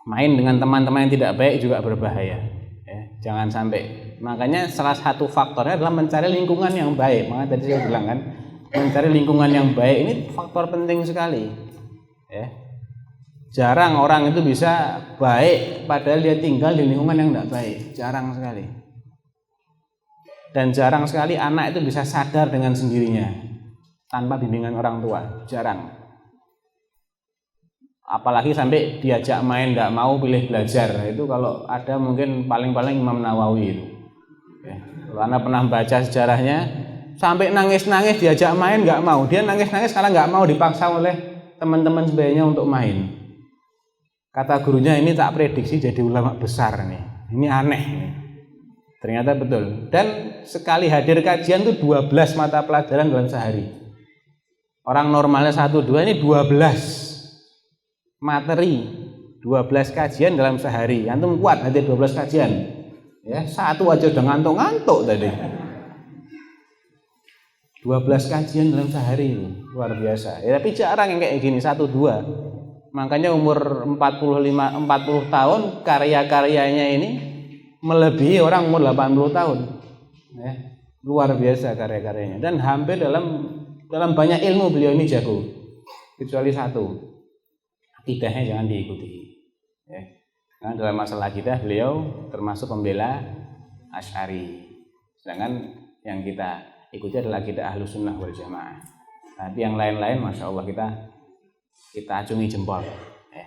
Main dengan teman-teman yang tidak baik juga berbahaya, ya, jangan sampai. Makanya salah satu faktornya adalah mencari lingkungan yang baik. Makanya tadi saya bilang kan, mencari lingkungan yang baik ini faktor penting sekali, ya. Jarang orang itu bisa baik padahal dia tinggal di lingkungan yang tidak baik, jarang sekali. Dan jarang sekali anak itu bisa sadar dengan sendirinya tanpa bimbingan orang tua, jarang. Apalagi sampai diajak main tidak mau, pilih belajar. Itu kalau ada mungkin paling-paling Imam Nawawi itu, ya. Karena pernah baca sejarahnya, sampai nangis-nangis diajak main nggak mau. Dia nangis-nangis karena nggak mau dipaksa oleh teman-teman sebayanya untuk main. Kata gurunya, ini tak prediksi jadi ulama besar nih. Ini aneh nih. Ternyata betul. Dan sekali hadir kajian itu 12 mata pelajaran dalam sehari. Orang normalnya 1-2, ini 12 materi, 12 kajian dalam sehari. Antum kuat hadir 12 kajian? Ya, satu aja udah ngantuk-ngantuk tadi. 12 kajian dalam sehari, luar biasa. Ya, tapi jarang yang kayak gini, 1-2. Makanya umur 40 tahun karya-karyanya ini melebihi orang umur 80 tahun. Ya, luar biasa karya-karyanya. Dan hampir dalam banyak ilmu beliau ini jago. Kecuali satu, akidahnya jangan diikuti, ya. Karena dalam masalah akidah beliau termasuk pembela Asy'ari. Sedangkan yang kita ikuti adalah akidah Ahlus Sunnah wal Jamaah. Tapi yang lain-lain, masya Allah kita acungi jempol, ya.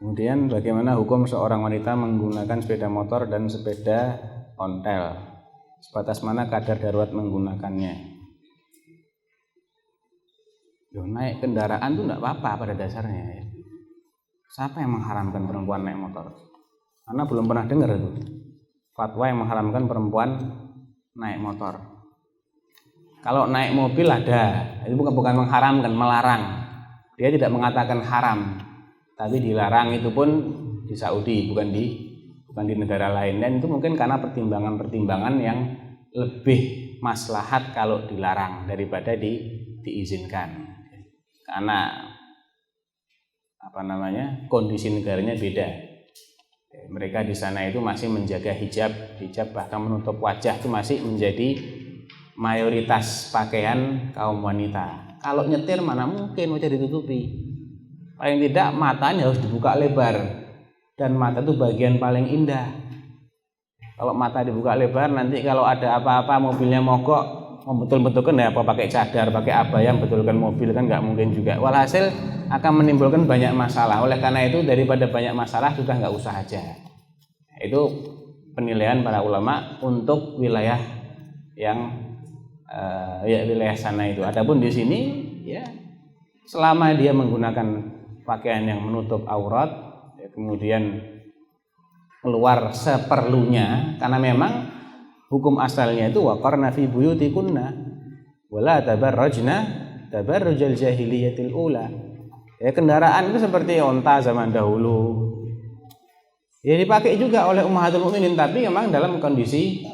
Kemudian bagaimana hukum seorang wanita menggunakan sepeda motor dan sepeda ontel? Sebatas mana kadar darurat menggunakannya? Naik kendaraan itu enggak apa-apa pada dasarnya, ya. Siapa yang mengharamkan perempuan naik motor? Karena belum pernah dengar itu fatwa yang mengharamkan perempuan naik motor. Kalau naik mobil ada, itu bukan mengharamkan, melarang. Dia tidak mengatakan haram, tapi dilarang. Itu pun di Saudi, bukan di negara lain. Dan itu mungkin karena pertimbangan-pertimbangan yang lebih maslahat kalau dilarang daripada diizinkan. Karena kondisi negaranya beda. Mereka di sana itu masih menjaga hijab bahkan menutup wajah itu masih menjadi mayoritas pakaian kaum wanita. Kalau nyetir mana mungkin wajah ditutupi. Paling tidak matanya harus dibuka lebar, dan mata itu bagian paling indah. Kalau mata dibuka lebar, nanti kalau ada apa-apa mobilnya mogok, membetul-betulkan ya apa pakai cadar, pakai abaya betulkan mobil, kan nggak mungkin juga. Walhasil akan menimbulkan banyak masalah. Oleh karena itu daripada banyak masalah sudah nggak usah aja. Itu penilaian para ulama untuk wilayah yang wilayah sana itu. Adapun di sini, ya selama dia menggunakan pakaian yang menutup aurat, ya, kemudian keluar seperlunya, karena memang hukum asalnya itu waqarna fi buyutikunna wala tabarrajna tabarrujal jahiliyatil ula. Ya, kendaraan itu seperti onta zaman dahulu. Ya dipakai juga oleh ummahatul mukminin, tapi memang dalam kondisi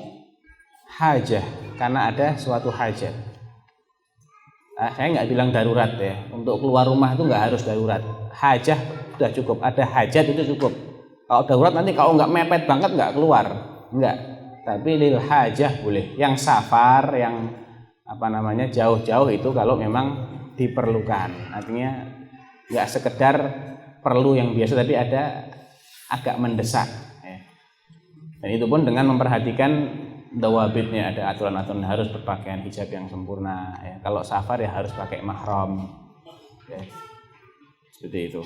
hajah, karena ada suatu hajat. Saya nggak bilang darurat ya. Untuk keluar rumah itu nggak harus darurat. Hajah sudah cukup. Ada hajat itu cukup. Kalau darurat nanti kalau nggak mepet banget nggak keluar, nggak. Tapi lil hajah boleh. Yang safar, yang jauh-jauh itu kalau memang diperlukan. Artinya nggak sekedar perlu yang biasa, tapi ada agak mendesak. Dan itu pun dengan memperhatikan dawabitnya, ada aturan-aturan harus berpakaian hijab yang sempurna. Ya. Kalau safar ya harus pakai mahram. Ya. Seperti itu.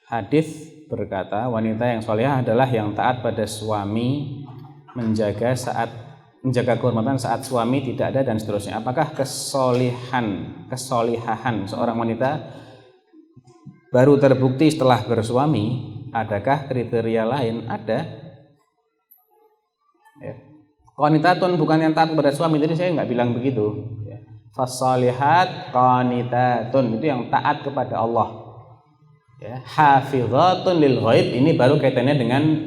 Hadis berkata, wanita yang solehah adalah yang taat pada suami, menjaga kehormatan saat suami tidak ada, dan seterusnya. Apakah kesolihahan seorang wanita baru terbukti setelah bersuami? Adakah kriteria lain? Ada. Ya. Qanitatun bukan yang taat kepada suami, jadi saya nggak bilang begitu. Ya. Fasolihat qanitatun itu yang taat kepada Allah. Ya. Hafizatun lil ghaib ini baru kaitannya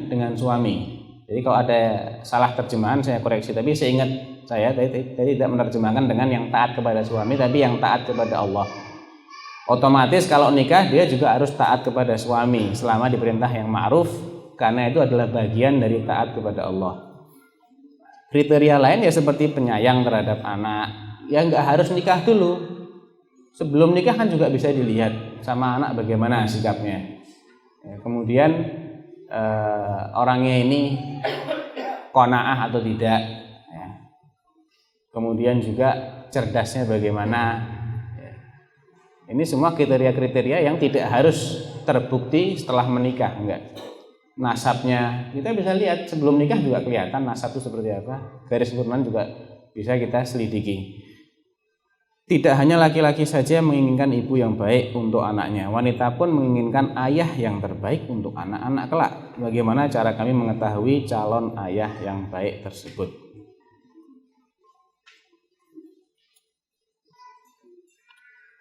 dengan suami. Jadi kalau ada salah terjemahan saya koreksi, tapi saya ingat saya tadi tidak menerjemahkan dengan yang taat kepada suami, tapi yang taat kepada Allah. Otomatis kalau nikah dia juga harus taat kepada suami selama diperintah yang ma'ruf, karena itu adalah bagian dari taat kepada Allah. Kriteria lain ya seperti penyayang terhadap anak, ya nggak harus nikah dulu. Sebelum nikah kan juga bisa dilihat sama anak bagaimana sikapnya. Ya, kemudian orangnya ini qanaah atau tidak. Ya. Kemudian juga cerdasnya bagaimana. Ini semua kriteria-kriteria yang tidak harus terbukti setelah menikah, enggak. Nasabnya kita bisa lihat sebelum nikah juga kelihatan nasab itu seperti apa. Garis keturunan juga bisa kita selidiki. Tidak hanya laki-laki saja menginginkan ibu yang baik untuk anaknya, wanita pun menginginkan ayah yang terbaik untuk anak-anak kelak. Bagaimana cara kami mengetahui calon ayah yang baik tersebut?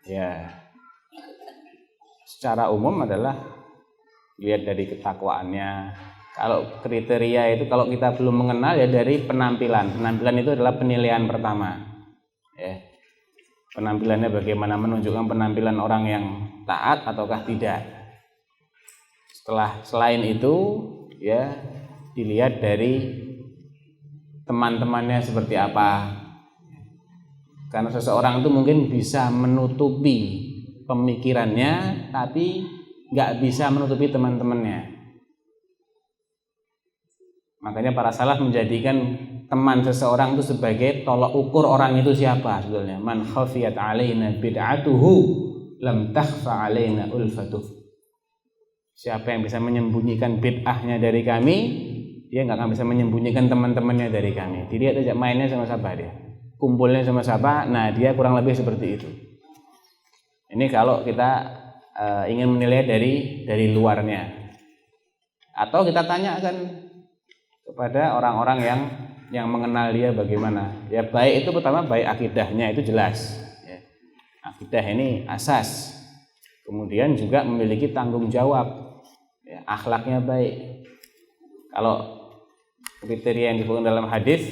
Ya, secara umum adalah lihat dari ketakwaannya. Kalau kriteria itu kalau kita belum mengenal ya dari penampilan. Penampilan itu adalah penilaian pertama. Ya. Penampilannya bagaimana, menunjukkan penampilan orang yang taat ataukah tidak. Selain itu ya dilihat dari teman-temannya seperti apa. Karena seseorang itu mungkin bisa menutupi pemikirannya, tapi nggak bisa menutupi teman-temannya. Makanya para salaf menjadikan teman seseorang itu sebagai tolak ukur orang itu siapa sebetulnya. Man khafiyat alaina bid'atuhu lam takhfa alaina ulfatuh. Siapa yang bisa menyembunyikan bid'ahnya dari kami, dia nggak akan bisa menyembunyikan teman-temannya dari kami. Dilihat aja mainnya sama siapa dia, kumpulnya sama siapa, nah dia kurang lebih seperti itu. Ini kalau kita ingin menilai dari luarnya. Atau kita tanyakan kepada orang-orang yang mengenal dia bagaimana. Ya baik itu pertama baik akidahnya itu jelas. Ya. Akidah ini asas. Kemudian juga memiliki tanggung jawab. Ya, akhlaknya baik. Kalau kriteria yang disebutkan dalam hadis,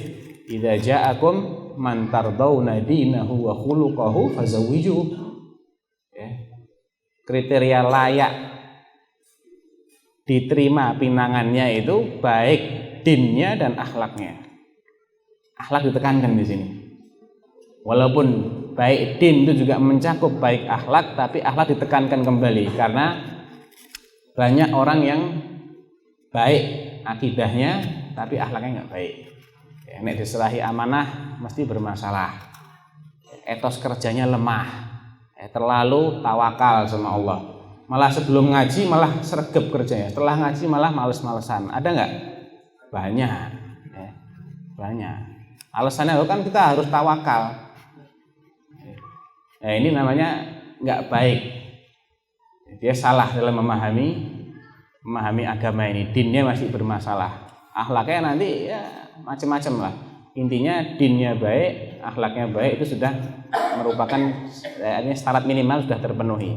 idza ja'akum man tardawna dinahu wa khuluquhu fazawwijuhu. Ya. Kriteria layak diterima pinangannya itu baik dinnya dan akhlaknya. Akhlak ditekankan di sini. Walaupun baik din itu juga mencakup baik akhlak, tapi akhlak ditekankan kembali karena banyak orang yang baik akidahnya tapi akhlaknya nggak baik. Ya, nek diserahi amanah mesti bermasalah. Etos kerjanya lemah. Terlalu tawakal sama Allah. Malah sebelum ngaji malah sregep kerjanya. Setelah ngaji malah males-malesan. Ada nggak? Banyak. Ya, banyak. Alasannya kan kita harus tawakal. Nah, ini namanya nggak baik. Dia salah dalam memahami agama ini. Dinnya masih bermasalah. Akhlaknya nanti ya macam-macam lah. Intinya dinnya baik, akhlaknya baik itu sudah merupakan syarat minimal sudah terpenuhi.